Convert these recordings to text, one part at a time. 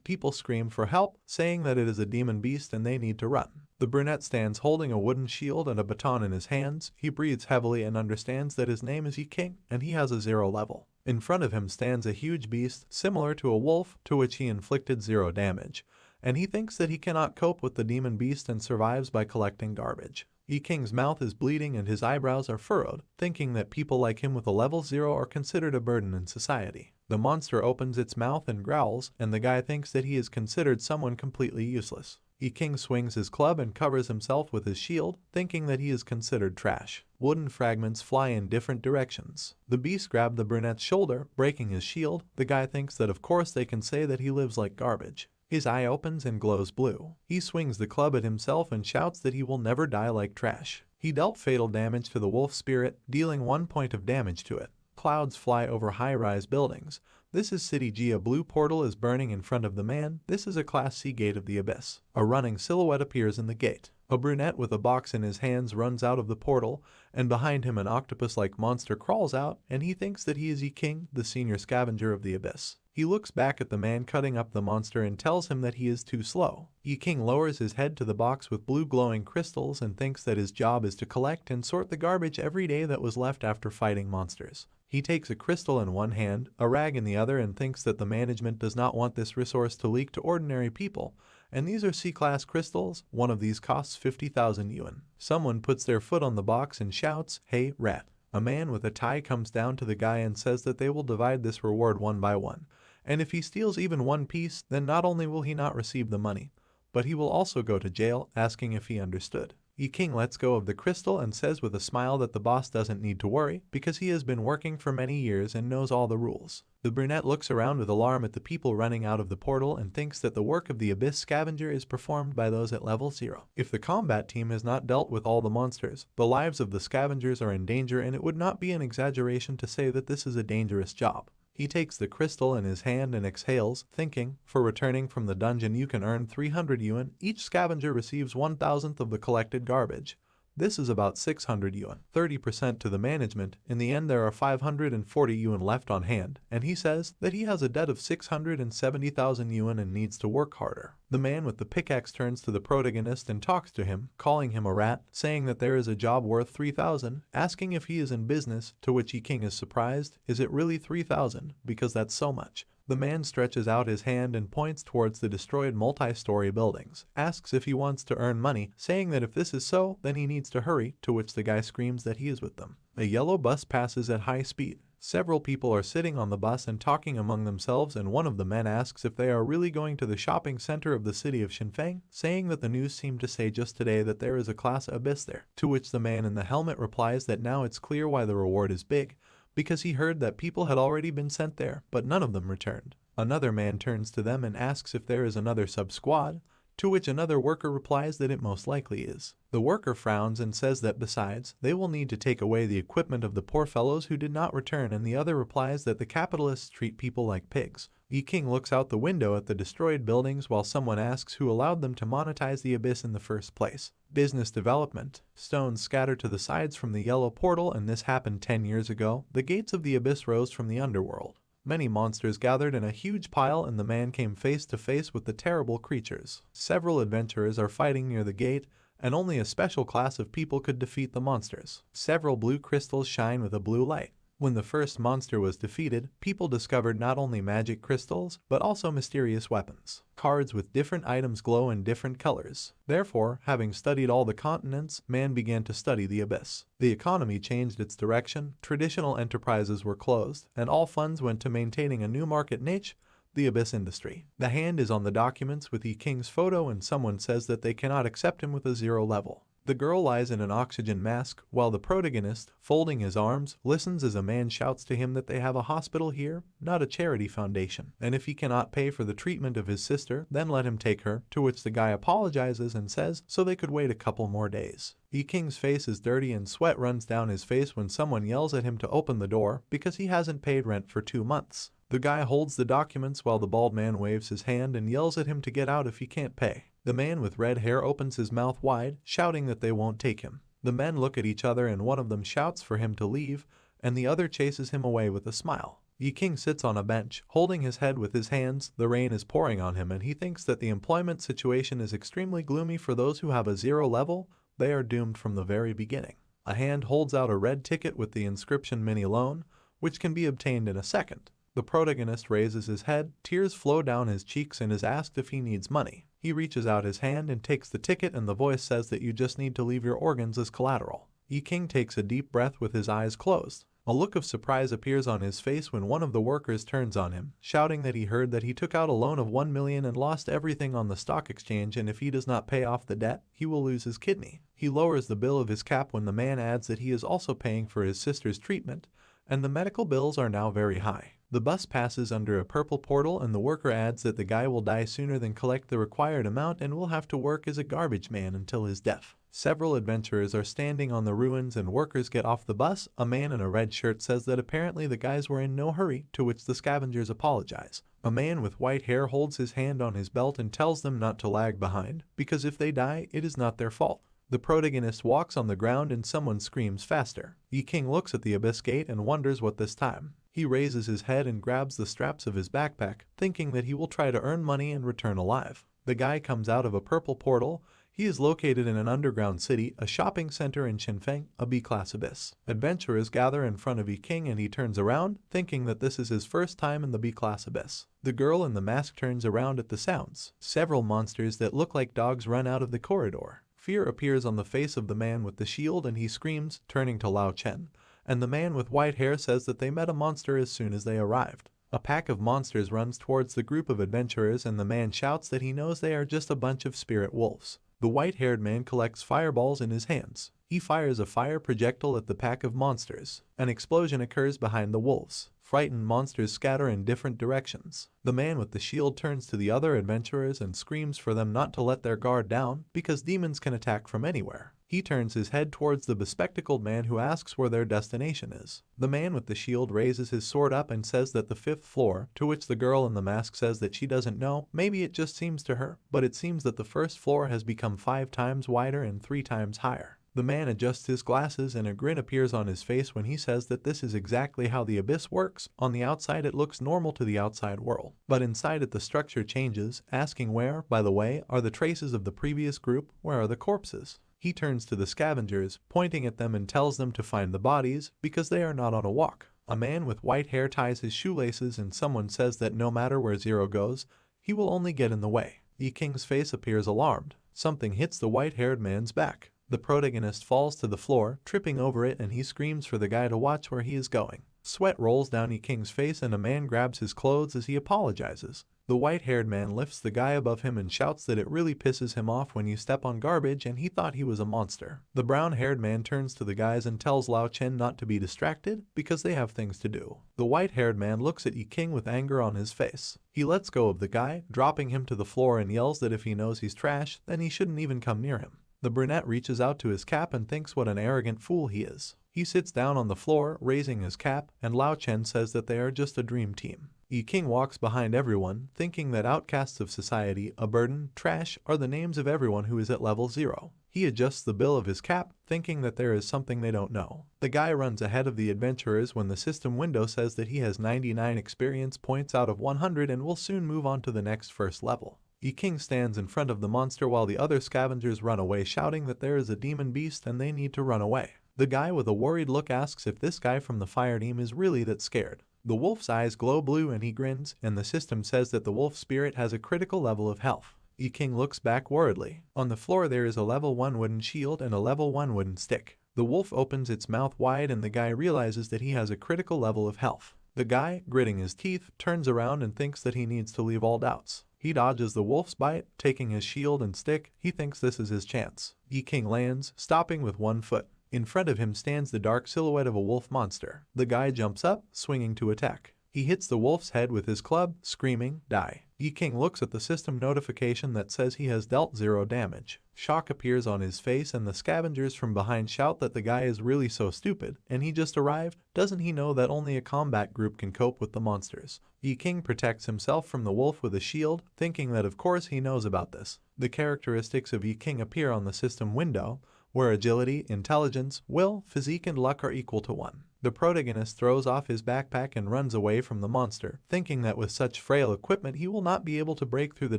People scream for help, saying that it is a demon beast and they need to run. The brunette stands holding a wooden shield and a baton in his hands. He breathes heavily and understands that his name is Yi King, and he has a 0 level. In front of him stands a huge beast, similar to a wolf, to which he inflicted 0 damage, and he thinks that he cannot cope with the demon beast and survives by collecting garbage. Yi King's mouth is bleeding and his eyebrows are furrowed, thinking that people like him with a level 0 are considered a burden in society. The monster opens its mouth and growls, and the guy thinks that he is considered someone completely useless. Yi King swings his club and covers himself with his shield, thinking that he is considered trash. Wooden fragments fly in different directions. The beast grabbed the brunette's shoulder, breaking his shield. The guy thinks that of course they can say that he lives like garbage. His eye opens and glows blue. He swings the club at himself and shouts that he will never die like trash. He dealt fatal damage to the wolf spirit, dealing 1 point of damage to it. Clouds fly over high-rise buildings. This is City G. A blue portal is burning in front of the man. This is a Class C gate of the abyss. A running silhouette appears in the gate. A brunette with a box in his hands runs out of the portal, and behind him an octopus-like monster crawls out, and he thinks that he is Yi King, the senior scavenger of the abyss. He looks back at the man cutting up the monster and tells him that he is too slow. Yi King lowers his head to the box with blue glowing crystals and thinks that his job is to collect and sort the garbage every day that was left after fighting monsters. He takes a crystal in one hand, a rag in the other, and thinks that the management does not want this resource to leak to ordinary people. And these are C-class crystals. One of these costs 50,000 yuan. Someone puts their foot on the box and shouts, "Hey, rat." A man with a tie comes down to the guy and says that they will divide this reward one by one. And if he steals even one piece, then not only will he not receive the money, but he will also go to jail, asking if he understood. Yi King lets go of the crystal and says with a smile that the boss doesn't need to worry because he has been working for many years and knows all the rules. The brunette looks around with alarm at the people running out of the portal and thinks that the work of the Abyss Scavenger is performed by those at level 0. If the combat team has not dealt with all the monsters, the lives of the scavengers are in danger, and it would not be an exaggeration to say that this is a dangerous job. He takes the crystal in his hand and exhales, thinking, for returning from the dungeon you can earn 300 yuan. Each scavenger receives 1,000th of the collected garbage. This is about 600 yuan, 30% to the management. In the end there are 540 yuan left on hand, and he says that he has a debt of 670,000 yuan and needs to work harder. The man with the pickaxe turns to the protagonist and talks to him, calling him a rat, saying that there is a job worth 3,000, asking if he is in business, to which Yi King is surprised. Is it really 3,000? Because that's so much. The man stretches out his hand and points towards the destroyed multi-story buildings, asks if he wants to earn money, saying that if this is so, then he needs to hurry, to which the guy screams that he is with them. A yellow bus passes at high speed. Several people are sitting on the bus and talking among themselves, and one of the men asks if they are really going to the shopping center of the city of Xinfeng, saying that the news seemed to say just today that there is a class abyss there, to which the man in the helmet replies that now it's clear why the reward is big, because he heard that people had already been sent there, but none of them returned. Another man turns to them and asks if there is another sub-squad, to which another worker replies that it most likely is. The worker frowns and says that besides, they will need to take away the equipment of the poor fellows who did not return, and the other replies that the capitalists treat people like pigs. Yi King looks out the window at the destroyed buildings while someone asks who allowed them to monetize the abyss in the first place. Business development. Stones scatter to the sides from the yellow portal, and this happened 10 years ago. The gates of the abyss rose from the underworld. Many monsters gathered in a huge pile, and the man came face to face with the terrible creatures. Several adventurers are fighting near the gate, and only a special class of people could defeat the monsters. Several blue crystals shine with a blue light. When the first monster was defeated, people discovered not only magic crystals, but also mysterious weapons. Cards with different items glow in different colors. Therefore, having studied all the continents, man began to study the abyss. The economy changed its direction, traditional enterprises were closed, and all funds went to maintaining a new market niche, the abyss industry. The hand is on the documents with Yi King's photo, and someone says that they cannot accept him with a 0 level. The girl lies in an oxygen mask, while the protagonist, folding his arms, listens as a man shouts to him that they have a hospital here, not a charity foundation, and if he cannot pay for the treatment of his sister, then let him take her, to which the guy apologizes and says so they could wait a couple more days. Yi King's face is dirty and sweat runs down his face when someone yells at him to open the door because he hasn't paid rent for 2 months. The guy holds the documents while the bald man waves his hand and yells at him to get out if he can't pay. The man with red hair opens his mouth wide, shouting that they won't take him. The men look at each other and one of them shouts for him to leave, and the other chases him away with a smile. Yi King sits on a bench, holding his head with his hands. The rain is pouring on him and he thinks that the employment situation is extremely gloomy for those who have a 0 level. They are doomed from the very beginning. A hand holds out a red ticket with the inscription mini loan, which can be obtained in a second. The protagonist raises his head, tears flow down his cheeks and is asked if he needs money. He reaches out his hand and takes the ticket and the voice says that you just need to leave your organs as collateral. Yi King takes a deep breath with his eyes closed. A look of surprise appears on his face when one of the workers turns on him, shouting that he heard that he took out a loan of 1 million and lost everything on the stock exchange, and if he does not pay off the debt, he will lose his kidney. He lowers the bill of his cap when the man adds that he is also paying for his sister's treatment, and the medical bills are now very high. The bus passes under a purple portal and the worker adds that the guy will die sooner than collect the required amount and will have to work as a garbage man until his death. Several adventurers are standing on the ruins and workers get off the bus. A man in a red shirt says that apparently the guys were in no hurry, to which the scavengers apologize. A man with white hair holds his hand on his belt and tells them not to lag behind, because if they die, it is not their fault. The protagonist walks on the ground and someone screams faster. Yi King looks at the abyss gate and wonders what this time. He raises his head and grabs the straps of his backpack, thinking that he will try to earn money and return alive. The guy comes out of a purple portal. He is located in an underground city, a shopping center in Xinfeng, a B-class abyss. Adventurers gather in front of Yi King and he turns around, thinking that this is his first time in the B-class abyss. The girl in the mask turns around at the sounds. Several monsters that look like dogs run out of the corridor. Fear appears on the face of the man with the shield and he screams, turning to Lao Chen. And the man with white hair says that they met a monster as soon as they arrived. A pack of monsters runs towards the group of adventurers and the man shouts that he knows they are just a bunch of spirit wolves. The white-haired man collects fireballs in his hands. He fires a fire projectile at the pack of monsters. An explosion occurs behind the wolves. Frightened monsters scatter in different directions. The man with the shield turns to the other adventurers and screams for them not to let their guard down because demons can attack from anywhere. He turns his head towards the bespectacled man who asks where their destination is. The man with the shield raises his sword up and says that the 5th floor, to which the girl in the mask says that she doesn't know, maybe it just seems to her, but it seems that the 1st floor has become 5 times wider and 3 times higher. The man adjusts his glasses and a grin appears on his face when he says that this is exactly how the abyss works. On the outside it looks normal to the outside world, but inside it the structure changes, asking where, by the way, are the traces of the previous group, where are the corpses? He turns to the scavengers, pointing at them and tells them to find the bodies because they are not on a walk. A man with white hair ties his shoelaces and someone says that no matter where Zero goes, he will only get in the way. Yi King's face appears alarmed. Something hits the white-haired man's back. The protagonist falls to the floor, tripping over it, and he screams for the guy to watch where he is going. Sweat rolls down Yi King's face and a man grabs his clothes as he apologizes. The white-haired man lifts the guy above him and shouts that it really pisses him off when you step on garbage and he thought he was a monster. The brown-haired man turns to the guys and tells Lao Chen not to be distracted because they have things to do. The white-haired man looks at Yi King with anger on his face. He lets go of the guy, dropping him to the floor and yells that if he knows he's trash, then he shouldn't even come near him. The brunette reaches out to his cap and thinks what an arrogant fool he is. He sits down on the floor, raising his cap, and Lao Chen says that they are just a dream team. Yi King walks behind everyone, thinking that outcasts of society, a burden, trash, are the names of everyone who is at level 0. He adjusts the bill of his cap, thinking that there is something they don't know. The guy runs ahead of the adventurers when the system window says that he has 99 experience points out of 100 and will soon move on to the next first level. Yi King stands in front of the monster while the other scavengers run away, shouting that there is a demon beast and they need to run away. The guy with a worried look asks if this guy from the fire team is really that scared. The wolf's eyes glow blue and he grins, and the system says that the wolf spirit has a critical level of health. Yi King looks back worriedly. On the floor there is a level 1 wooden shield and a level 1 wooden stick. The wolf opens its mouth wide and the guy realizes that he has a critical level of health. The guy, gritting his teeth, turns around and thinks that he needs to leave all doubts. He dodges the wolf's bite, taking his shield and stick. He thinks this is his chance. Yi King lands, stopping with one foot. In front of him stands the dark silhouette of a wolf monster. The guy jumps up, swinging to attack. He hits the wolf's head with his club, screaming, "Die." Yi King looks at the system notification that says he has dealt 0 damage. Shock appears on his face and the scavengers from behind shout that the guy is really so stupid, and he just arrived. Doesn't he know that only a combat group can cope with the monsters? Yi King protects himself from the wolf with a shield, thinking that of course he knows about this. The characteristics of Yi King appear on the system window. where agility, intelligence, will, physique, and luck are equal to 1. The protagonist throws off his backpack and runs away from the monster, thinking that with such frail equipment he will not be able to break through the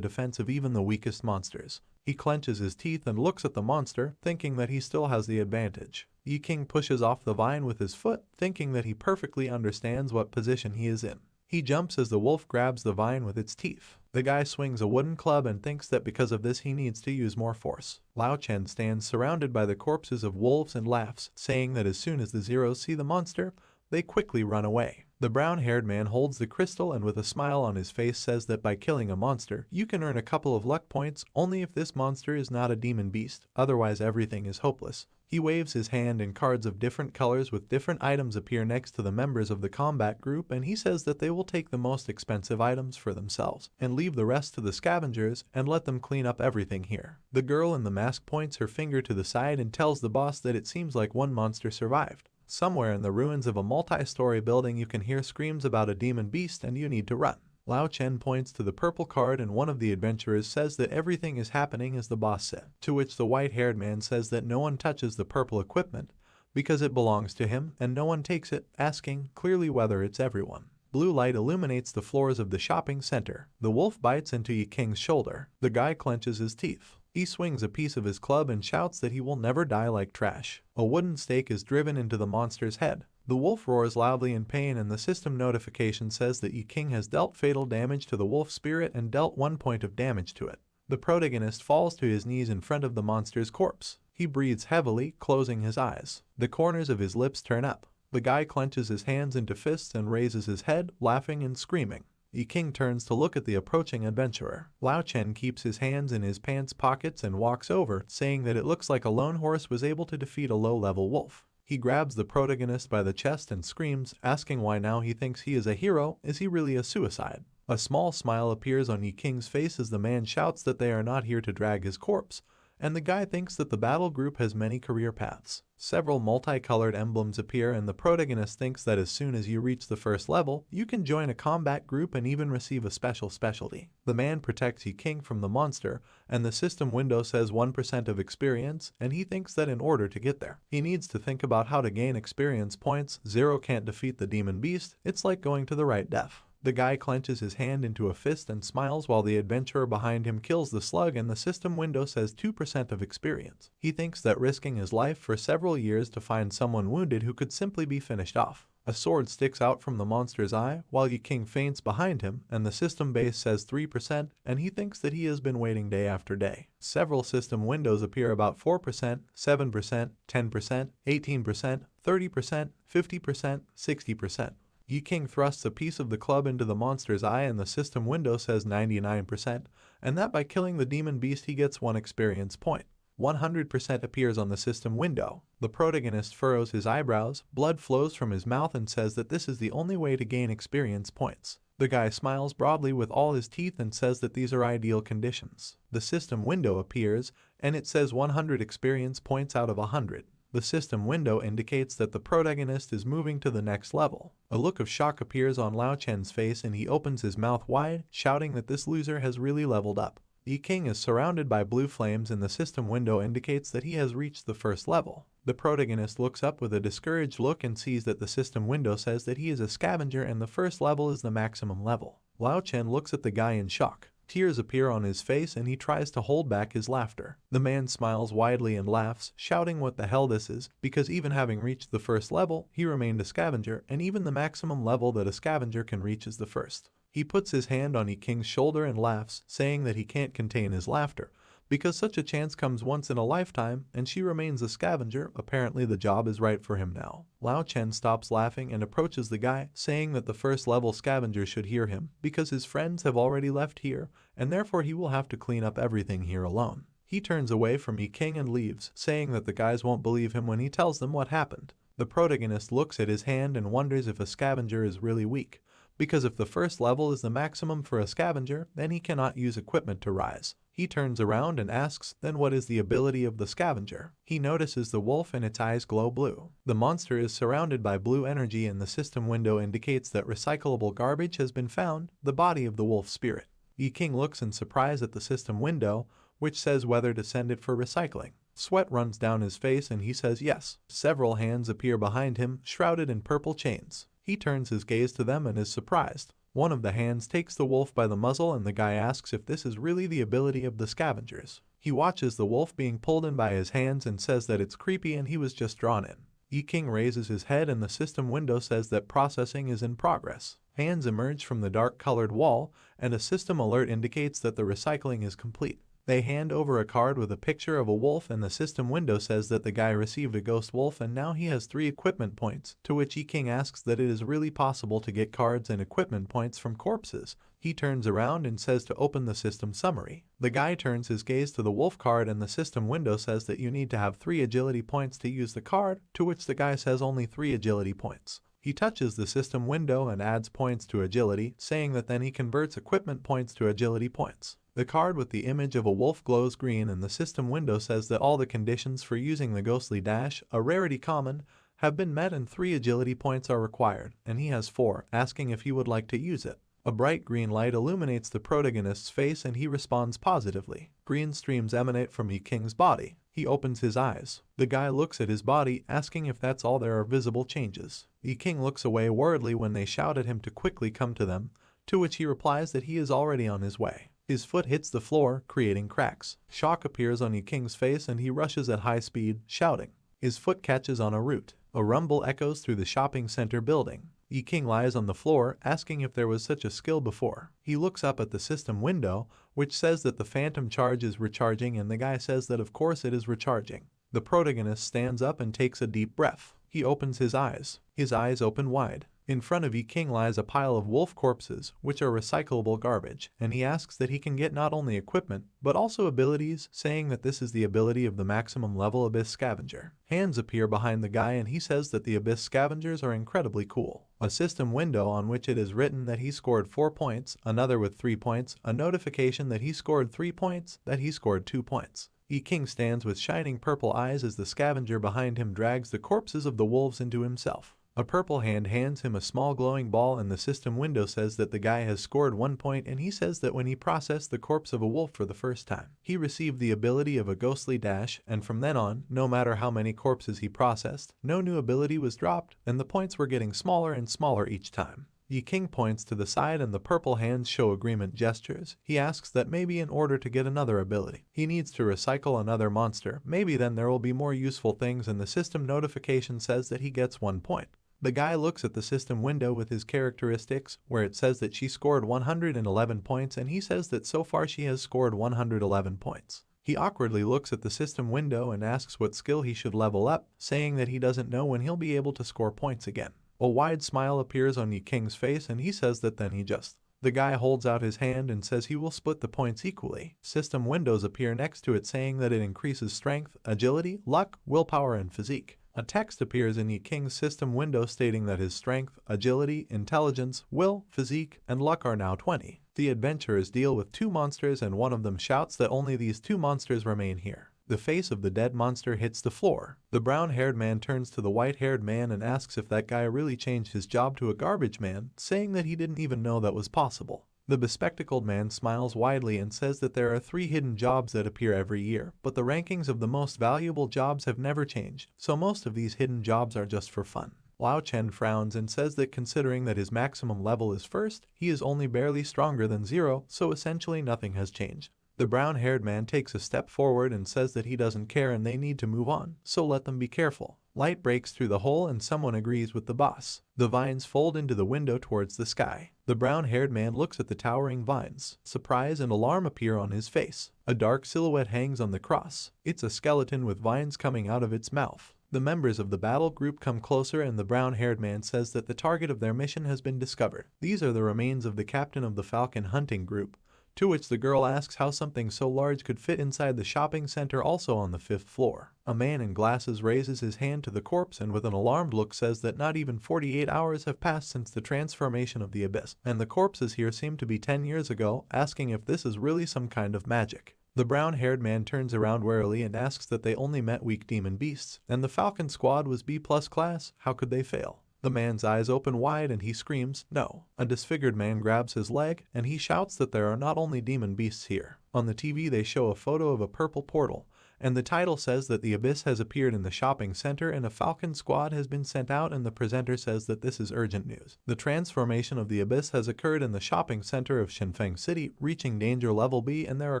defense of even the weakest monsters. He clenches his teeth and looks at the monster, thinking that he still has the advantage. Yi King pushes off the vine with his foot, thinking that he perfectly understands what position he is in. He jumps as the wolf grabs the vine with its teeth. The guy swings a wooden club and thinks that because of this he needs to use more force. Lao Chen stands surrounded by the corpses of wolves and laughs, saying that as soon as the Zeros see the monster, they quickly run away. The brown-haired man holds the crystal and with a smile on his face says that by killing a monster, you can earn a couple of luck points only if this monster is not a demon beast, otherwise everything is hopeless. He waves his hand and cards of different colors with different items appear next to the members of the combat group, and he says that they will take the most expensive items for themselves and leave the rest to the scavengers and let them clean up everything here. The girl in the mask points her finger to the side and tells the boss that it seems like one monster survived. Somewhere in the ruins of a multi-story building you can hear screams about a demon beast and you need to run. Lao Chen points to the purple card and one of the adventurers says that everything is happening as the boss said, to which the white-haired man says that no one touches the purple equipment because it belongs to him and no one takes it, asking clearly whether it's everyone. Blue light illuminates the floors of the shopping center. The wolf bites into Yi King's shoulder. The guy clenches his teeth. He swings a piece of his club and shouts that he will never die like trash. A wooden stake is driven into the monster's head. The wolf roars loudly in pain and the system notification says that Yi King has dealt fatal damage to the wolf spirit and dealt 1 point of damage to it. The protagonist falls to his knees in front of the monster's corpse. He breathes heavily, closing his eyes. The corners of his lips turn up. The guy clenches his hands into fists and raises his head, laughing and screaming. Yi King turns to look at the approaching adventurer. Lao Chen keeps his hands in his pants pockets and walks over, saying that it looks like a lone horse was able to defeat a low-level wolf. He grabs the protagonist by the chest and screams, asking why now he thinks he is a hero. Is he really a suicide? A small smile appears on Yi King's face as the man shouts that they are not here to drag his corpse, and the guy thinks that the battle group has many career paths. Several multicolored emblems appear and the protagonist thinks that as soon as you reach the first level, you can join a combat group and even receive a special specialty. The man protects Yi King from the monster, and the system window says 1% of experience, and he thinks that in order to get there, he needs to think about how to gain experience points. Zero can't defeat the demon beast, it's like going to the right def. The guy clenches his hand into a fist and smiles while the adventurer behind him kills the slug and the system window says 2% of experience. He thinks that risking his life for several years to find someone wounded who could simply be finished off. A sword sticks out from the monster's eye while Yi King faints behind him and the system base says 3% and he thinks that he has been waiting day after day. Several system windows appear about 4%, 7%, 10%, 18%, 30%, 50%, 60%. Yi King thrusts a piece of the club into the monster's eye and the system window says 99%, and that by killing the demon beast he gets 1 experience point. 100% appears on the system window. The protagonist furrows his eyebrows, blood flows from his mouth and says that this is the only way to gain experience points. The guy smiles broadly with all his teeth and says that these are ideal conditions. The system window appears, and it says 100 experience points out of 100. The system window indicates that the protagonist is moving to the next level. A look of shock appears on Lao Chen's face and he opens his mouth wide, shouting that this loser has really leveled up. Yi King is surrounded by blue flames and the system window indicates that he has reached the first level. The protagonist looks up with a discouraged look and sees that the system window says that he is a scavenger and the first level is the maximum level. Lao Chen looks at the guy in shock. Tears appear on his face and he tries to hold back his laughter. The man smiles widely and laughs, shouting what the hell this is, because even having reached the first level, he remained a scavenger, and even the maximum level that a scavenger can reach is the first. He puts his hand on Yi King's shoulder and laughs, saying that he can't contain his laughter, because such a chance comes once in a lifetime, and she remains a scavenger. Apparently the job is right for him now. Lao Chen stops laughing and approaches the guy, saying that the first level scavenger should hear him, because his friends have already left here, and therefore he will have to clean up everything here alone. He turns away from Yi King and leaves, saying that the guys won't believe him when he tells them what happened. The protagonist looks at his hand and wonders if a scavenger is really weak, because if the first level is the maximum for a scavenger, then he cannot use equipment to rise. He turns around and asks, then what is the ability of the scavenger? He notices the wolf and its eyes glow blue. The monster is surrounded by blue energy and the system window indicates that recyclable garbage has been found, the body of the wolf spirit. Yi King looks in surprise at the system window, which says whether to send it for recycling. Sweat runs down his face and he says yes. Several hands appear behind him, shrouded in purple chains. He turns his gaze to them and is surprised. One of the hands takes the wolf by the muzzle and the guy asks if this is really the ability of the scavengers. He watches the wolf being pulled in by his hands and says that it's creepy and he was just drawn in. King raises his head and the system window says that processing is in progress. Hands emerge from the dark-colored wall and a system alert indicates that the recycling is complete. They hand over a card with a picture of a wolf and the system window says that the guy received a ghost wolf and now he has 3 equipment points, to which King asks that it is really possible to get cards and equipment points from corpses. He turns around and says to open the system summary. The guy turns his gaze to the wolf card and the system window says that you need to have 3 agility points to use the card, to which the guy says only 3 agility points. He touches the system window and adds points to agility, saying that then he converts equipment points to agility points. The card with the image of a wolf glows green and the system window says that all the conditions for using the ghostly dash, a rarity common, have been met and 3 agility points are required, and he has 4, asking if he would like to use it. A bright green light illuminates the protagonist's face and he responds positively. Green streams emanate from King's body. He opens his eyes. The guy looks at his body, asking if that's all there are visible changes. King looks away worriedly when they shout at him to quickly come to them, to which he replies that he is already on his way. His foot hits the floor, creating cracks. Shock appears on King's face and he rushes at high speed, shouting. His foot catches on a root. A rumble echoes through the shopping center building. King lies on the floor, asking if there was such a skill before. He looks up at the system window, which says that the phantom charge is recharging and the guy says that of course it is recharging. The protagonist stands up and takes a deep breath. He opens his eyes. His eyes open wide. In front of King lies a pile of wolf corpses, which are recyclable garbage, and he asks that he can get not only equipment, but also abilities, saying that this is the ability of the maximum level Abyss Scavenger. Hands appear behind the guy and he says that the Abyss Scavengers are incredibly cool. A system window on which it is written that he scored 4 points, another with 3 points, a notification that he scored 3 points, that he scored 2 points. King stands with shining purple eyes as the scavenger behind him drags the corpses of the wolves into himself. A purple hand hands him a small glowing ball and the system window says that the guy has scored 1 point and he says that when he processed the corpse of a wolf for the first time, he received the ability of a ghostly dash and from then on, no matter how many corpses he processed, no new ability was dropped and the points were getting smaller and smaller each time. King points to the side and the purple hands show agreement gestures. He asks that maybe in order to get another ability, he needs to recycle another monster, maybe then there will be more useful things and the system notification says that he gets 1 point. The guy looks at the system window with his characteristics, where it says that she scored 111 points and he says that so far she has scored 111 points. He awkwardly looks at the system window and asks what skill he should level up, saying that he doesn't know when he'll be able to score points again. A wide smile appears on King's face and he says that then he just. The guy holds out his hand and says he will split the points equally. System windows appear next to it saying that it increases strength, agility, luck, willpower, and physique. A text appears in King's system window stating that his strength, agility, intelligence, will, physique, and luck are now 20. The adventurers deal with 2 monsters and one of them shouts that only these 2 monsters remain here. The face of the dead monster hits the floor. The brown-haired man turns to the white-haired man and asks if that guy really changed his job to a garbage man, saying that he didn't even know that was possible. The bespectacled man smiles widely and says that there are 3 hidden jobs that appear every year, but the rankings of the most valuable jobs have never changed, so most of these hidden jobs are just for fun. Lao Chen frowns and says that considering that his maximum level is 1st, he is only barely stronger than 0, so essentially nothing has changed. The brown-haired man takes a step forward and says that he doesn't care and they need to move on, so let them be careful. Light breaks through the hole and someone agrees with the boss. The vines fold into the window towards the sky. The brown-haired man looks at the towering vines. Surprise and alarm appear on his face. A dark silhouette hangs on the cross. It's a skeleton with vines coming out of its mouth. The members of the battle group come closer and the brown-haired man says that the target of their mission has been discovered. These are the remains of the captain of the Falcon hunting group. To which the girl asks how something so large could fit inside the shopping center also on the 5th floor. A man in glasses raises his hand to the corpse and with an alarmed look says that not even 48 hours have passed since the transformation of the abyss, and the corpses here seem to be 10 years ago, asking if this is really some kind of magic. The brown-haired man turns around warily and asks that they only met weak demon beasts, and the Falcon squad was B+ class, how could they fail? The man's eyes open wide and he screams, no. A disfigured man grabs his leg and he shouts that there are not only demon beasts here. On the TV they show a photo of a purple portal, and the title says that the Abyss has appeared in the shopping center and a Falcon squad has been sent out, and the presenter says that this is urgent news. The transformation of the Abyss has occurred in the shopping center of Xinfeng City, reaching danger level B, and there are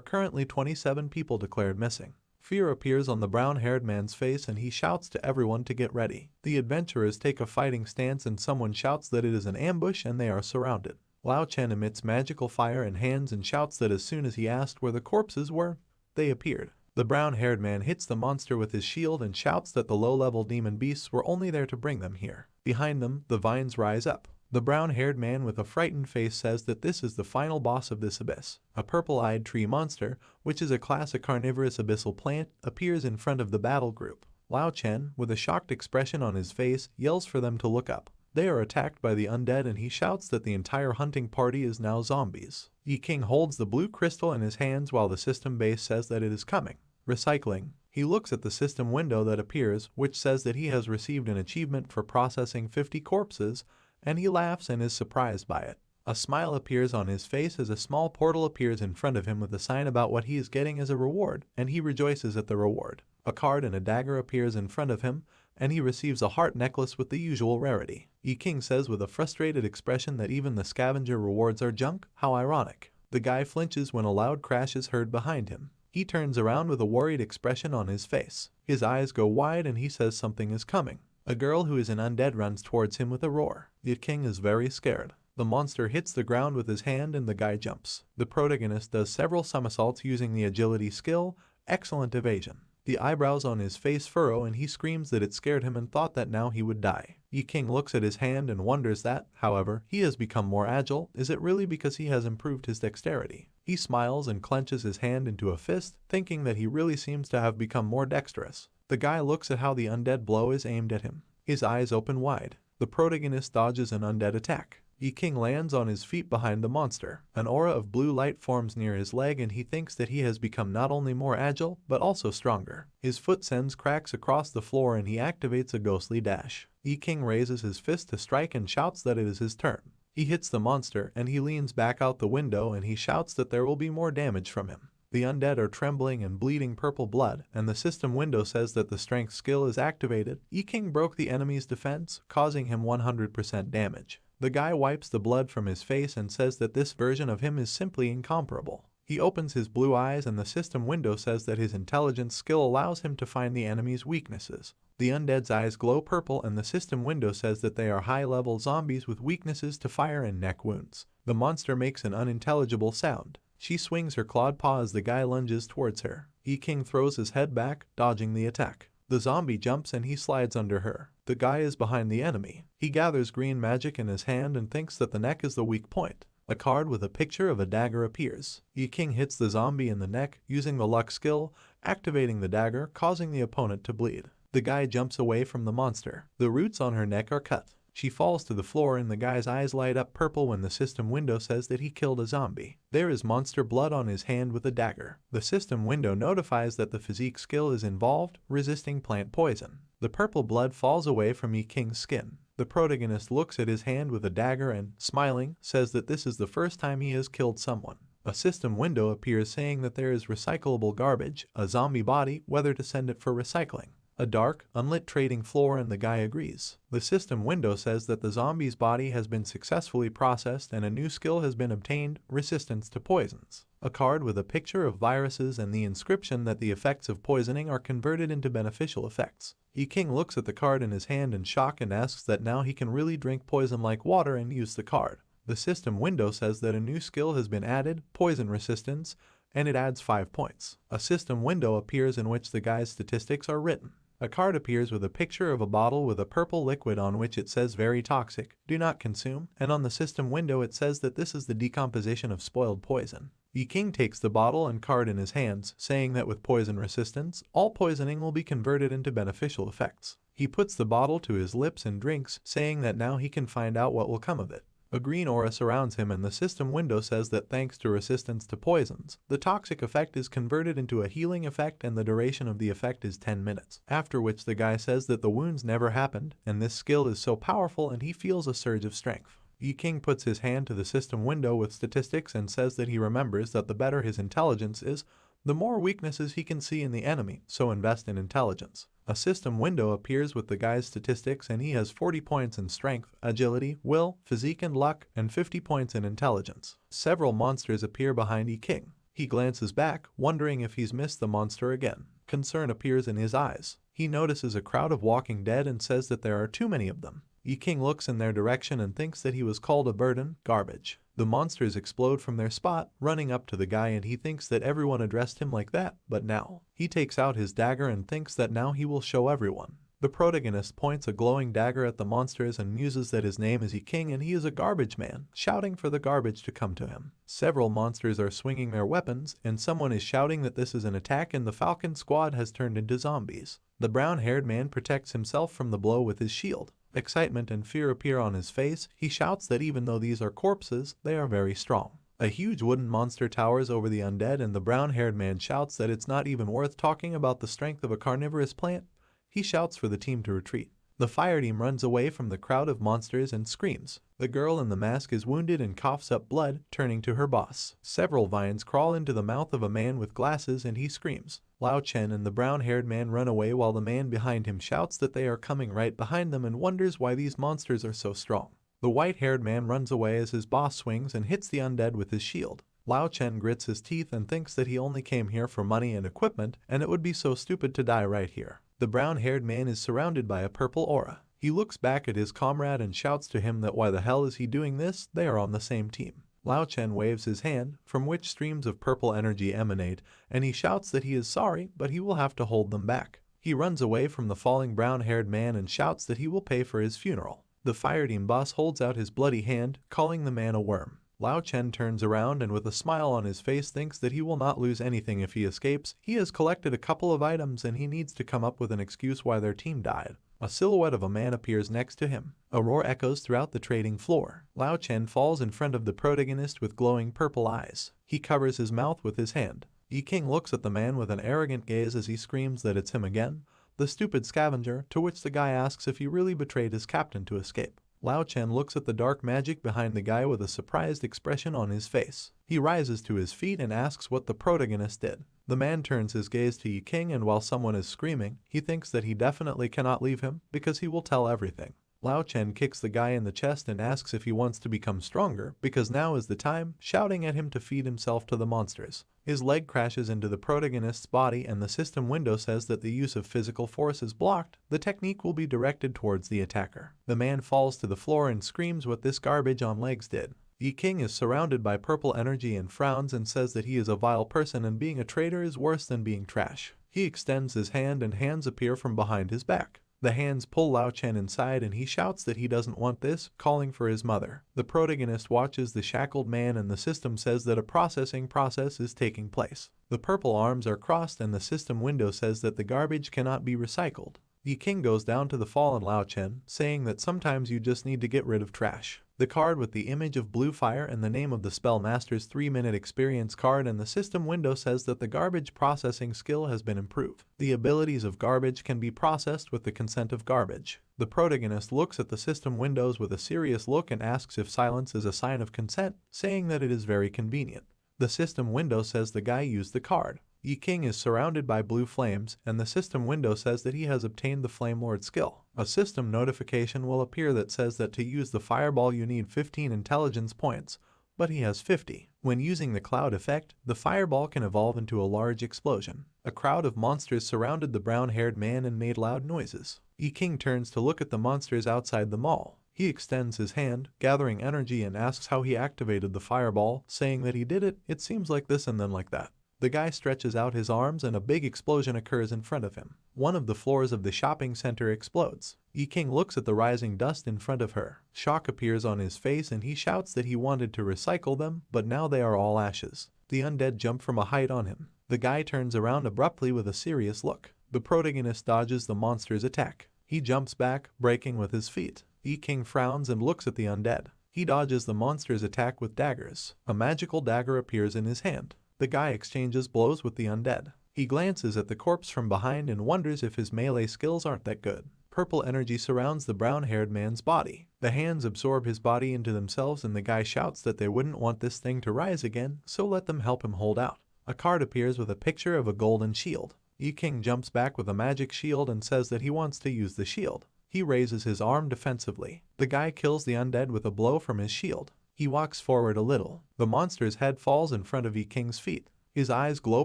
currently 27 people declared missing. Fear appears on the brown-haired man's face and he shouts to everyone to get ready. The adventurers take a fighting stance and someone shouts that it is an ambush and they are surrounded. Lao Chen emits magical fire and hands and shouts that as soon as he asked where the corpses were, they appeared. The brown-haired man hits the monster with his shield and shouts that the low-level demon beasts were only there to bring them here. Behind them, the vines rise up. The brown-haired man with a frightened face says that this is the final boss of this abyss. A purple-eyed tree monster, which is a classic carnivorous abyssal plant, appears in front of the battle group. Lao Chen, with a shocked expression on his face, yells for them to look up. They are attacked by the undead and he shouts that the entire hunting party is now zombies. Yi King holds the blue crystal in his hands while the system base says that it is coming. Recycling. He looks at the system window that appears, which says that he has received an achievement for processing 50 corpses, and he laughs and is surprised by it. A smile appears on his face as a small portal appears in front of him with a sign about what he is getting as a reward, and he rejoices at the reward. A card and a dagger appears in front of him, and he receives a heart necklace with the usual rarity. Yi King says with a frustrated expression that even the scavenger rewards are junk. How ironic. The guy flinches when a loud crash is heard behind him. He turns around with a worried expression on his face. His eyes go wide and he says something is coming. A girl who is an undead runs towards him with a roar. The king is very scared. The monster hits the ground with his hand and the guy jumps. The protagonist does several somersaults using the agility skill. Excellent evasion. The eyebrows on his face furrow and he screams that it scared him and thought that now he would die. Yi King looks at his hand and wonders that, however, he has become more agile. Is it really because he has improved his dexterity? He smiles and clenches his hand into a fist, thinking that he really seems to have become more dexterous. The guy looks at how the undead blow is aimed at him. His eyes open wide. The protagonist dodges an undead attack. Yi King lands on his feet behind the monster. An aura of blue light forms near his leg and he thinks that he has become not only more agile, but also stronger. His foot sends cracks across the floor and he activates a ghostly dash. Yi King raises his fist to strike and shouts that it is his turn. He hits the monster and he leans back out the window and he shouts that there will be more damage from him. The undead are trembling and bleeding purple blood, and the system window says that the strength skill is activated. Yi King broke the enemy's defense, causing him 100% damage. The guy wipes the blood from his face and says that this version of him is simply incomparable. He opens his blue eyes and the system window says that his intelligence skill allows him to find the enemy's weaknesses. The undead's eyes glow purple and the system window says that they are high-level zombies with weaknesses to fire and neck wounds. The monster makes an unintelligible sound. She swings her clawed paw as the guy lunges towards her. Yi King throws his head back, dodging the attack. The zombie jumps and he slides under her. The guy is behind the enemy. He gathers green magic in his hand and thinks that the neck is the weak point. A card with a picture of a dagger appears. Yi King hits the zombie in the neck using the luck skill, activating the dagger, causing the opponent to bleed. The guy jumps away from the monster. The roots on her neck are cut. She falls to the floor and the guy's eyes light up purple when the system window says that he killed a zombie. There is monster blood on his hand with a dagger. The system window notifies that the physique skill is involved, resisting plant poison. The purple blood falls away from Yi King's skin. The protagonist looks at his hand with a dagger and, smiling, says that this is the first time he has killed someone. A system window appears saying that there is recyclable garbage, a zombie body, whether to send it for recycling. A dark, unlit trading floor and the guy agrees. The system window says that the zombie's body has been successfully processed and a new skill has been obtained, resistance to poisons. A card with a picture of viruses and the inscription that the effects of poisoning are converted into beneficial effects. Yi King looks at the card in his hand in shock and asks that now he can really drink poison like water and use the card. The system window says that a new skill has been added, poison resistance, and it adds 5 points. A system window appears in which the guy's statistics are written. A card appears with a picture of a bottle with a purple liquid on which it says very toxic, do not consume, and on the system window it says that this is the decomposition of spoiled poison. Yi King takes the bottle and card in his hands, saying that with poison resistance, all poisoning will be converted into beneficial effects. He puts the bottle to his lips and drinks, saying that now he can find out what will come of it. A green aura surrounds him and the system window says that thanks to resistance to poisons, the toxic effect is converted into a healing effect and the duration of the effect is 10 minutes. After which the guy says that the wounds never happened and this skill is so powerful and he feels a surge of strength. Yi King puts his hand to the system window with statistics and says that he remembers that the better his intelligence is, the more weaknesses he can see in the enemy, so invest in intelligence. A system window appears with the guy's statistics and he has 40 points in strength, agility, will, physique and luck, and 50 points in intelligence. Several monsters appear behind King. He glances back, wondering if he's missed the monster again. Concern appears in his eyes. He notices a crowd of walking dead and says that there are too many of them. King looks in their direction and thinks that he was called a burden, garbage. The monsters explode from their spot, running up to the guy, and he thinks that everyone addressed him like that, but now. He takes out his dagger and thinks that now he will show everyone. The protagonist points a glowing dagger at the monsters and muses that his name is King and he is a garbage man, shouting for the garbage to come to him. Several monsters are swinging their weapons, and someone is shouting that this is an attack and the Falcon squad has turned into zombies. The brown-haired man protects himself from the blow with his shield. Excitement and fear appear on his face. He shouts that even though these are corpses, they are very strong. A huge wooden monster towers over the undead and the brown-haired man shouts that it's not even worth talking about the strength of a carnivorous plant. He shouts for the team to retreat. The fire team runs away from the crowd of monsters and screams. The girl in the mask is wounded and coughs up blood, turning to her boss. Several vines crawl into the mouth of a man with glasses and he screams. Lao Chen and the brown-haired man run away while the man behind him shouts that they are coming right behind them and wonders why these monsters are so strong. The white-haired man runs away as his boss swings and hits the undead with his shield. Lao Chen grits his teeth and thinks that he only came here for money and equipment and it would be so stupid to die right here. The brown-haired man is surrounded by a purple aura. He looks back at his comrade and shouts to him that why the hell is he doing this, they are on the same team. Lao Chen waves his hand, from which streams of purple energy emanate, and he shouts that he is sorry, but he will have to hold them back. He runs away from the falling brown-haired man and shouts that he will pay for his funeral. The fire team boss holds out his bloody hand, calling the man a worm. Lao Chen turns around and with a smile on his face thinks that he will not lose anything if he escapes. He has collected a couple of items and he needs to come up with an excuse why their team died. A silhouette of a man appears next to him. A roar echoes throughout the trading floor. Lao Chen falls in front of the protagonist with glowing purple eyes. He covers his mouth with his hand. King looks at the man with an arrogant gaze as he screams that it's him again, the stupid scavenger, to which the guy asks if he really betrayed his captain to escape. Lao Chen looks at the dark magic behind the guy with a surprised expression on his face. He rises to his feet and asks what the protagonist did. The man turns his gaze to King and while someone is screaming, he thinks that he definitely cannot leave him because he will tell everything. Lao Chen kicks the guy in the chest and asks if he wants to become stronger because now is the time, shouting at him to feed himself to the monsters. His leg crashes into the protagonist's body and the system window says that the use of physical force is blocked. The technique will be directed towards the attacker. The man falls to the floor and screams what this garbage on legs did. King is surrounded by purple energy and frowns and says that he is a vile person and being a traitor is worse than being trash. He extends his hand and hands appear from behind his back. The hands pull Lao Chen inside and he shouts that he doesn't want this, calling for his mother. The protagonist watches the shackled man and the system says that a processing process is taking place. The purple arms are crossed and the system window says that the garbage cannot be recycled. King goes down to the fallen Lao Chen, saying that sometimes you just need to get rid of trash. The card with the image of blue fire and the name of the Spellmaster's 3-minute experience card and the system window says that the garbage processing skill has been improved. The abilities of garbage can be processed with the consent of garbage. The protagonist looks at the system windows with a serious look and asks if silence is a sign of consent, saying that it is very convenient. The system window says the guy used the card. King is surrounded by blue flames, and the system window says that he has obtained the Flame Lord skill. A system notification will appear that says that to use the fireball you need 15 intelligence points, but he has 50. When using the cloud effect, the fireball can evolve into a large explosion. A crowd of monsters surrounded the brown-haired man and made loud noises. King turns to look at the monsters outside the mall. He extends his hand, gathering energy and asks how he activated the fireball, saying that he did it, it seems like this and then like that. The guy stretches out his arms and a big explosion occurs in front of him. One of the floors of the shopping center explodes. King looks at the rising dust in front of her. Shock appears on his face and he shouts that he wanted to recycle them, but now they are all ashes. The undead jump from a height on him. The guy turns around abruptly with a serious look. The protagonist dodges the monster's attack. He jumps back, breaking with his feet. King frowns and looks at the undead. He dodges the monster's attack with daggers. A magical dagger appears in his hand. The guy exchanges blows with the undead. He glances at the corpse from behind and wonders if his melee skills aren't that good. Purple energy surrounds the brown-haired man's body. The hands absorb his body into themselves and the guy shouts that they wouldn't want this thing to rise again, so let them help him hold out. A card appears with a picture of a golden shield. Yi-King jumps back with a magic shield and says that he wants to use the shield. He raises his arm defensively. The guy kills the undead with a blow from his shield. He walks forward a little. The monster's head falls in front of Yi-King's feet. His eyes glow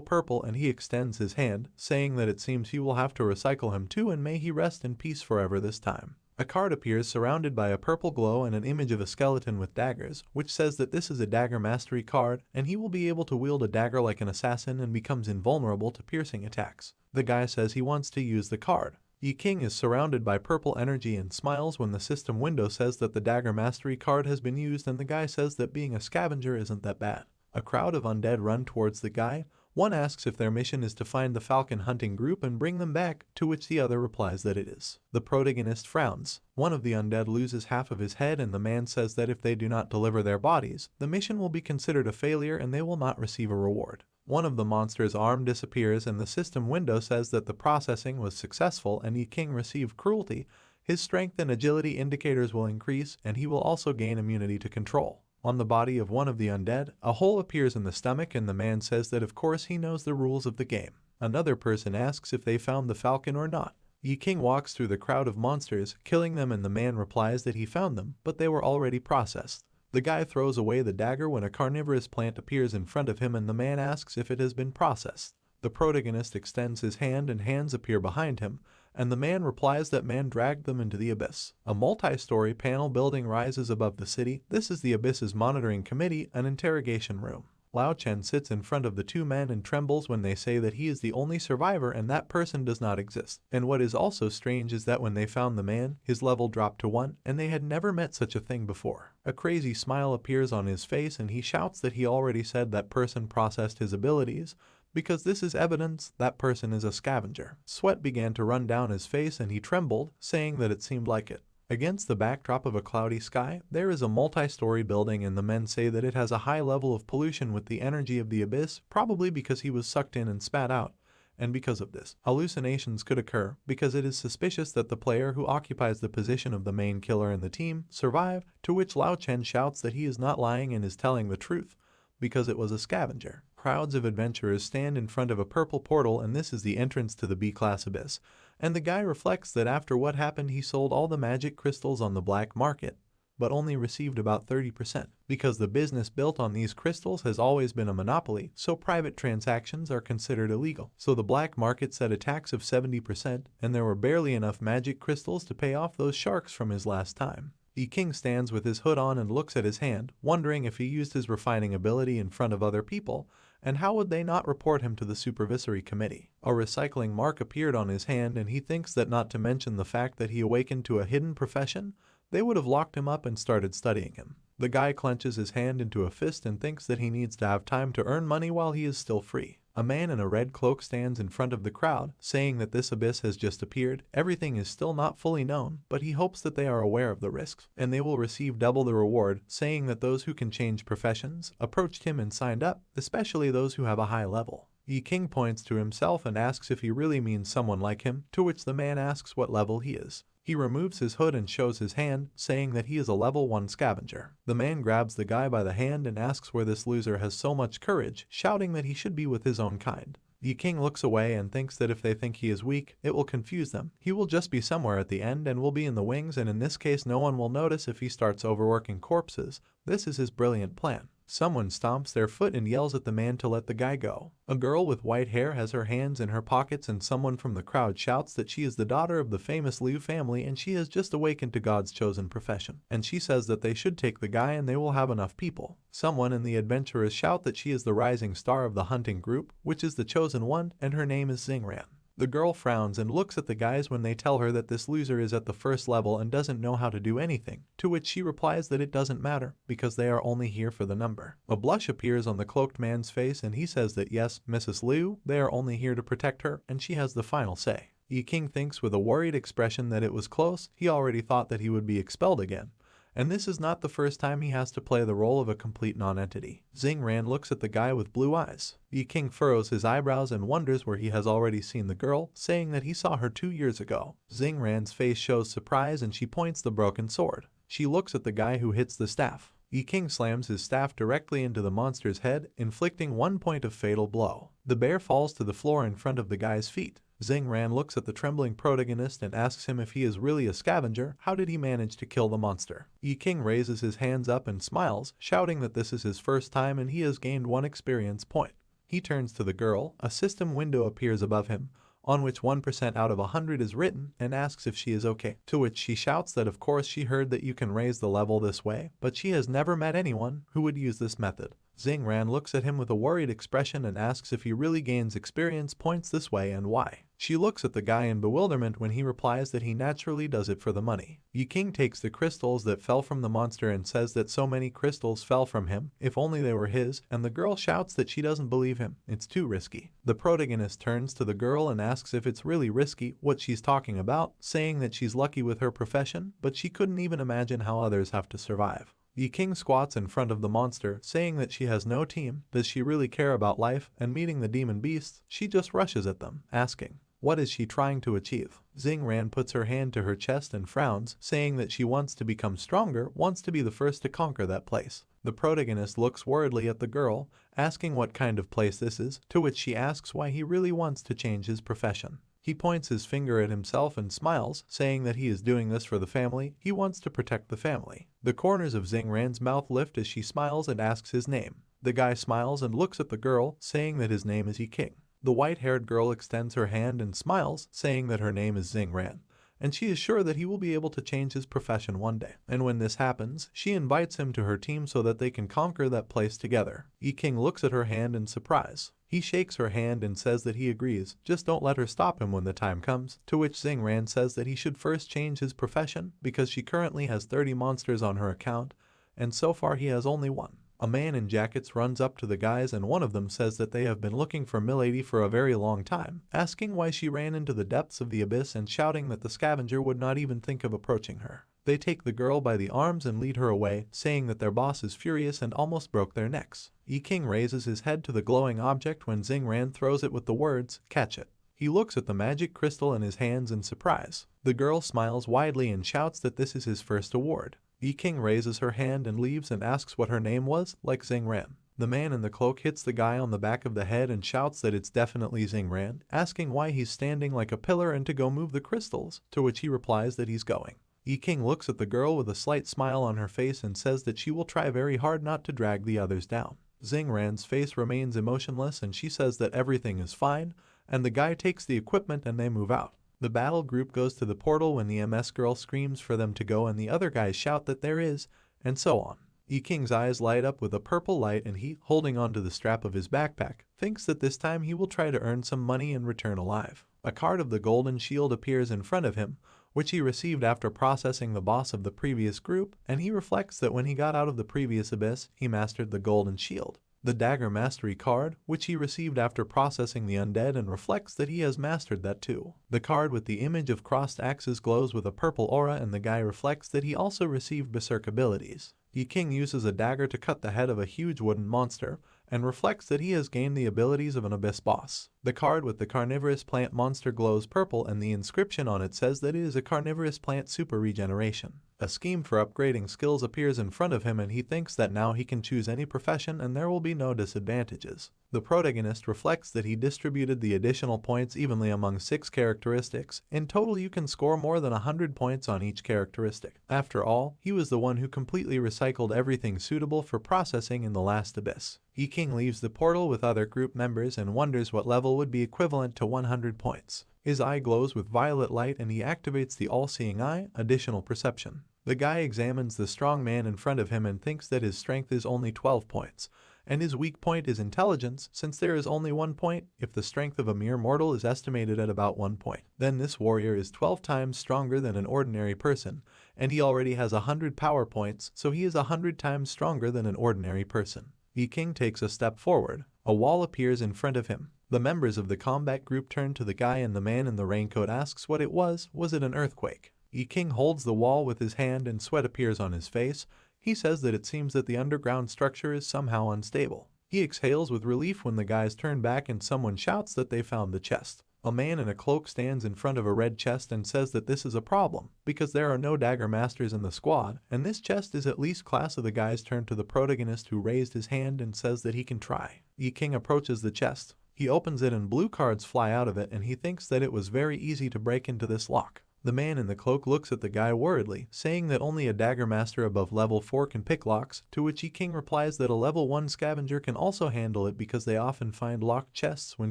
purple and he extends his hand, saying that it seems he will have to recycle him too and may he rest in peace forever this time. A card appears surrounded by a purple glow and an image of a skeleton with daggers, which says that this is a dagger mastery card and he will be able to wield a dagger like an assassin and becomes invulnerable to piercing attacks. The guy says he wants to use the card. Yi-King is surrounded by purple energy and smiles when the system window says that the dagger mastery card has been used and the guy says that being a scavenger isn't that bad. A crowd of undead run towards the guy. One asks if their mission is to find the falcon hunting group and bring them back, to which the other replies that it is. The protagonist frowns. One of the undead loses half of his head and the man says that if they do not deliver their bodies, the mission will be considered a failure and they will not receive a reward. One of the monster's arm disappears and the system window says that the processing was successful and Yi-King received cruelty. His strength and agility indicators will increase and he will also gain immunity to control. On the body of one of the undead, a hole appears in the stomach and the man says that of course he knows the rules of the game. Another person asks if they found the falcon or not. Yi-King walks through the crowd of monsters, killing them and the man replies that he found them, but they were already processed. The guy throws away the dagger when a carnivorous plant appears in front of him and the man asks if it has been processed. The protagonist extends his hand and hands appear behind him, and the man replies that man dragged them into the abyss. A multi-story panel building rises above the city. This is the abyss's monitoring committee, an interrogation room. Lao Chen sits in front of the two men and trembles when they say that he is the only survivor and that person does not exist. And what is also strange is that when they found the man, his level dropped to 1 and they had never met such a thing before. A crazy smile appears on his face and he shouts that he already said that person processed his abilities, because this is evidence that person is a scavenger. Sweat began to run down his face and he trembled, saying that it seemed like it. Against the backdrop of a cloudy sky, there is a multi-story building and the men say that it has a high level of pollution with the energy of the abyss, probably because he was sucked in and spat out. And because of this, hallucinations could occur because it is suspicious that the player who occupies the position of the main killer in the team survive, to which Lao Chen shouts that he is not lying and is telling the truth, because it was a scavenger. Crowds of adventurers stand in front of a purple portal and this is the entrance to the B-class abyss. And the guy reflects that after what happened he sold all the magic crystals on the black market, but only received about 30%. Because the business built on these crystals has always been a monopoly, so private transactions are considered illegal. So the black market set a tax of 70% and there were barely enough magic crystals to pay off those sharks from his last time. Yi-King stands with his hood on and looks at his hand, wondering if he used his refining ability in front of other people, and how would they not report him to the supervisory committee. A recycling mark appeared on his hand and he thinks that not to mention the fact that he awakened to a hidden profession, they would have locked him up and started studying him. The guy clenches his hand into a fist and thinks that he needs to have time to earn money while he is still free. A man in a red cloak stands in front of the crowd, saying that this abyss has just appeared. Everything is still not fully known, but he hopes that they are aware of the risks, and they will receive double the reward, saying that those who can change professions approached him and signed up, especially those who have a high level. Yi-King points to himself and asks if he really means someone like him, to which the man asks what level he is. He removes his hood and shows his hand, saying that he is a level 1 scavenger. The man grabs the guy by the hand and asks where this loser has so much courage, shouting that he should be with his own kind. Yi-King looks away and thinks that if they think he is weak, it will confuse them. He will just be somewhere at the end and will be in the wings, and in this case no one will notice if he starts overworking corpses. This is his brilliant plan. Someone stomps their foot and yells at the man to let the guy go. A girl with white hair has her hands in her pockets and someone from the crowd shouts that she is the daughter of the famous Liu family and she has just awakened to God's chosen profession. And she says that they should take the guy and they will have enough people. Someone in the adventurers shout that she is the rising star of the hunting group, which is the chosen one, and her name is Xingran. The girl frowns and looks at the guys when they tell her that this loser is at the first level and doesn't know how to do anything, to which she replies that it doesn't matter, because they are only here for the number. A blush appears on the cloaked man's face and he says that yes, Mrs. Liu, they are only here to protect her, and she has the final say. Yi-King thinks with a worried expression that it was close. He already thought that he would be expelled again. And this is not the first time he has to play the role of a complete non-entity. Xingran looks at the guy with blue eyes. Yi-King furrows his eyebrows and wonders where he has already seen the girl, saying that he saw her 2 years ago. Xingran's face shows surprise and she points the broken sword. She looks at the guy who hits the staff. Yi King slams his staff directly into the monster's head, inflicting 1 point of fatal blow. The bear falls to the floor in front of the guy's feet. Xing Ran looks at the trembling protagonist and asks him if he is really a scavenger. How did he manage to kill the monster? Yi King raises his hands up and smiles, shouting that this is his first time and he has gained 1 experience point. He turns to the girl. A system window appears above him, on which 1% out of 100 is written, and asks if she is okay, to which she shouts that of course she heard that you can raise the level this way, but she has never met anyone who would use this method. Xing Ran looks at him with a worried expression and asks if he really gains experience points this way and why. She looks at the guy in bewilderment when he replies that he naturally does it for the money. Yi King takes the crystals that fell from the monster and says that so many crystals fell from him, if only they were his, and the girl shouts that she doesn't believe him. It's too risky. The protagonist turns to the girl and asks if it's really risky what she's talking about, saying that she's lucky with her profession, but she couldn't even imagine how others have to survive. Yi King squats in front of the monster, saying that she has no team. Does she really care about life and meeting the demon beasts? She just rushes at them, asking, what is she trying to achieve? Xing Ran puts her hand to her chest and frowns, saying that she wants to become stronger, wants to be the first to conquer that place. The protagonist looks worriedly at the girl, asking what kind of place this is, to which she asks why he really wants to change his profession. He points his finger at himself and smiles, saying that he is doing this for the family. He wants to protect the family. The corners of Xing Ran's mouth lift as she smiles and asks his name. The guy smiles and looks at the girl, saying that his name is Yi King. The white-haired girl extends her hand and smiles, saying that her name is Xing Ran, and she is sure that he will be able to change his profession one day. And when this happens, she invites him to her team so that they can conquer that place together. Yi King looks at her hand in surprise. He shakes her hand and says that he agrees, just don't let her stop him when the time comes, to which Xing Ran says that he should first change his profession because she currently has 30 monsters on her account, and so far he has only 1. A man in jackets runs up to the guys and one of them says that they have been looking for Milady for a very long time, asking why she ran into the depths of the abyss and shouting that the scavenger would not even think of approaching her. They take the girl by the arms and lead her away, saying that their boss is furious and almost broke their necks. Yi King raises his head to the glowing object when Xing Ran throws it with the words, catch it. He looks at the magic crystal in his hands in surprise. The girl smiles widely and shouts that this is his first award. Yi King raises her hand and leaves and asks what her name was, like Xing Ran. The man in the cloak hits the guy on the back of the head and shouts that it's definitely Xing Ran, asking why he's standing like a pillar and to go move the crystals, to which he replies that he's going. Yi King looks at the girl with a slight smile on her face and says that she will try very hard not to drag the others down. Xing Ran's face remains emotionless and she says that everything is fine, and the guy takes the equipment and they move out. The battle group goes to the portal when the MS girl screams for them to go and the other guys shout that there is, and so on. Yi King's eyes light up with a purple light and he, holding onto the strap of his backpack, thinks that this time he will try to earn some money and return alive. A card of the golden shield appears in front of him, which he received after processing the boss of the previous group, and he reflects that when he got out of the previous abyss, he mastered the golden shield. The dagger mastery card, which he received after processing the undead, and reflects that he has mastered that too. The card with the image of crossed axes glows with a purple aura and the guy reflects that he also received berserk abilities. Yi King uses a dagger to cut the head of a huge wooden monster, and reflects that he has gained the abilities of an abyss boss. The card with the carnivorous plant monster glows purple and the inscription on it says that it is a carnivorous plant super regeneration. A scheme for upgrading skills appears in front of him and he thinks that now he can choose any profession and there will be no disadvantages. The protagonist reflects that he distributed the additional points evenly among 6 characteristics. In total you can score more than 100 points on each characteristic. After all, he was the one who completely recycled everything suitable for processing in the last abyss. Yi King leaves the portal with other group members and wonders what level would be equivalent to 100 points. His eye glows with violet light and he activates the all-seeing eye, additional perception. The guy examines the strong man in front of him and thinks that his strength is only 12 points, and his weak point is intelligence since there is only 1 point if the strength of a mere mortal is estimated at about 1 point. Then this warrior is 12 times stronger than an ordinary person, and he already has 100 power points, so he is 100 times stronger than an ordinary person. Yi King takes a step forward. A wall appears in front of him. The members of the combat group turn to the guy and the man in the raincoat asks what it was it an earthquake? Yi King holds the wall with his hand and sweat appears on his face. He says that it seems that the underground structure is somehow unstable. He exhales with relief when the guys turn back and someone shouts that they found the chest. A man in a cloak stands in front of a red chest and says that this is a problem, because there are no dagger masters in the squad, and this chest is at least class. Of the guys turn to the protagonist, who raised his hand and says that he can try. King approaches the chest. He opens it and blue cards fly out of it, and he thinks that it was very easy to break into this lock. The man in the cloak looks at the guy worriedly, saying that only a dagger master above level 4 can pick locks, to which King replies that a level 1 scavenger can also handle it because they often find locked chests when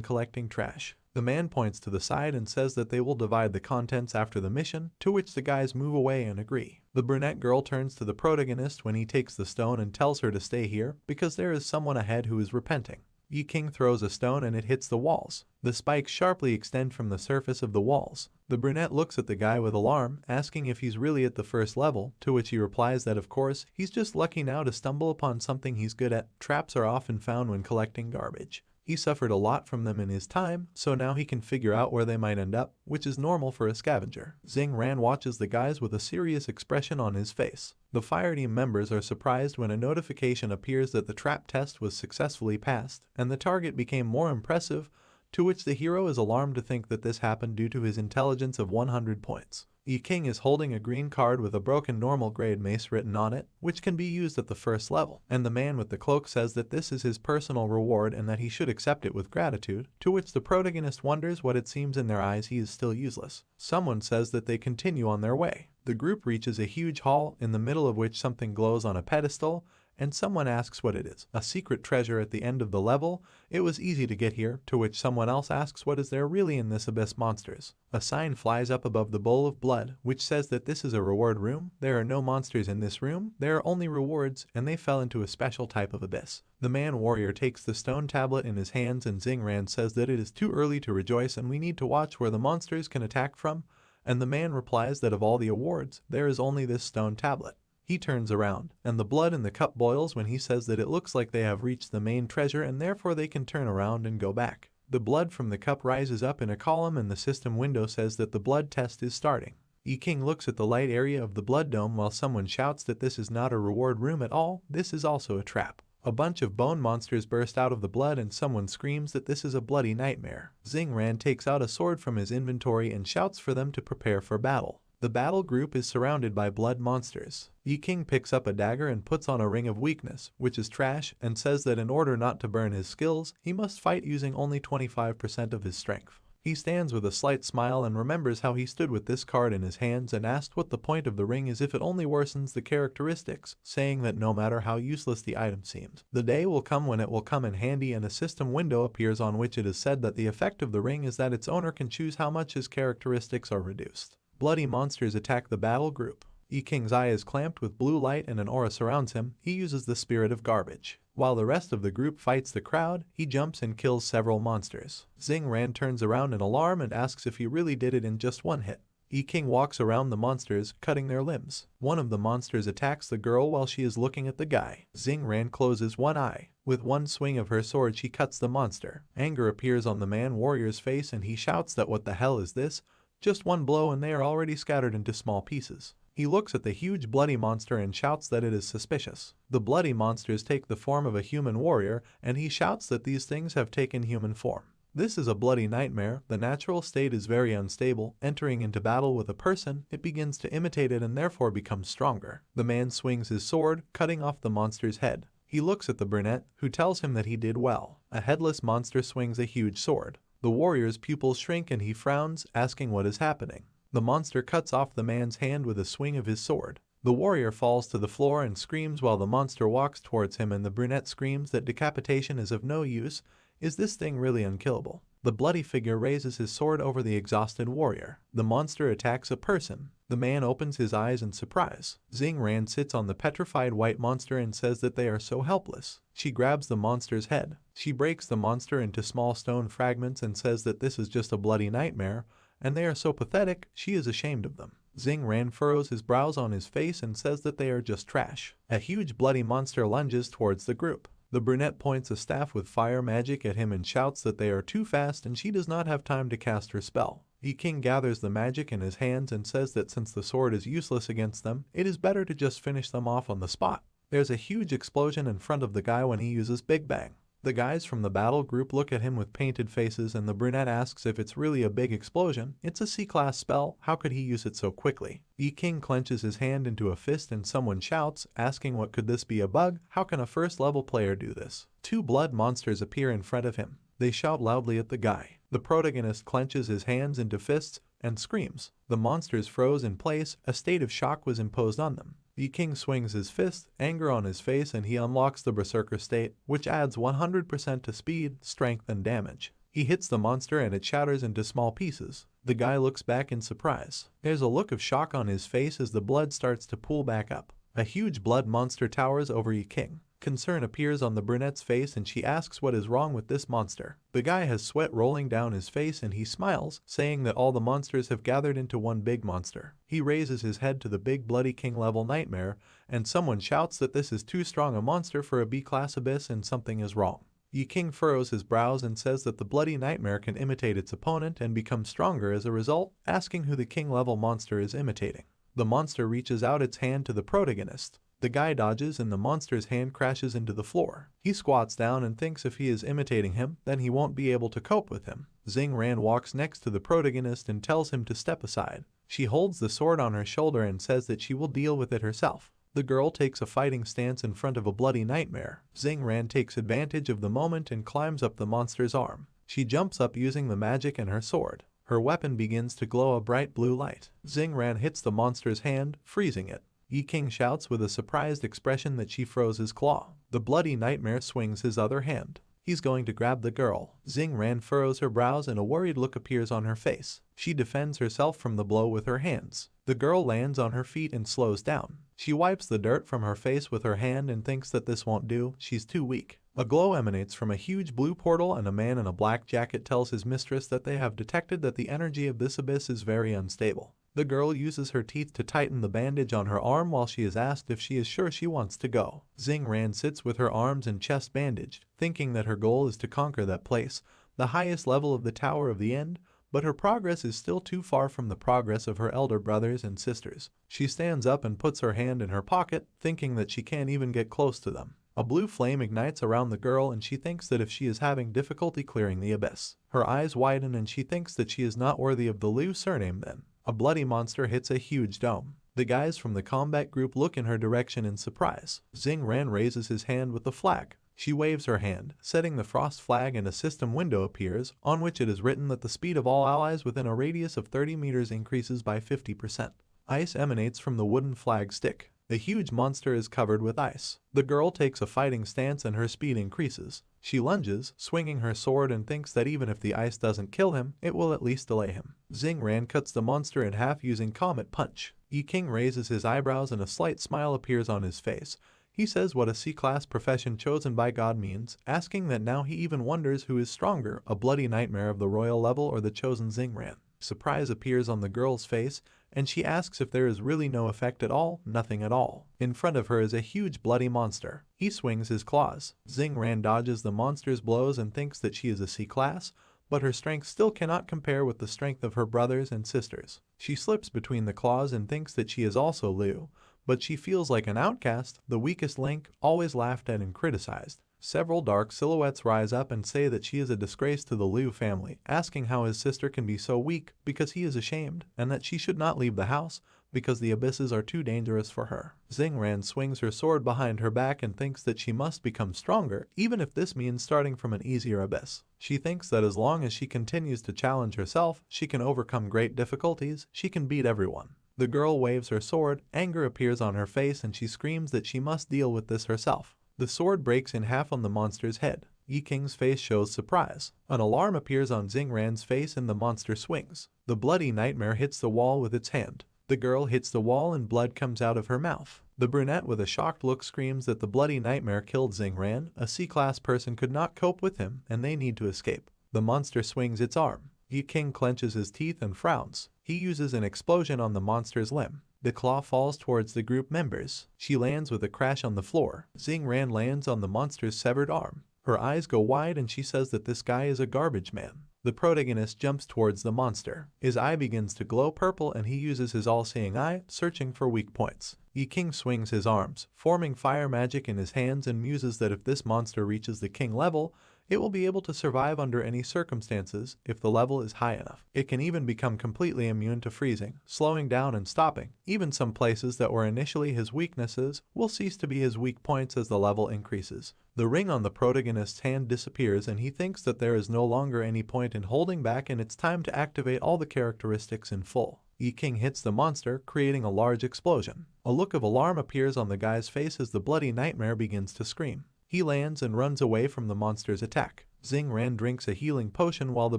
collecting trash. The man points to the side and says that they will divide the contents after the mission, to which the guys move away and agree. The brunette girl turns to the protagonist when he takes the stone and tells her to stay here because there is someone ahead who is repenting. King throws a stone and it hits the walls. The spikes sharply extend from the surface of the walls. The brunette looks at the guy with alarm, asking if he's really at the first level, to which he replies that of course, he's just lucky now to stumble upon something he's good at. Traps are often found when collecting garbage. He suffered a lot from them in his time, so now he can figure out where they might end up, which is normal for a scavenger. Ran watches the guys with a serious expression on his face. The fire team members are surprised when a notification appears that the trap test was successfully passed, and the target became more impressive, to which the hero is alarmed to think that this happened due to his intelligence of 100 points. King is holding a green card with a broken normal grade mace written on it, which can be used at the first level, and the man with the cloak says that this is his personal reward and that he should accept it with gratitude, to which the protagonist wonders what it seems in their eyes he is still useless. Someone says that they continue on their way. The group reaches a huge hall, in the middle of which something glows on a pedestal, and someone asks what it is. A secret treasure at the end of the level. It was easy to get here, to which someone else asks what is there really in this abyss. Monsters. A sign flies up above the bowl of blood, which says that this is a reward room. There are no monsters in this room, there are only rewards, and they fell into a special type of abyss. The man warrior takes the stone tablet in his hands, and Ran says that it is too early to rejoice and we need to watch where the monsters can attack from, and the man replies that of all the awards, there is only this stone tablet. He turns around, and the blood in the cup boils when he says that it looks like they have reached the main treasure and therefore they can turn around and go back. The blood from the cup rises up in a column and the system window says that the blood test is starting. King looks at the light area of the blood dome while someone shouts that this is not a reward room at all, this is also a trap. A bunch of bone monsters burst out of the blood and someone screams that this is a bloody nightmare. Ran takes out a sword from his inventory and shouts for them to prepare for battle. The battle group is surrounded by blood monsters. King picks up a dagger and puts on a ring of weakness, which is trash, and says that in order not to burn his skills, he must fight using only 25% of his strength. He stands with a slight smile and remembers how he stood with this card in his hands and asked what the point of the ring is if it only worsens the characteristics, saying that no matter how useless the item seems, the day will come when it will come in handy, and a system window appears on which it is said that the effect of the ring is that its owner can choose how much his characteristics are reduced. Bloody monsters attack the battle group. King's eye is clamped with blue light and an aura surrounds him. He uses the spirit of garbage. While the rest of the group fights the crowd, he jumps and kills several monsters. Ran turns around in alarm and asks if he really did it in just one hit. King walks around the monsters, cutting their limbs. One of the monsters attacks the girl while she is looking at the guy. Ran closes one eye. With one swing of her sword she cuts the monster. Anger appears on the man warrior's face and he shouts that what the hell is this? Just one blow and they are already scattered into small pieces. He looks at the huge bloody monster and shouts that it is suspicious. The bloody monsters take the form of a human warrior, and he shouts that these things have taken human form. This is a bloody nightmare. The natural state is very unstable. Entering into battle with a person, it begins to imitate it and therefore becomes stronger. The man swings his sword, cutting off the monster's head. He looks at the brunette, who tells him that he did well. A headless monster swings a huge sword. The warrior's pupils shrink and he frowns, asking what is happening. The monster cuts off the man's hand with a swing of his sword. The warrior falls to the floor and screams while the monster walks towards him, and the brunette screams that decapitation is of no use. Is this thing really unkillable? The bloody figure raises his sword over the exhausted warrior. The monster attacks a person. The man opens his eyes in surprise. Ran sits on the petrified white monster and says that they are so helpless. She grabs the monster's head. She breaks the monster into small stone fragments and says that this is just a bloody nightmare, and they are so pathetic, she is ashamed of them. Ran furrows his brows on his face and says that they are just trash. A huge bloody monster lunges towards the group. The brunette points a staff with fire magic at him and shouts that they are too fast and she does not have time to cast her spell. King gathers the magic in his hands and says that since the sword is useless against them, it is better to just finish them off on the spot. There's a huge explosion in front of the guy when he uses Big Bang. The guys from the battle group look at him with painted faces and the brunette asks if it's really a big explosion. It's a C-class spell, how could he use it so quickly? Yi-King clenches his hand into a fist and someone shouts, asking what could this be, a bug? How can a first level player do this? Two blood monsters appear in front of him. They shout loudly at the guy. The protagonist clenches his hands into fists and screams. The monsters froze in place, a state of shock was imposed on them. Yi-King swings his fist, anger on his face, and he unlocks the Berserker state, which adds 100% to speed, strength, and damage. He hits the monster and it shatters into small pieces. The guy looks back in surprise. There's a look of shock on his face as the blood starts to pool back up. A huge blood monster towers over Yi-King. Concern appears on the brunette's face and she asks what is wrong with this monster. The guy has sweat rolling down his face and he smiles, saying that all the monsters have gathered into one big monster. He raises his head to the big bloody king level nightmare, and someone shouts that this is too strong a monster for a B-class abyss and something is wrong. Yi-King furrows his brows and says that the bloody nightmare can imitate its opponent and become stronger as a result, asking who the king level monster is imitating. The monster reaches out its hand to the protagonist. The guy dodges and the monster's hand crashes into the floor. He squats down and thinks if he is imitating him, then he won't be able to cope with him. Xing Ran walks next to the protagonist and tells him to step aside. She holds the sword on her shoulder and says that she will deal with it herself. The girl takes a fighting stance in front of a bloody nightmare. Xing Ran takes advantage of the moment and climbs up the monster's arm. She jumps up using the magic and her sword. Her weapon begins to glow a bright blue light. Xing Ran hits the monster's hand, freezing it. Yi-King shouts with a surprised expression that she froze his claw. The bloody nightmare swings his other hand. He's going to grab the girl. Xing Ran furrows her brows and a worried look appears on her face. She defends herself from the blow with her hands. The girl lands on her feet and slows down. She wipes the dirt from her face with her hand and thinks that this won't do, she's too weak. A glow emanates from a huge blue portal and a man in a black jacket tells his mistress that they have detected that the energy of this abyss is very unstable. The girl uses her teeth to tighten the bandage on her arm while she is asked if she is sure she wants to go. Xing Ran sits with her arms and chest bandaged, thinking that her goal is to conquer that place, the highest level of the Tower of the End, but her progress is still too far from the progress of her elder brothers and sisters. She stands up and puts her hand in her pocket, thinking that she can't even get close to them. A blue flame ignites around the girl and she thinks that if she is having difficulty clearing the abyss. Her eyes widen and she thinks that she is not worthy of the Liu surname then. A bloody monster hits a huge dome. The guys from the combat group look in her direction in surprise. Xing Ran raises his hand with the flag. She waves her hand, setting the frost flag, and a system window appears, on which it is written that the speed of all allies within a radius of 30 meters increases by 50%. Ice emanates from the wooden flag stick. The huge monster is covered with ice. The girl takes a fighting stance and her speed increases. She lunges, swinging her sword, and thinks that even if the ice doesn't kill him, it will at least delay him. Xing Ran cuts the monster in half using Comet Punch. Yi-King raises his eyebrows and a slight smile appears on his face. He says what a C-class profession chosen by God means, asking that now he even wonders who is stronger, a bloody nightmare of the royal level or the chosen Xing Ran. Surprise appears on the girl's face, and she asks if there is really no effect at all, nothing at all. In front of her is a huge bloody monster. He swings his claws. Xing Ran dodges the monster's blows and thinks that she is a C-class, but her strength still cannot compare with the strength of her brothers and sisters. She slips between the claws and thinks that she is also Liu, but she feels like an outcast, the weakest link, always laughed at and criticized. Several dark silhouettes rise up and say that she is a disgrace to the Liu family, asking how his sister can be so weak because he is ashamed, and that she should not leave the house because the abysses are too dangerous for her. Xing Ran swings her sword behind her back and thinks that she must become stronger, even if this means starting from an easier abyss. She thinks that as long as she continues to challenge herself, she can overcome great difficulties, she can beat everyone. The girl waves her sword, anger appears on her face, and she screams that she must deal with this herself. The sword breaks in half on the monster's head. Yi-King's face shows surprise. An alarm appears on Xing Ran's face and the monster swings. The bloody nightmare hits the wall with its hand. The girl hits the wall and blood comes out of her mouth. The brunette with a shocked look screams that the bloody nightmare killed Xing Ran, a C-class person could not cope with him and they need to escape. The monster swings its arm. Yi-King clenches his teeth and frowns. He uses an explosion on the monster's limb. The claw falls towards the group members. She lands with a crash on the floor. Xing Ran lands on the monster's severed arm. Her eyes go wide and she says that this guy is a garbage man. The protagonist jumps towards the monster. His eye begins to glow purple and he uses his all-seeing eye, searching for weak points. King swings his arms, forming fire magic in his hands, and muses that if this monster reaches the king level, it will be able to survive under any circumstances if the level is high enough. It can even become completely immune to freezing, slowing down and stopping. Even some places that were initially his weaknesses will cease to be his weak points as the level increases. The ring on the protagonist's hand disappears and he thinks that there is no longer any point in holding back and it's time to activate all the characteristics in full. King hits the monster, creating a large explosion. A look of alarm appears on the guy's face as the bloody nightmare begins to scream. He lands and runs away from the monster's attack. Ran drinks a healing potion while the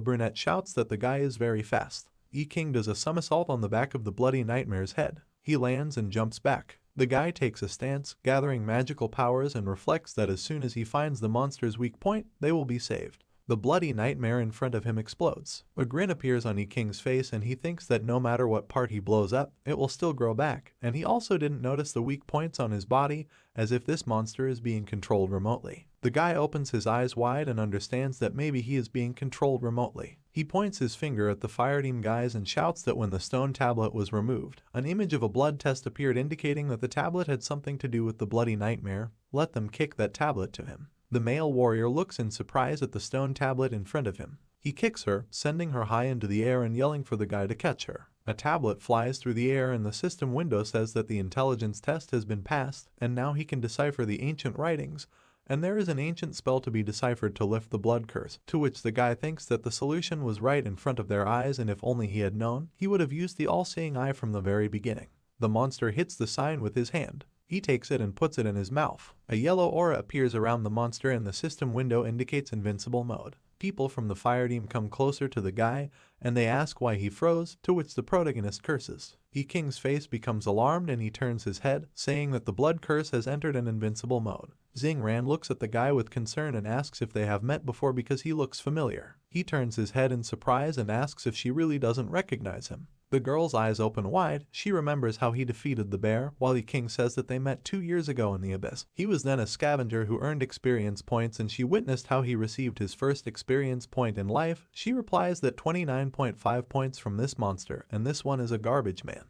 brunette shouts that the guy is very fast. King does a somersault on the back of the bloody nightmare's head. He lands and jumps back. The guy takes a stance, gathering magical powers, and reflects that as soon as he finds the monster's weak point, they will be saved. The bloody nightmare in front of him explodes. A grin appears on King's face and he thinks that no matter what part he blows up, it will still grow back, and he also didn't notice the weak points on his body, as if this monster is being controlled remotely. The guy opens his eyes wide and understands that maybe he is being controlled remotely. He points his finger at the fireteam guys and shouts that when the stone tablet was removed, an image of a blood test appeared indicating that the tablet had something to do with the bloody nightmare. Let them kick that tablet to him. The male warrior looks in surprise at the stone tablet in front of him. He kicks her, sending her high into the air and yelling for the guy to catch her. A tablet flies through the air and the system window says that the intelligence test has been passed and now he can decipher the ancient writings, and there is an ancient spell to be deciphered to lift the blood curse, to which the guy thinks that the solution was right in front of their eyes, and if only he had known, he would have used the all-seeing eye from the very beginning. The monster hits the sign with his hand. He takes it and puts it in his mouth. A yellow aura appears around the monster and the system window indicates invincible mode. People from the fire team come closer to the guy and they ask why he froze, to which the protagonist curses. King's face becomes alarmed and he turns his head, saying that the blood curse has entered an invincible mode. Ran looks at the guy with concern and asks if they have met before because he looks familiar. He turns his head in surprise and asks if she really doesn't recognize him. The girl's eyes open wide. She remembers how he defeated the bear, while King says that they met 2 years ago in the abyss. He was then a scavenger who earned experience points and she witnessed how he received his first experience point in life. She replies that 29.5 points from this monster, and this one is a garbage man.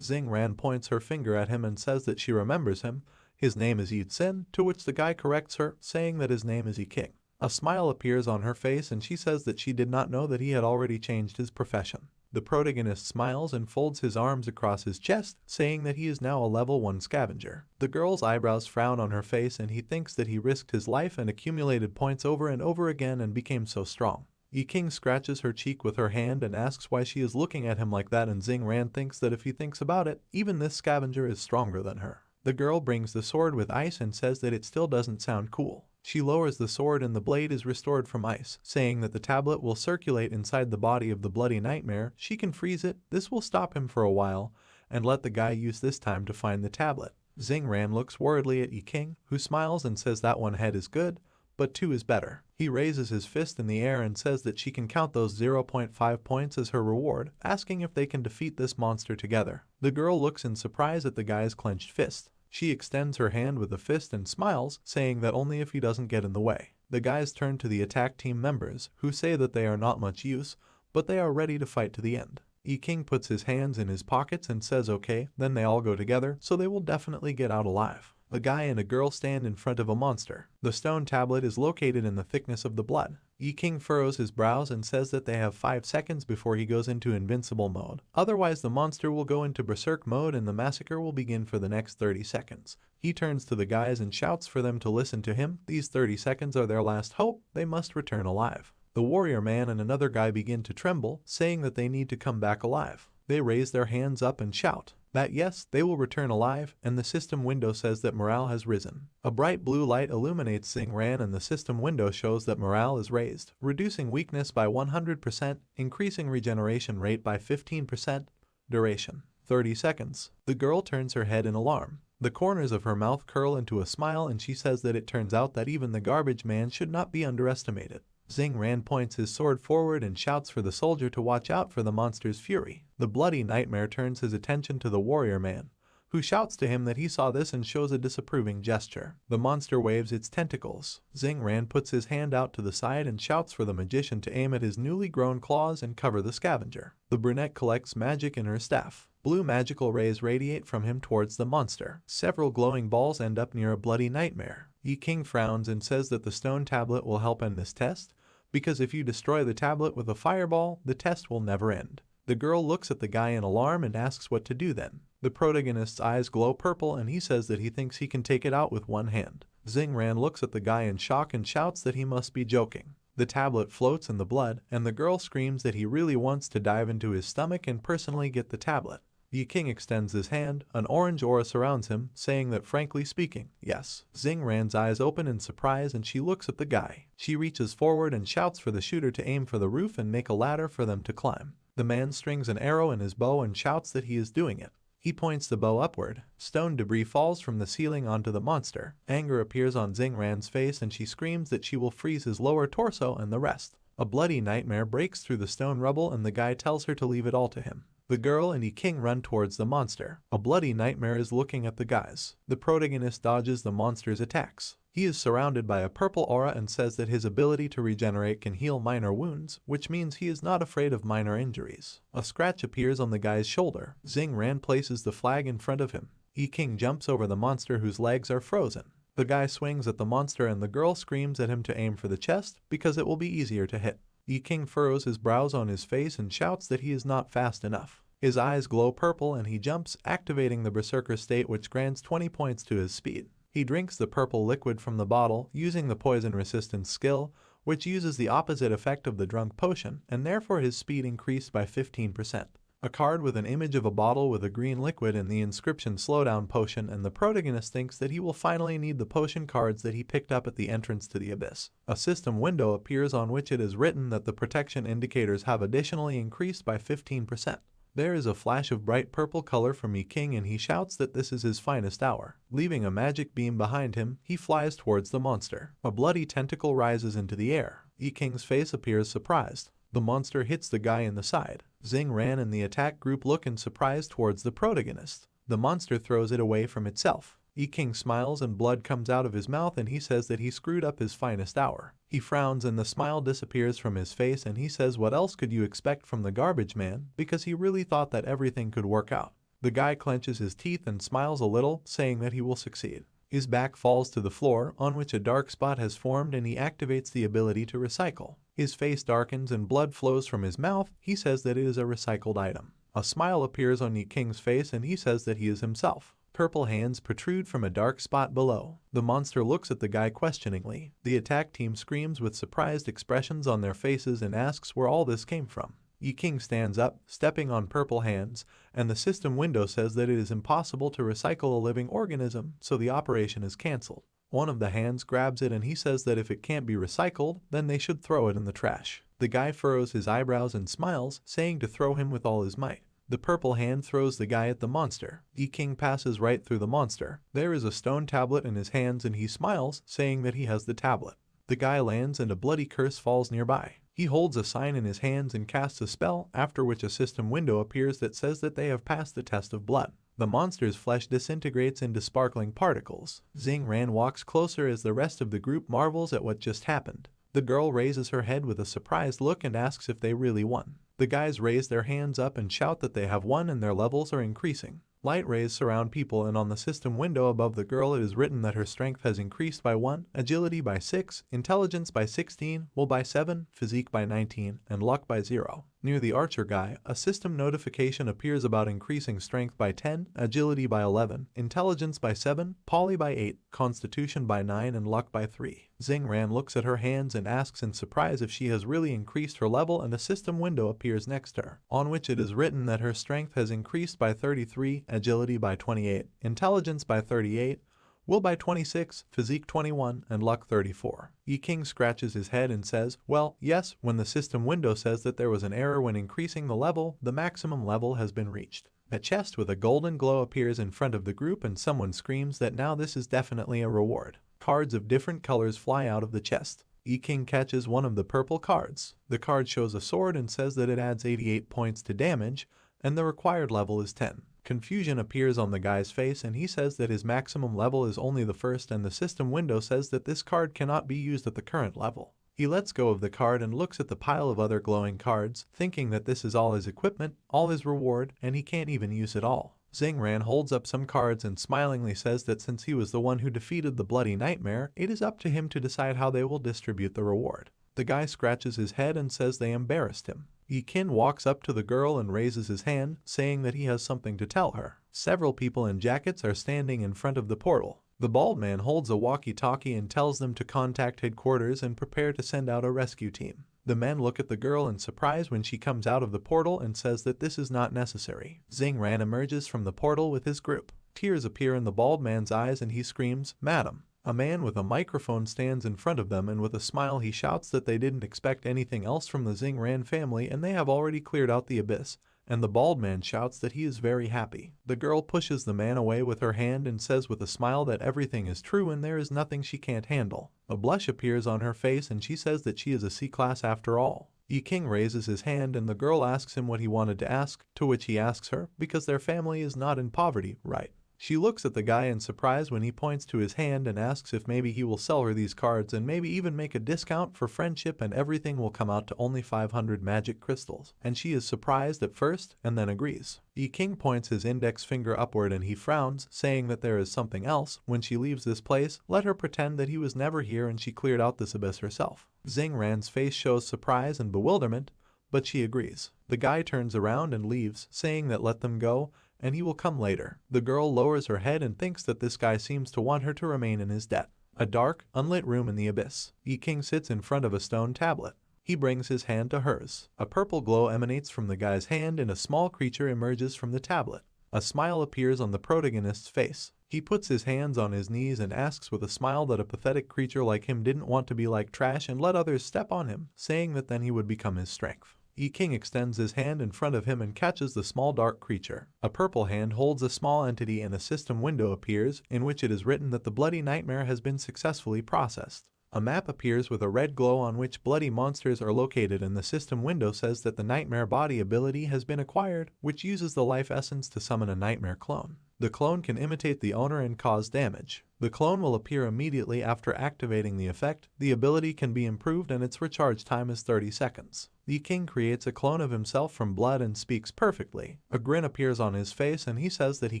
Ran points her finger at him and says that she remembers him. His name is Sin, to which the guy corrects her, saying that his name is King. A smile appears on her face and she says that she did not know that he had already changed his profession. The protagonist smiles and folds his arms across his chest, saying that he is now a level 1 scavenger. The girl's eyebrows frown on her face and he thinks that he risked his life and accumulated points over and over again and became so strong. King scratches her cheek with her hand and asks why she is looking at him like that, and Ran thinks that if he thinks about it, even this scavenger is stronger than her. The girl brings the sword with ice and says that it still doesn't sound cool. She lowers the sword and the blade is restored from ice, saying that the tablet will circulate inside the body of the bloody nightmare. She can freeze it. This will stop him for a while and let the guy use this time to find the tablet. Ran looks worriedly at King, who smiles and says that 1 head is good, but 2 is better. He raises his fist in the air and says that she can count those 0.5 points as her reward, asking if they can defeat this monster together. The girl looks in surprise at the guy's clenched fist. She extends her hand with a fist and smiles, saying that only if he doesn't get in the way. The guys turn to the attack team members, who say that they are not much use, but they are ready to fight to the end. King puts his hands in his pockets and says okay, then they all go together, so they will definitely get out alive. A guy and a girl stand in front of a monster. The stone tablet is located in the thickness of the blood. King furrows his brows and says that they have 5 seconds before he goes into invincible mode. Otherwise the monster will go into berserk mode and the massacre will begin for the next 30 seconds. He turns to the guys and shouts for them to listen to him. These 30 seconds are their last hope. They must return alive. The warrior man and another guy begin to tremble, saying that they need to come back alive. They raise their hands up and shout that yes, they will return alive, and the system window says that morale has risen. A bright blue light illuminates Ran and the system window shows that morale is raised, reducing weakness by 100%, increasing regeneration rate by 15%, duration 30 seconds. The girl turns her head in alarm. The corners of her mouth curl into a smile and she says that it turns out that even the garbage man should not be underestimated. Ran points his sword forward and shouts for the soldier to watch out for the monster's fury. The bloody nightmare turns his attention to the warrior man, who who shouts to him that he saw this and shows a disapproving gesture. The monster waves its tentacles. Xing Ran puts his hand out to the side and shouts for the magician to aim at his newly grown claws and cover the scavenger. The brunette collects magic in her staff. Blue magical rays radiate from him towards the monster. Several glowing balls end up near a bloody nightmare. Yi King frowns and says that the stone tablet will help end this test, because if you destroy the tablet with a fireball, the test will never end. The girl looks at the guy in alarm and asks what to do then. The protagonist's eyes glow purple and he says that he thinks he can take it out with one hand. Xing Ran looks at the guy in shock and shouts that he must be joking. The tablet floats in the blood and the girl screams that he really wants to dive into his stomach and personally get the tablet. Yi King extends his hand, an orange aura surrounds him, saying that frankly speaking, yes. Xing Ran's eyes open in surprise and she looks at the guy. She reaches forward and shouts for the shooter to aim for the roof and make a ladder for them to climb. The man strings an arrow in his bow and shouts that he is doing it. He points the bow upward. Stone debris falls from the ceiling onto the monster. Anger appears on Xing Ran's face and she screams that she will freeze his lower torso and the rest. A bloody nightmare breaks through the stone rubble and the guy tells her to leave it all to him. The girl and Yi King run towards the monster. A bloody nightmare is looking at the guys. The protagonist dodges the monster's attacks. He is surrounded by a purple aura and says that his ability to regenerate can heal minor wounds, which means he is not afraid of minor injuries. A scratch appears on the guy's shoulder. Xing Ran places the flag in front of him. Yi King jumps over the monster whose legs are frozen. The guy swings at the monster and the girl screams at him to aim for the chest because it will be easier to hit. Yi King furrows his brows on his face and shouts that he is not fast enough. His eyes glow purple and he jumps, activating the Berserker state which grants 20 points to his speed. He drinks the purple liquid from the bottle, using the poison resistance skill, which uses the opposite effect of the drunk potion, and therefore his speed increased by 15%. A card with an image of a bottle with a green liquid and the inscription slowdown potion, and the protagonist thinks that he will finally need the potion cards that he picked up at the entrance to the abyss. A system window appears on which it is written that the protection indicators have additionally increased by 15%. There is a flash of bright purple color from Yi King and he shouts that this is his finest hour. Leaving a magic beam behind him, he flies towards the monster. A bloody tentacle rises into the air. Yi King's face appears surprised. The monster hits the guy in the side. Xing Ran and the attack group look in surprise towards the protagonist. The monster throws it away from itself. Yi King smiles and blood comes out of his mouth and he says that he screwed up his finest hour. He frowns and the smile disappears from his face and he says what else could you expect from the garbage man, because he really thought that everything could work out. The guy clenches his teeth and smiles a little, saying that he will succeed. His back falls to the floor, on which a dark spot has formed, and he activates the ability to recycle. His face darkens and blood flows from his mouth. He says that it is a recycled item. A smile appears on Yi King's face and he says that he is himself. Purple hands protrude from a dark spot below. The monster looks at the guy questioningly. The attack team screams with surprised expressions on their faces and asks where all this came from. Yi King stands up, stepping on purple hands, and the system window says that it is impossible to recycle a living organism, so the operation is cancelled. One of the hands grabs it and he says that if it can't be recycled, then they should throw it in the trash. The guy furrows his eyebrows and smiles, saying to throw him with all his might. The purple hand throws the guy at the monster. Yi King passes right through the monster. There is a stone tablet in his hands and he smiles, saying that he has the tablet. The guy lands and a bloody curse falls nearby. He holds a sign in his hands and casts a spell, after which a system window appears that says that they have passed the test of blood. The monster's flesh disintegrates into sparkling particles. Xing Ran walks closer as the rest of the group marvels at what just happened. The girl raises her head with a surprised look and asks if they really won. The guys raise their hands up and shout that they have won and their levels are increasing. Light rays surround people and on the system window above the girl it is written that her strength has increased by 1, agility by 6, intelligence by 16, will by 7, physique by 19, and luck by 0. Near the archer guy, a system notification appears about increasing strength by 10, agility by 11, intelligence by 7, poly by 8, constitution by 9, and luck by 3. Xing Ran looks at her hands and asks in surprise if she has really increased her level, and a system window appears next to her, on which it is written that her strength has increased by 33, agility by 28, intelligence by 38, will by 26, physique 21, and luck 34. Yi King scratches his head and says, well, yes, when the system window says that there was an error when increasing the level, the maximum level has been reached. A chest with a golden glow appears in front of the group and someone screams that now this is definitely a reward. Cards of different colors fly out of the chest. Yi King catches one of the purple cards. The card shows a sword and says that it adds 88 points to damage, and the required level is 10. Confusion appears on the guy's face and he says that his maximum level is only the first, and the system window says that this card cannot be used at the current level. He lets go of the card and looks at the pile of other glowing cards, thinking that this is all his equipment, all his reward, and he can't even use it all. Zingran holds up some cards and smilingly says that since he was the one who defeated the Bloody Nightmare, it is up to him to decide how they will distribute the reward. The guy scratches his head and says they embarrassed him. Yikin walks up to the girl and raises his hand, saying that he has something to tell her. Several people in jackets are standing in front of the portal. The bald man holds a walkie-talkie and tells them to contact headquarters and prepare to send out a rescue team. The men look at the girl in surprise when she comes out of the portal and says that this is not necessary. Zingran emerges from the portal with his group. Tears appear in the bald man's eyes and he screams, "Madam." A man with a microphone stands in front of them and with a smile he shouts that they didn't expect anything else from the Zingran family and they have already cleared out the abyss, and the bald man shouts that he is very happy. The girl pushes the man away with her hand and says with a smile that everything is true and there is nothing she can't handle. A blush appears on her face and she says that she is a C-class after all. Yiking raises his hand and the girl asks him what he wanted to ask, to which he asks her, because their family is not in poverty, right? She looks at the guy in surprise when he points to his hand and asks if maybe he will sell her these cards and maybe even make a discount for friendship and everything will come out to only 500 magic crystals. And she is surprised at first and then agrees. Yiking points his index finger upward and he frowns, saying that there is something else. When she leaves this place, let her pretend that he was never here and she cleared out this abyss herself. Zingran's face shows surprise and bewilderment, but she agrees. The guy turns around and leaves, saying that let them go, and he will come later. The girl lowers her head and thinks that this guy seems to want her to remain in his debt. A dark, unlit room in the abyss. Yiking sits in front of a stone tablet. He brings his hand to hers. A purple glow emanates from the guy's hand and a small creature emerges from the tablet. A smile appears on the protagonist's face. He puts his hands on his knees and asks with a smile that a pathetic creature like him didn't want to be like trash and let others step on him, saying that then he would become his strength. Yiking extends his hand in front of him and catches the small dark creature. A purple hand holds a small entity and a system window appears, in which it is written that the Bloody Nightmare has been successfully processed. A map appears with a red glow on which bloody monsters are located, and the system window says that the Nightmare Body ability has been acquired, which uses the life essence to summon a nightmare clone. The clone can imitate the owner and cause damage. The clone will appear immediately after activating the effect. The ability can be improved and its recharge time is 30 seconds. Yiking creates a clone of himself from blood and speaks perfectly. A grin appears on his face and he says that he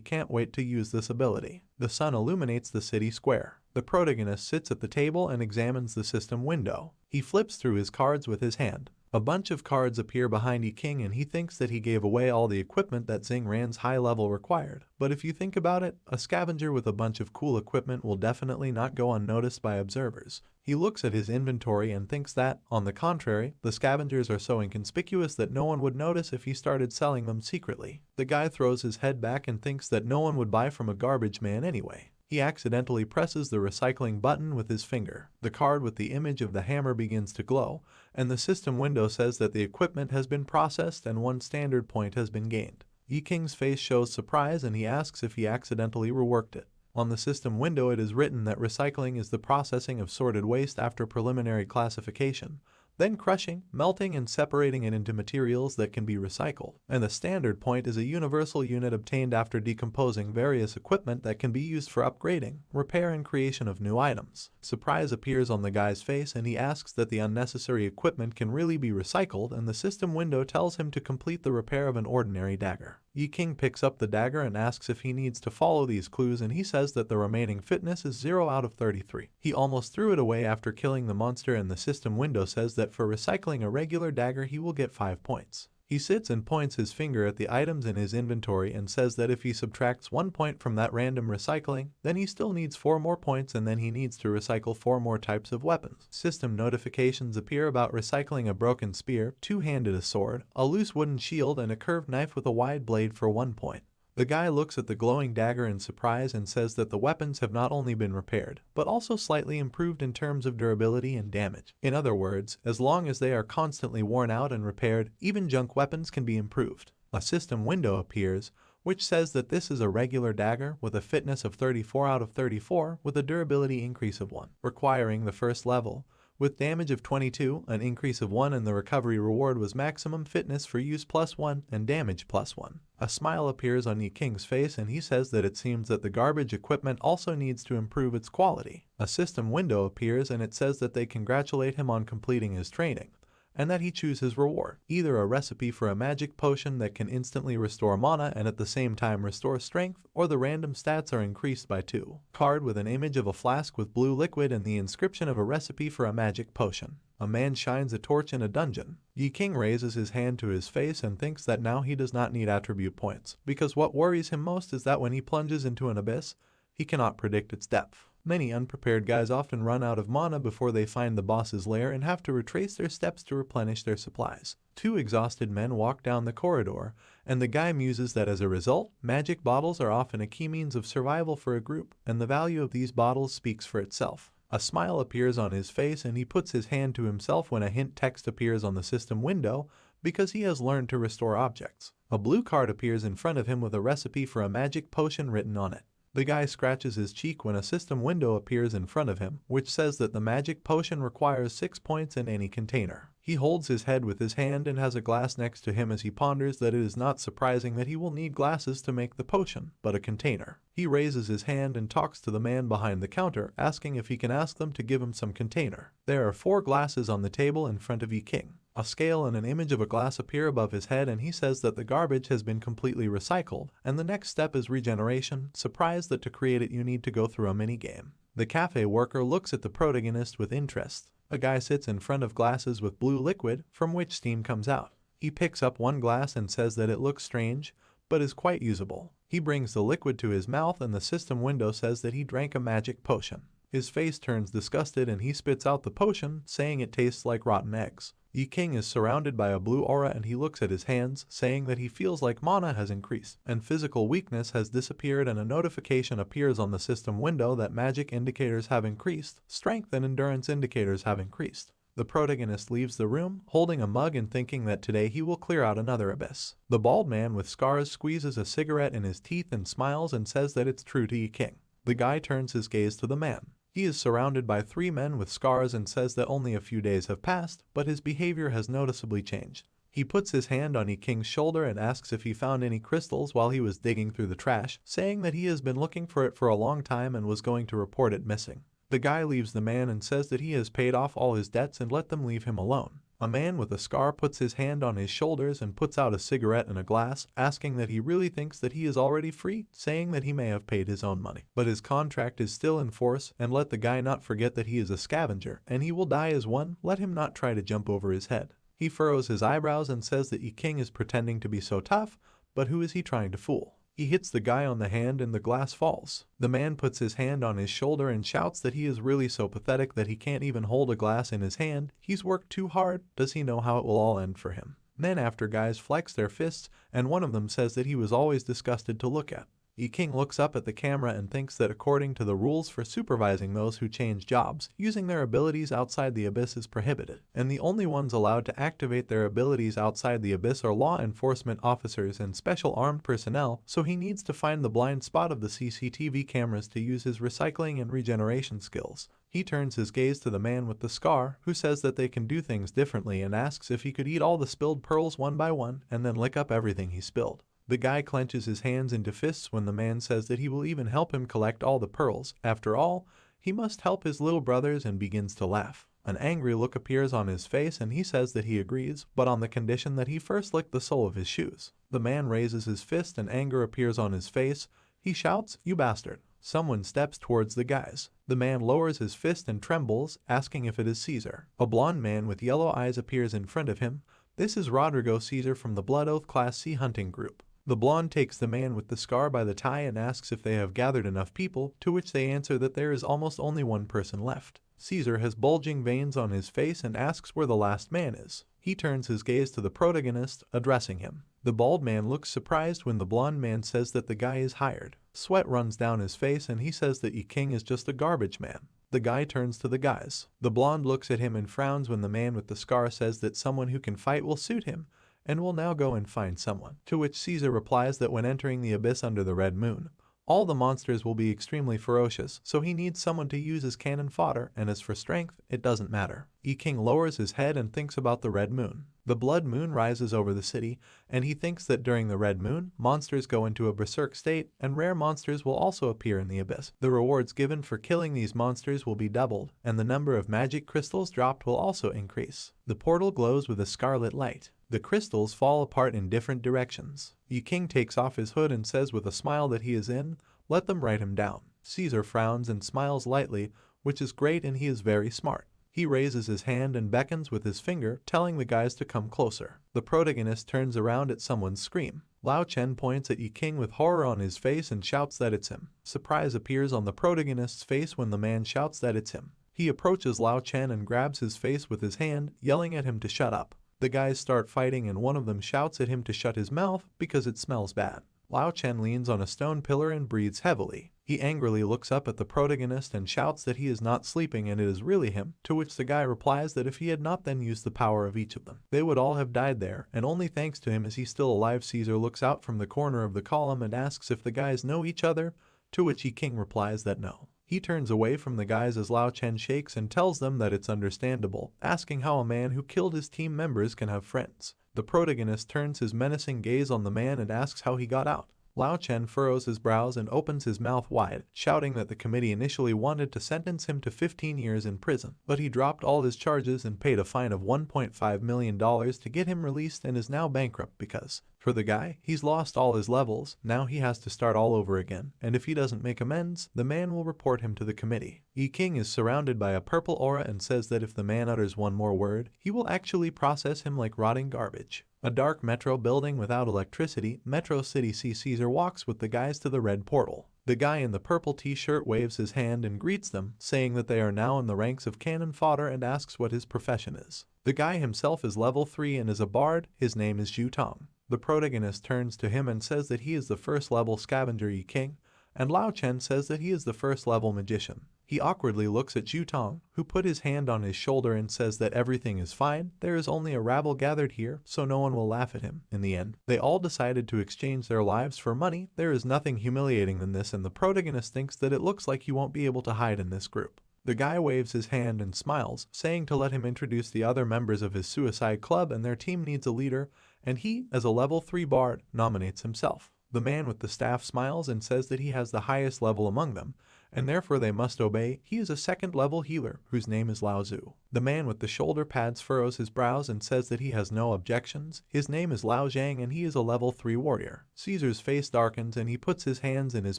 can't wait to use this ability. The sun illuminates the city square. The protagonist sits at the table and examines the system window. He flips through his cards with his hand. A bunch of cards appear behind Yiking and he thinks that he gave away all the equipment that Zingran's high level required. But if you think about it, a scavenger with a bunch of cool equipment will definitely not go unnoticed by observers. He looks at his inventory and thinks that, on the contrary, the scavengers are so inconspicuous that no one would notice if he started selling them secretly. The guy throws his head back and thinks that no one would buy from a garbage man anyway. He accidentally presses the recycling button with his finger. The card with the image of the hammer begins to glow, and the system window says that the equipment has been processed and 1 standard point has been gained. Yiking's face shows surprise and he asks if he accidentally reworked it. On the system window it is written that recycling is the processing of sorted waste after preliminary classification, then crushing, melting, and separating it into materials that can be recycled. And the standard point is a universal unit obtained after decomposing various equipment that can be used for upgrading, repair, and creation of new items. Surprise appears on the guy's face and he asks that the unnecessary equipment can really be recycled, and the system window tells him to complete the repair of an ordinary dagger. Yiking picks up the dagger and asks if he needs to follow these clues, and he says that the remaining fitness is 0 out of 33. He almost threw it away after killing the monster, and the system window says that for recycling a regular dagger he will get 5 points. He sits and points his finger at the items in his inventory and says that if he subtracts 1 point from that random recycling, then he still needs 4 more points, and then he needs to recycle 4 more types of weapons. System notifications appear about recycling a broken spear, two-handed sword, a loose wooden shield, and a curved knife with a wide blade for 1 point. The guy looks at the glowing dagger in surprise and says that the weapons have not only been repaired, but also slightly improved in terms of durability and damage. In other words, as long as they are constantly worn out and repaired, even junk weapons can be improved. A system window appears, which says that this is a regular dagger with a fitness of 34 out of 34 with a durability increase of 1, requiring the first level, With damage of 22, an increase of 1, and the recovery reward was maximum fitness for use +1 and damage +1. A smile appears on Yi King's face and he says that it seems that the garbage equipment also needs to improve its quality. A system window appears and it says that they congratulate him on completing his training, and that he chooses his reward, either a recipe for a magic potion that can instantly restore mana and at the same time restore strength, or the random stats are increased by 2. Card with an image of a flask with blue liquid and the inscription of a recipe for a magic potion. A man shines a torch in a dungeon. Yi King raises his hand to his face and thinks that now he does not need attribute points, because what worries him most is that when he plunges into an abyss, he cannot predict its depth. Many unprepared guys often run out of mana before they find the boss's lair and have to retrace their steps to replenish their supplies. 2 exhausted men walk down the corridor, and the guy muses that as a result, magic bottles are often a key means of survival for a group, and the value of these bottles speaks for itself. A smile appears on his face and he puts his hand to himself when a hint text appears on the system window because he has learned to restore objects. A blue card appears in front of him with a recipe for a magic potion written on it. The guy scratches his cheek when a system window appears in front of him, which says that the magic potion requires 6 points in any container. He holds his head with his hand and has a glass next to him as he ponders that it is not surprising that he will need glasses to make the potion, but a container. He raises his hand and talks to the man behind the counter, asking if he can ask them to give him some container. There are 4 glasses on the table in front of Yi King. A scale and an image of a glass appear above his head and he says that the garbage has been completely recycled, and the next step is regeneration, surprised that to create it you need to go through a mini-game. The cafe worker looks at the protagonist with interest. A guy sits in front of glasses with blue liquid, from which steam comes out. He picks up one glass and says that it looks strange, but is quite usable. He brings the liquid to his mouth and the system window says that he drank a magic potion. His face turns disgusted and he spits out the potion, saying it tastes like rotten eggs. Yi King is surrounded by a blue aura and he looks at his hands, saying that he feels like mana has increased and physical weakness has disappeared, and a notification appears on the system window that magic indicators have increased, strength and endurance indicators have increased. The protagonist leaves the room, holding a mug and thinking that today he will clear out another abyss. The bald man with scars squeezes a cigarette in his teeth and smiles and says that it's true to Yi King. The guy turns his gaze to the man. He is surrounded by 3 men with scars and says that only a few days have passed, but his behavior has noticeably changed. He puts his hand on Yi King's shoulder and asks if he found any crystals while he was digging through the trash, saying that he has been looking for it for a long time and was going to report it missing. The guy leaves the man and says that he has paid off all his debts and let them leave him alone. A man with a scar puts his hand on his shoulders and puts out a cigarette and a glass, asking that he really thinks that he is already free, saying that he may have paid his own money. But his contract is still in force, and let the guy not forget that he is a scavenger, and he will die as one, let him not try to jump over his head. He furrows his eyebrows and says that Yi King is pretending to be so tough, but who is he trying to fool? He hits the guy on the hand and the glass falls. The man puts his hand on his shoulder and shouts that he is really so pathetic that he can't even hold a glass in his hand. He's worked too hard. Does he know how it will all end for him? Then after guys flex their fists, and one of them says that he was always disgusted to look at. Yi King looks up at the camera and thinks that according to the rules for supervising those who change jobs, using their abilities outside the abyss is prohibited, and the only ones allowed to activate their abilities outside the abyss are law enforcement officers and special armed personnel, so he needs to find the blind spot of the CCTV cameras to use his recycling and regeneration skills. He turns his gaze to the man with the scar, who says that they can do things differently and asks if he could eat all the spilled pearls one by one and then lick up everything he spilled. The guy clenches his hands into fists when the man says that he will even help him collect all the pearls. After all, he must help his little brothers, and begins to laugh. An angry look appears on his face and he says that he agrees, but on the condition that he first lick the sole of his shoes. The man raises his fist and anger appears on his face. He shouts, "You bastard." Someone steps towards the guys. The man lowers his fist and trembles, asking if it is Caesar. A blonde man with yellow eyes appears in front of him. This is Rodrigo Caesar from the Blood Oath Class C hunting group. The blonde takes the man with the scar by the tie and asks if they have gathered enough people, to which they answer that there is almost only one person left. Caesar has bulging veins on his face and asks where the last man is. He turns his gaze to the protagonist, addressing him. The bald man looks surprised when the blonde man says that the guy is hired. Sweat runs down his face and he says that Yi King is just a garbage man. The guy turns to the guys. The blonde looks at him and frowns when the man with the scar says that someone who can fight will suit him, and will now go and find someone. To which Caesar replies that when entering the abyss under the red moon, All the monsters will be extremely ferocious, so he needs someone to use as cannon fodder, and as for strength, it doesn't matter. King lowers his head and thinks about the red moon. The blood moon rises over the city, and he thinks that during the red moon, monsters go into a berserk state, and rare monsters will also appear in the abyss. The rewards given for killing these monsters will be doubled, and the number of magic crystals dropped will also increase. The portal glows with a scarlet light. The crystals fall apart in different directions. King takes off his hood and says with a smile that he is in, "Let them write him down." Caesar frowns and smiles lightly, which is great, and he is very smart. He raises his hand and beckons with his finger, telling the guys to come closer. The protagonist turns around at someone's scream. Lao Chen points at King with horror on his face and shouts that it's him. Surprise appears on the protagonist's face when the man shouts that it's him. He approaches Lao Chen and grabs his face with his hand, yelling at him to shut up. The guys start fighting and one of them shouts at him to shut his mouth because it smells bad. Lao Chen leans on a stone pillar and breathes heavily. He angrily looks up at the protagonist and shouts that he is not sleeping and it is really him, to which the guy replies that if he had not then used the power of each of them, they would all have died there, and only thanks to him is he still alive. Caesar looks out from the corner of the column and asks if the guys know each other, to which King replies that no. He turns away from the guys as Lao Chen shakes and tells them that it's understandable, asking how a man who killed his team members can have friends. The protagonist turns his menacing gaze on the man and asks how he got out. Lao Chen furrows his brows and opens his mouth wide, shouting that the committee initially wanted to sentence him to 15 years in prison, but he dropped all his charges and paid a fine of $1.5 million to get him released and is now bankrupt because, for the guy, he's lost all his levels, now he has to start all over again, and if he doesn't make amends, the man will report him to the committee. King is surrounded by a purple aura and says that if the man utters one more word, he will actually process him like rotting garbage. A dark metro building without electricity, Metro City. Caesar walks with the guys to the red portal. The guy in the purple t-shirt waves his hand and greets them, saying that they are now in the ranks of cannon fodder and asks what his profession is. The guy himself is level 3 and is a bard. His name is Tong. The protagonist turns to him and says that he is the first level scavenger King, and Lao Chen says that he is the first level magician. He awkwardly looks at Tong, who put his hand on his shoulder and says that everything is fine, there is only a rabble gathered here, so no one will laugh at him. In the end, they all decided to exchange their lives for money. There is nothing humiliating than this, and the protagonist thinks that it looks like he won't be able to hide in this group. The guy waves his hand and smiles, saying to let him introduce the other members of his suicide club, and their team needs a leader, and he, as a level 3 bard, nominates himself. The man with the staff smiles and says that he has the highest level among them, and therefore they must obey. He is a second-level healer, whose name is Lao Zhu. The man with the shoulder pads furrows his brows and says that he has no objections. His name is Lao Zhang and he is a level 3 warrior. Caesar's face darkens and he puts his hands in his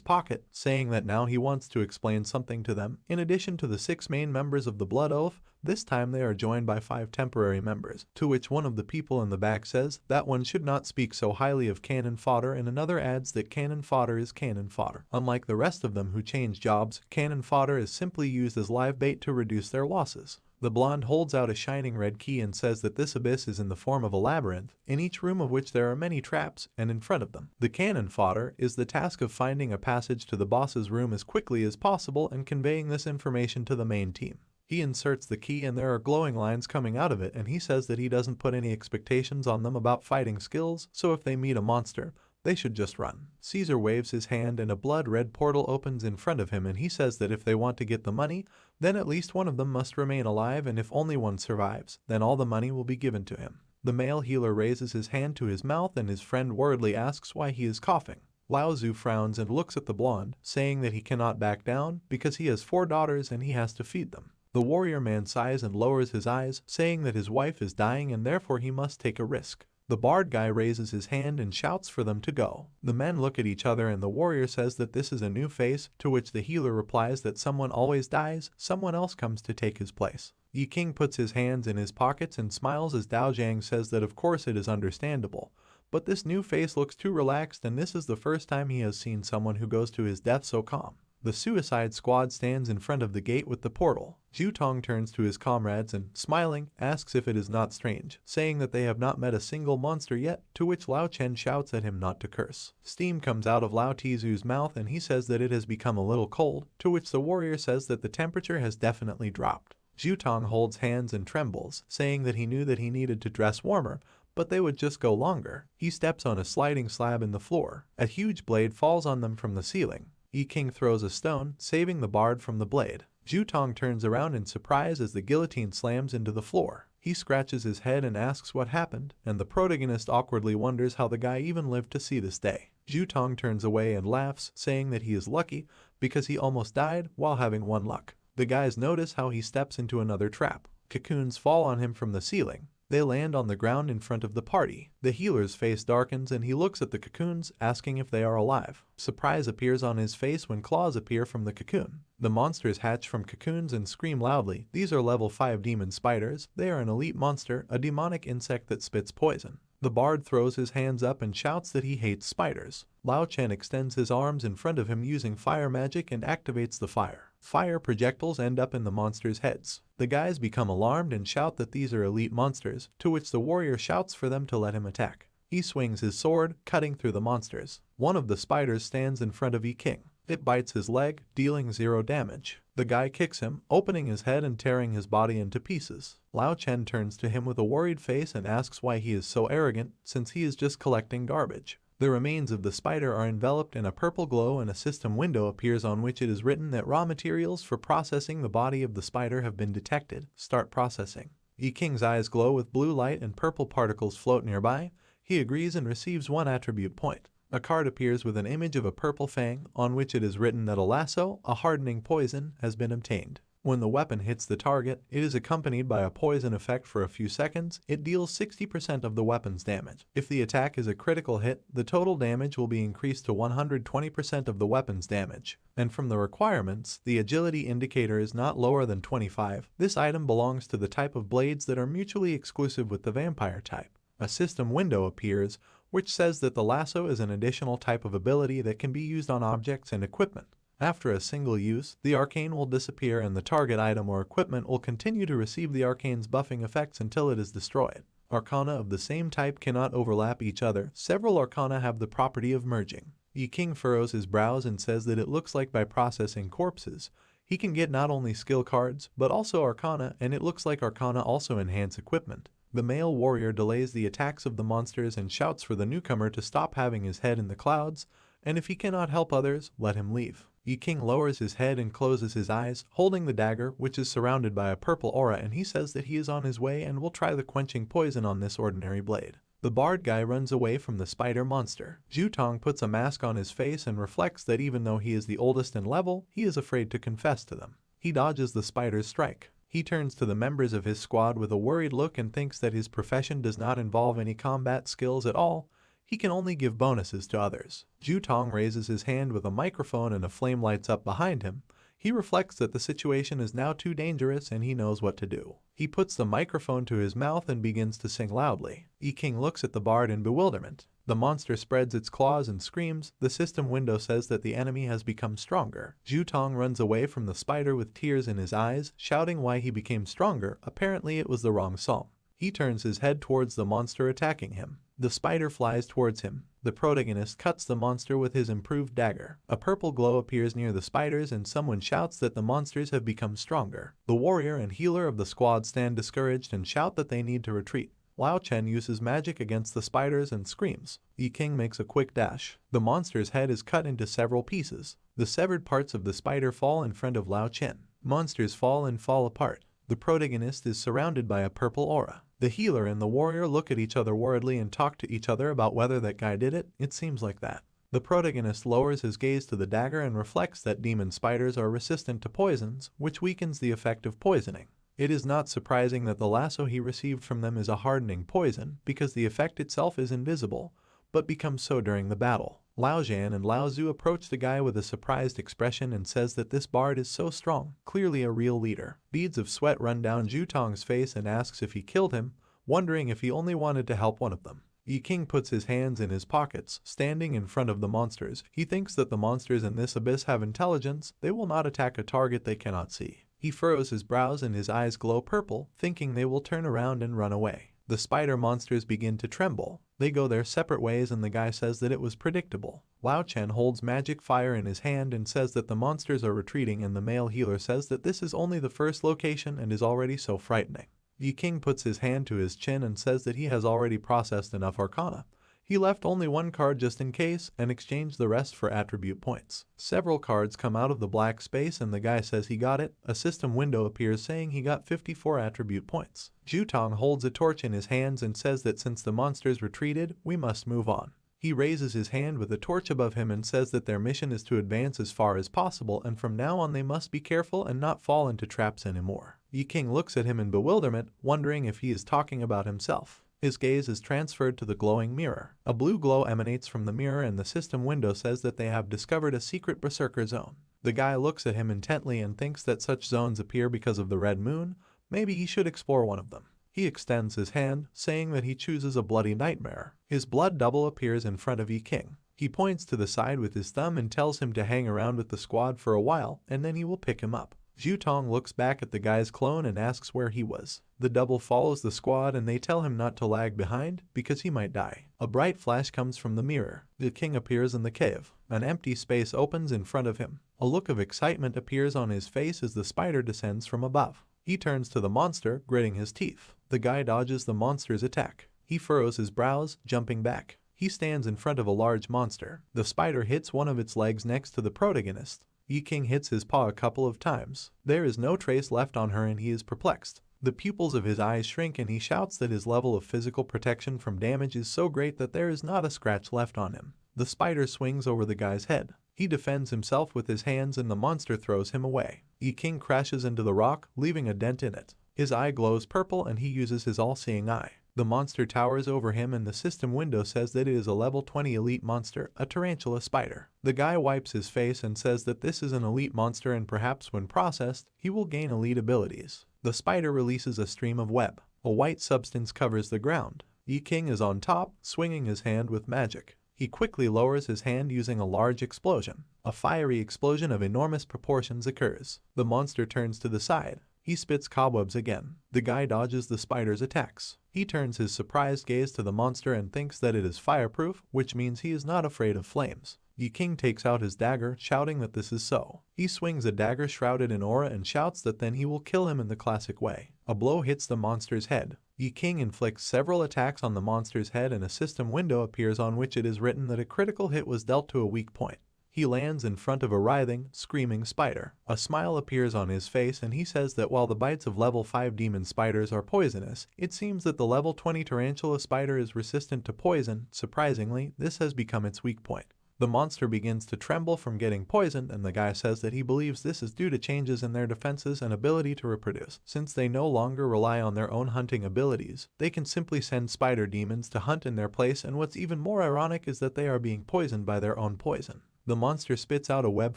pocket, saying that now he wants to explain something to them. In addition to the 6 main members of the Blood Oath, this time they are joined by 5 temporary members, to which one of the people in the back says that one should not speak so highly of cannon fodder, and another adds that cannon fodder is cannon fodder. Unlike the rest of them who change jobs, cannon fodder is simply used as live bait to reduce their losses. The blonde holds out a shining red key and says that this abyss is in the form of a labyrinth, in each room of which there are many traps, and in front of them. The cannon fodder is the task of finding a passage to the boss's room as quickly as possible and conveying this information to the main team. He inserts the key and there are glowing lines coming out of it, and he says that he doesn't put any expectations on them about fighting skills, so if they meet a monster, they should just run. Caesar waves his hand and a blood-red portal opens in front of him, and he says that if they want to get the money, then at least one of them must remain alive, and if only one survives, then all the money will be given to him. The male healer raises his hand to his mouth and his friend worriedly asks why he is coughing. Lao Zhu frowns and looks at the blonde, saying that he cannot back down because he has 4 daughters and he has to feed them. The warrior man sighs and lowers his eyes, saying that his wife is dying and therefore he must take a risk. The bard guy raises his hand and shouts for them to go. The men look at each other and the warrior says that this is a new face, to which the healer replies that someone always dies, someone else comes to take his place. King puts his hands in his pockets and smiles as Dao Jiang says that of course it is understandable, but this new face looks too relaxed and this is the first time he has seen someone who goes to his death so calm. The Suicide Squad stands in front of the gate with the portal. Tong turns to his comrades and, smiling, asks if it is not strange, saying that they have not met a single monster yet, to which Lao Chen shouts at him not to curse. Steam comes out of Lao Tizu's mouth and he says that it has become a little cold, to which the warrior says that the temperature has definitely dropped. Tong holds hands and trembles, saying that he knew that he needed to dress warmer, but they would just go longer. He steps on a sliding slab in the floor. A huge blade falls on them from the ceiling. Yi King throws a stone, saving the bard from the blade. Zhu Tong turns around in surprise as the guillotine slams into the floor. He scratches his head and asks what happened, and the protagonist awkwardly wonders how the guy even lived to see this day. Zhu Tong turns away and laughs, saying that he is lucky because he almost died while having one luck. The guys notice how he steps into another trap. Cocoons fall on him from the ceiling. They land on the ground in front of the party. The healer's face darkens and he looks at the cocoons, asking if they are alive. Surprise appears on his face when claws appear from the cocoon. The monsters hatch from cocoons and scream loudly. These are level 5 demon spiders. They are an elite monster, a demonic insect that spits poison. The bard throws his hands up and shouts that he hates spiders. Lao Chen extends his arms in front of him using fire magic and activates the fire. Fire projectiles end up in the monsters' heads. The guys become alarmed and shout that these are elite monsters, to which the warrior shouts for them to let him attack. He swings his sword, cutting through the monsters. One of the spiders stands in front of Yi King. It bites his leg, dealing 0 damage. The guy kicks him, opening his head and tearing his body into pieces. Lao Chen turns to him with a worried face and asks why he is so arrogant, since he is just collecting garbage. The remains of the spider are enveloped in a purple glow and a system window appears on which it is written that raw materials for processing the body of the spider have been detected. Start processing. Yi King's eyes glow with blue light and purple particles float nearby. He agrees and receives 1 attribute point. A card appears with an image of a purple fang, on which it is written that a lasso, a hardening poison, has been obtained. When the weapon hits the target, it is accompanied by a poison effect for a few seconds. It deals 60% of the weapon's damage. If the attack is a critical hit, the total damage will be increased to 120% of the weapon's damage. And from the requirements, the agility indicator is not lower than 25. This item belongs to the type of blades that are mutually exclusive with the vampire type. A system window appears, which says that the lasso is an additional type of ability that can be used on objects and equipment. After a single use, the arcane will disappear and the target item or equipment will continue to receive the arcane's buffing effects until it is destroyed. Arcana of the same type cannot overlap each other. Several arcana have the property of merging. Yi King furrows his brows and says that it looks like by processing corpses, he can get not only skill cards, but also arcana, and it looks like arcana also enhance equipment. The male warrior delays the attacks of the monsters and shouts for the newcomer to stop having his head in the clouds, and if he cannot help others, let him leave. Yi King lowers his head and closes his eyes, holding the dagger, which is surrounded by a purple aura, and he says that he is on his way and will try the quenching poison on this ordinary blade. The bard guy runs away from the spider monster. Zhu Tong puts a mask on his face and reflects that even though he is the oldest in level, he is afraid to confess to them. He dodges the spider's strike. He turns to the members of his squad with a worried look and thinks that his profession does not involve any combat skills at all. He can only give bonuses to others. Zhu Tong raises his hand with a microphone and a flame lights up behind him. He reflects that the situation is now too dangerous and he knows what to do. He puts the microphone to his mouth and begins to sing loudly. Yi King looks at the bard in bewilderment. The monster spreads its claws and screams. The system window says that the enemy has become stronger. Zhu Tong runs away from the spider with tears in his eyes, shouting why he became stronger. Apparently it was the wrong song. He turns his head towards the monster attacking him. The spider flies towards him. The protagonist cuts the monster with his improved dagger. A purple glow appears near the spiders and someone shouts that the monsters have become stronger. The warrior and healer of the squad stand discouraged and shout that they need to retreat. Lao Chen uses magic against the spiders and screams. Yi King makes a quick dash. The monster's head is cut into several pieces. The severed parts of the spider fall in front of Lao Chen. Monsters fall and fall apart. The protagonist is surrounded by a purple aura. The healer and the warrior look at each other worriedly and talk to each other about whether that guy did it. It seems like that. The protagonist lowers his gaze to the dagger and reflects that demon spiders are resistant to poisons, which weakens the effect of poisoning. It is not surprising that the lasso he received from them is a hardening poison, because the effect itself is invisible, but becomes so during the battle. Lao Zhan and Lao Zhu approach the guy with a surprised expression and says that this bard is so strong, clearly a real leader. Beads of sweat run down Zhu Tong's face and asks if he killed him, wondering if he only wanted to help one of them. Yi King puts his hands in his pockets, standing in front of the monsters. He thinks that the monsters in this abyss have intelligence. They will not attack a target they cannot see. He furrows his brows and his eyes glow purple, thinking they will turn around and run away. The spider monsters begin to tremble. They go their separate ways and the guy says that it was predictable. Lao Chen holds magic fire in his hand and says that the monsters are retreating, and the male healer says that this is only the first location and is already so frightening. Yi King puts his hand to his chin and says that he has already processed enough arcana. He left only one card just in case and exchanged the rest for attribute points. Several cards come out of the black space and the guy says he got it. A system window appears saying he got 54 attribute points. Jutong holds a torch in his hands and says that since the monsters retreated, we must move on. He raises his hand with a torch above him and says that their mission is to advance as far as possible and from now on they must be careful and not fall into traps anymore. Yi King looks at him in bewilderment, wondering if he is talking about himself. His gaze is transferred to the glowing mirror. A blue glow emanates from the mirror and the system window says that they have discovered a secret berserker zone. The guy looks at him intently and thinks that such zones appear because of the red moon. Maybe he should explore one of them. He extends his hand, saying that he chooses a bloody nightmare. His blood double appears in front of Yi King. He points to the side with his thumb and tells him to hang around with the squad for a while and then he will pick him up. Jutong looks back at the guy's clone and asks where he was. The double follows the squad and they tell him not to lag behind because he might die. A bright flash comes from the mirror. The king appears in the cave. An empty space opens in front of him. A look of excitement appears on his face as the spider descends from above. He turns to the monster, gritting his teeth. The guy dodges the monster's attack. He furrows his brows, jumping back. He stands in front of a large monster. The spider hits one of its legs next to the protagonist. Yi King hits his paw a couple of times. There is no trace left on her and he is perplexed. The pupils of his eyes shrink and he shouts that his level of physical protection from damage is so great that there is not a scratch left on him. The spider swings over the guy's head. He defends himself with his hands and the monster throws him away. Yi King crashes into the rock, leaving a dent in it. His eye glows purple and he uses his all-seeing eye. The monster towers over him and the system window says that it is a level 20 elite monster, a tarantula spider. The guy wipes his face and says that this is an elite monster and perhaps when processed, he will gain elite abilities. The spider releases a stream of web. A white substance covers the ground. Yi King is on top, swinging his hand with magic. He quickly lowers his hand using a large explosion. A fiery explosion of enormous proportions occurs. The monster turns to the side. He spits cobwebs again. The guy dodges the spider's attacks. He turns his surprised gaze to the monster and thinks that it is fireproof, which means he is not afraid of flames. Yi King takes out his dagger, shouting that this is so. He swings a dagger shrouded in aura and shouts that then he will kill him in the classic way. A blow hits the monster's head. Yi King inflicts several attacks on the monster's head and a system window appears on which it is written that a critical hit was dealt to a weak point. He lands in front of a writhing, screaming spider. A smile appears on his face and he says that while the bites of level 5 demon spiders are poisonous, it seems that the level 20 tarantula spider is resistant to poison. Surprisingly, this has become its weak point. The monster begins to tremble from getting poisoned and the guy says that he believes this is due to changes in their defenses and ability to reproduce. Since they no longer rely on their own hunting abilities, they can simply send spider demons to hunt in their place and what's even more ironic is that they are being poisoned by their own poison. The monster spits out a web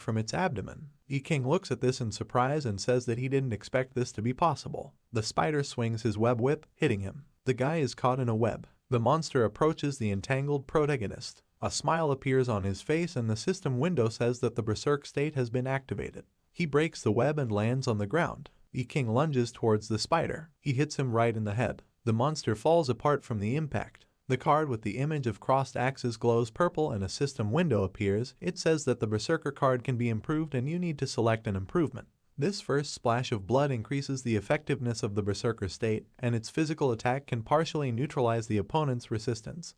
from its abdomen. Yi King looks at this in surprise and says that he didn't expect this to be possible. The spider swings his web whip, hitting him. The guy is caught in a web. The monster approaches the entangled protagonist. A smile appears on his face and the system window says that the berserk state has been activated. He breaks the web and lands on the ground. Yi King lunges towards the spider. He hits him right in the head. The monster falls apart from the impact. The card with the image of crossed axes glows purple and a system window appears. It says that the Berserker card can be improved and you need to select an improvement. This first splash of blood increases the effectiveness of the Berserker state, and its physical attack can partially neutralize the opponent's resistance.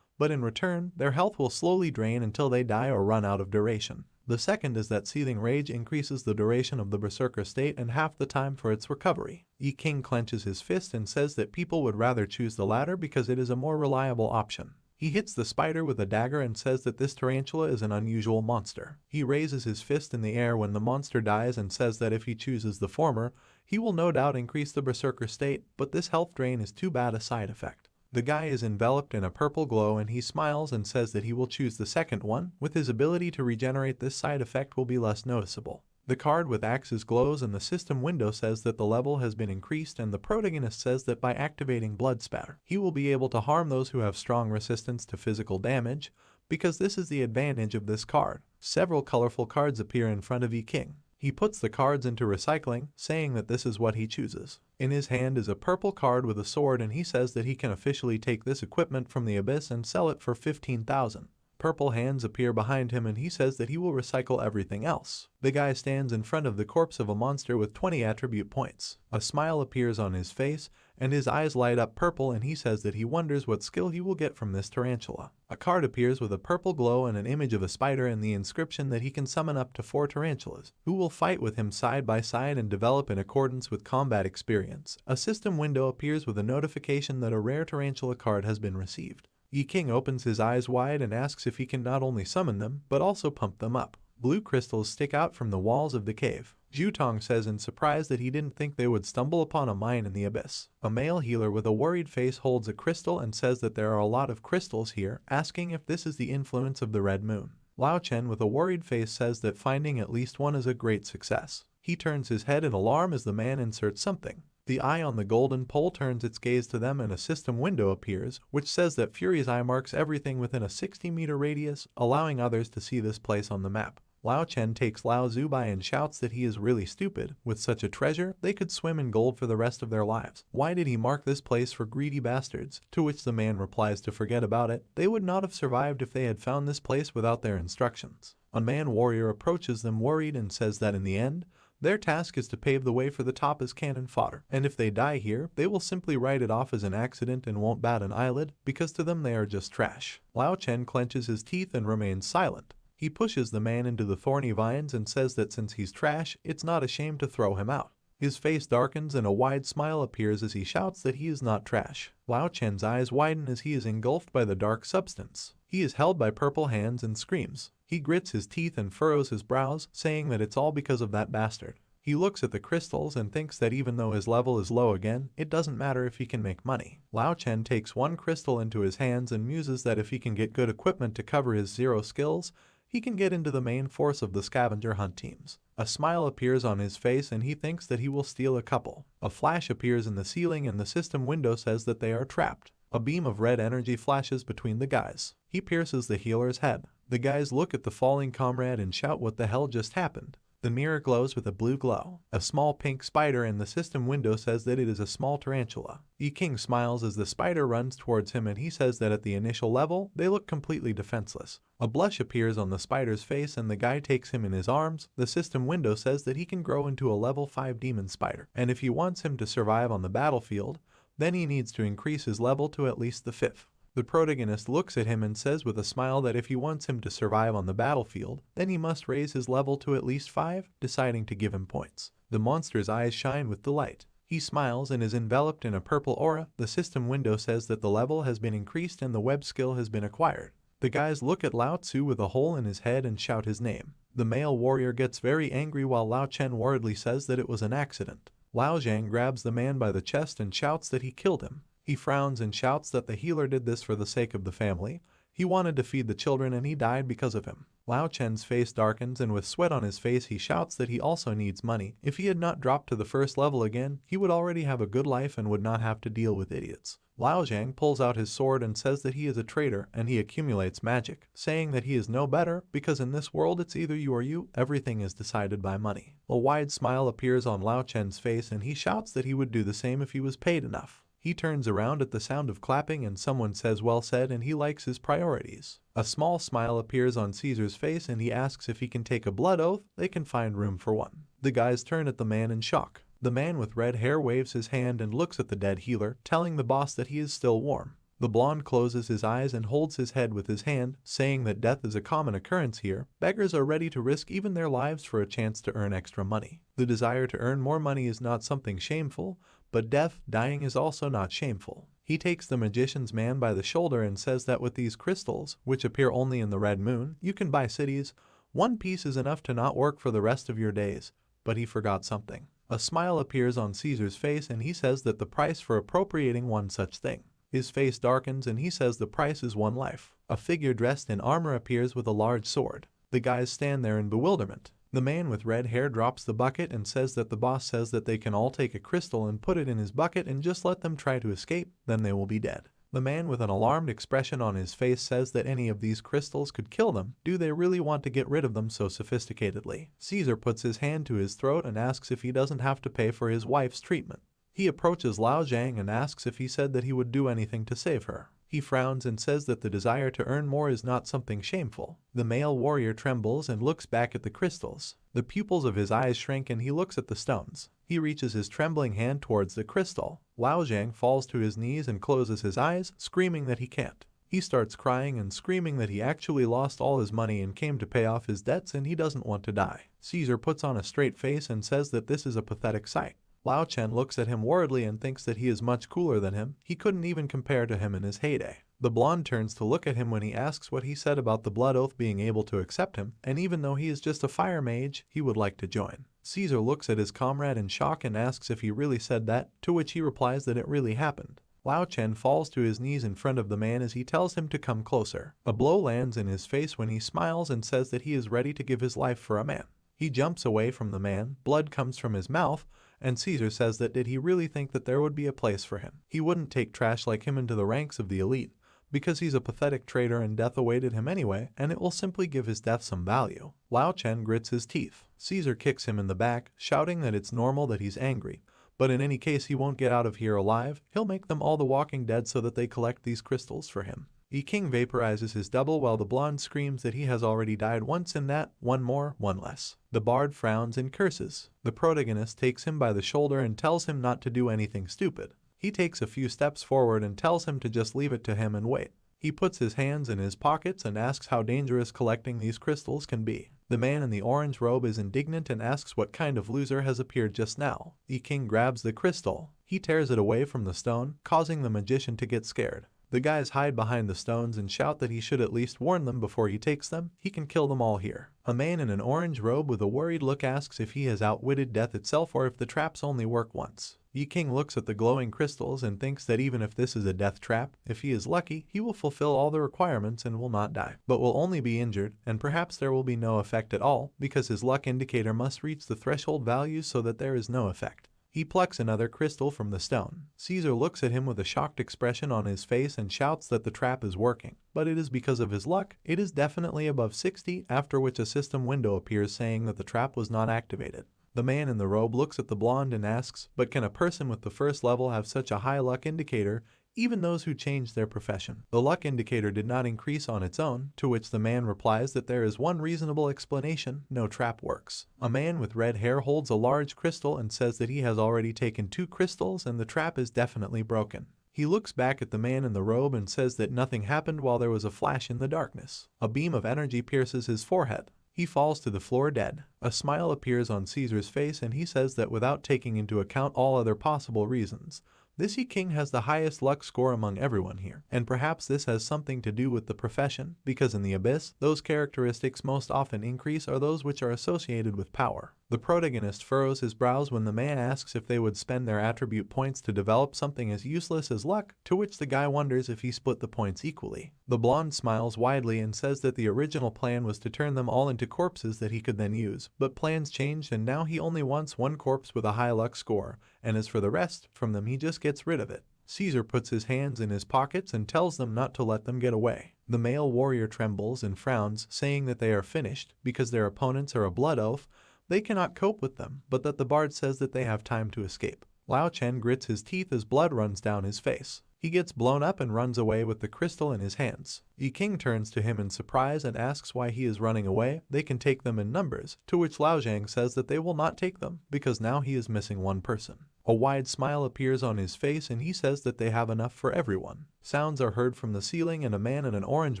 But in return, their health will slowly drain until they die or run out of duration. The second is that Seething Rage increases the duration of the Berserker state and half the time for its recovery. Yi King clenches his fist and says that people would rather choose the latter because it is a more reliable option. He hits the spider with a dagger and says that this tarantula is an unusual monster. He raises his fist in the air when the monster dies and says that if he chooses the former, he will no doubt increase the Berserker state, but this health drain is too bad a side effect. The guy is enveloped in a purple glow and he smiles and says that he will choose the second one. With his ability to regenerate, this side effect will be less noticeable. The card with axes glows and the system window says that the level has been increased, and the protagonist says that by activating Blood Spatter, he will be able to harm those who have strong resistance to physical damage, because this is the advantage of this card. Several colorful cards appear in front of Yi King. He puts the cards into recycling, saying that this is what he chooses. In his hand is a purple card with a sword and he says that he can officially take this equipment from the abyss and sell it for 15,000. Purple hands appear behind him and he says that he will recycle everything else. The guy stands in front of the corpse of a monster with 20 attribute points. A smile appears on his face and his eyes light up purple, and he says that he wonders what skill he will get from this tarantula. A card appears with a purple glow and an image of a spider and the inscription that he can summon up to 4 tarantulas, who will fight with him side by side and develop in accordance with combat experience. A system window appears with a notification that a rare tarantula card has been received. Yi King opens his eyes wide and asks if he can not only summon them, but also pump them up. Blue crystals stick out from the walls of the cave. Jutong says in surprise that he didn't think they would stumble upon a mine in the abyss. A male healer with a worried face holds a crystal and says that there are a lot of crystals here, asking if this is the influence of the red moon. Lao Chen with a worried face says that finding at least one is a great success. He turns his head in alarm as the man inserts something. The eye on the golden pole turns its gaze to them and a system window appears, which says that Fury's eye marks everything within a 60-meter radius, allowing others to see this place on the map. Lao Chen takes Lao Zhu by and shouts that he is really stupid. With such a treasure, they could swim in gold for the rest of their lives. Why did he mark this place for greedy bastards? To which the man replies to forget about it. They would not have survived if they had found this place without their instructions. A man warrior approaches them worried and says that in the end, their task is to pave the way for the top as cannon fodder, and if they die here, they will simply write it off as an accident and won't bat an eyelid, because to them they are just trash. Lao Chen clenches his teeth and remains silent. He pushes the man into the thorny vines and says that since he's trash, it's not a shame to throw him out. His face darkens and a wide smile appears as he shouts that he is not trash. Lao Chen's eyes widen as he is engulfed by the dark substance. He is held by purple hands and screams. He grits his teeth and furrows his brows, saying that it's all because of that bastard. He looks at the crystals and thinks that even though his level is low again, it doesn't matter if he can make money. Lao Chen takes one crystal into his hands and muses that if he can get good equipment to cover his 0 skills, he can get into the main force of the scavenger hunt teams. A smile appears on his face and he thinks that he will steal a couple. A flash appears in the ceiling and the system window says that they are trapped. A beam of red energy flashes between the guys. He pierces the healer's head. The guys look at the falling comrade and shout what the hell just happened. The mirror glows with a blue glow. A small pink spider in the system window says that it is a small tarantula. Yi King smiles as the spider runs towards him and he says that at the initial level, they look completely defenseless. A blush appears on the spider's face and the guy takes him in his arms. The system window says that he can grow into a level 5 demon spider, and if he wants him to survive on the battlefield, then he needs to increase his level to at least the 5th. The protagonist looks at him and says with a smile that if he wants him to survive on the battlefield, then he must raise his level to at least 5, deciding to give him points. The monster's eyes shine with delight. He smiles and is enveloped in a purple aura. The system window says that the level has been increased and the web skill has been acquired. The guys look at Lao Tzu with a hole in his head and shout his name. The male warrior gets very angry while Lao Chen worriedly says that it was an accident. Lao Zhang grabs the man by the chest and shouts that he killed him. He frowns and shouts that the healer did this for the sake of the family. He wanted to feed the children and he died because of him. Lao Chen's face darkens and with sweat on his face he shouts that he also needs money. If he had not dropped to the 1st level again, he would already have a good life and would not have to deal with idiots. Lao Zhang pulls out his sword and says that he is a traitor and he accumulates magic, saying that he is no better because in this world it's either you or you, everything is decided by money. A wide smile appears on Lao Chen's face and he shouts that he would do the same if he was paid enough. He turns around at the sound of clapping and someone says well said and he likes his priorities. A small smile appears on Caesar's face and he asks if he can take a blood oath. They can find room for one. The guys turn at the man in shock. The man with red hair waves his hand and looks at the dead healer, telling the boss that he is still warm. The blonde closes his eyes and holds his head with his hand, saying that death is a common occurrence here. Beggars are ready to risk even their lives for a chance to earn extra money. The desire to earn more money is not something shameful, but dying is also not shameful. He takes the magician's man by the shoulder and says that with these crystals, which appear only in the red moon, you can buy cities. One piece is enough to not work for the rest of your days. But he forgot something. A smile appears on Caesar's face and he says that the price for appropriating one such thing. His face darkens and he says the price is 1 life. A figure dressed in armor appears with a large sword. The guys stand there in bewilderment. The man with red hair drops the bucket and says that the boss says that they can all take a crystal and put it in his bucket and just let them try to escape, then they will be dead. The man with an alarmed expression on his face says that any of these crystals could kill them. Do they really want to get rid of them so sophisticatedly? Caesar puts his hand to his throat and asks if he doesn't have to pay for his wife's treatment. He approaches Lao Zhang and asks if he said that he would do anything to save her. He frowns and says that the desire to earn more is not something shameful. The male warrior trembles and looks back at the crystals. The pupils of his eyes shrink and he looks at the stones. He reaches his trembling hand towards the crystal. Lao Zhang falls to his knees and closes his eyes, screaming that he can't. He starts crying and screaming that he actually lost all his money and came to pay off his debts and he doesn't want to die. Caesar puts on a straight face and says that this is a pathetic sight. Lao Chen looks at him worriedly and thinks that he is much cooler than him. He couldn't even compare to him in his heyday. The blonde turns to look at him when he asks what he said about the blood oath being able to accept him, and even though he is just a fire mage, he would like to join. Caesar looks at his comrade in shock and asks if he really said that, to which he replies that it really happened. Lao Chen falls to his knees in front of the man as he tells him to come closer. A blow lands in his face when he smiles and says that he is ready to give his life for a man. He jumps away from the man, blood comes from his mouth, and Caesar says that did he really think that there would be a place for him? He wouldn't take trash like him into the ranks of the elite, because he's a pathetic traitor and death awaited him anyway, and it will simply give his death some value. Lao Chen grits his teeth. Caesar kicks him in the back, shouting that it's normal that he's angry. But in any case he won't get out of here alive. He'll make them all the walking dead so that they collect these crystals for him. E King vaporizes his double while the blonde screams that he has already died once and that, one more, one less. The bard frowns and curses. The protagonist takes him by the shoulder and tells him not to do anything stupid. He takes a few steps forward and tells him to just leave it to him and wait. He puts his hands in his pockets and asks how dangerous collecting these crystals can be. The man in the orange robe is indignant and asks what kind of loser has appeared just now. The king grabs the crystal. He tears it away from the stone, causing the magician to get scared. The guys hide behind the stones and shout that he should at least warn them before he takes them. He can kill them all here. A man in an orange robe with a worried look asks if he has outwitted death itself or if the traps only work once. Yi King looks at the glowing crystals and thinks that even if this is a death trap, if he is lucky, he will fulfill all the requirements and will not die, but will only be injured, and perhaps there will be no effect at all, because his luck indicator must reach the threshold values so that there is no effect. He plucks another crystal from the stone. Caesar looks at him with a shocked expression on his face and shouts that the trap is working, but it is because of his luck. It is definitely above 60, after which a system window appears saying that the trap was not activated. The man in the robe looks at the blonde and asks, but can a person with the first level have such a high luck indicator, even those who changed their profession? The luck indicator did not increase on its own, to which the man replies that there is one reasonable explanation: no trap works. A man with red hair holds a large crystal and says that he has already taken 2 crystals and the trap is definitely broken. He looks back at the man in the robe and says that nothing happened while there was a flash in the darkness. A beam of energy pierces his forehead. He falls to the floor dead. A smile appears on Caesar's face and he says that without taking into account all other possible reasons, this Yi King has the highest luck score among everyone here, and perhaps this has something to do with the profession, because in the abyss, those characteristics most often increase are those which are associated with power. The protagonist furrows his brows when the man asks if they would spend their attribute points to develop something as useless as luck, to which the guy wonders if he split the points equally. The blonde smiles widely and says that the original plan was to turn them all into corpses that he could then use, but plans changed and now he only wants one corpse with a high luck score, and as for the rest, from them he just gets rid of it. Caesar puts his hands in his pockets and tells them not to let them get away. The male warrior trembles and frowns, saying that they are finished, because their opponents are a blood oath. They cannot cope with them, but that the bard says that they have time to escape. Lao Chen grits his teeth as blood runs down his face. He gets blown up and runs away with the crystal in his hands. Yi King turns to him in surprise and asks why he is running away. They can take them in numbers, to which Lao Zhang says that they will not take them, because now he is missing one person. A wide smile appears on his face and he says that they have enough for everyone. Sounds are heard from the ceiling and a man in an orange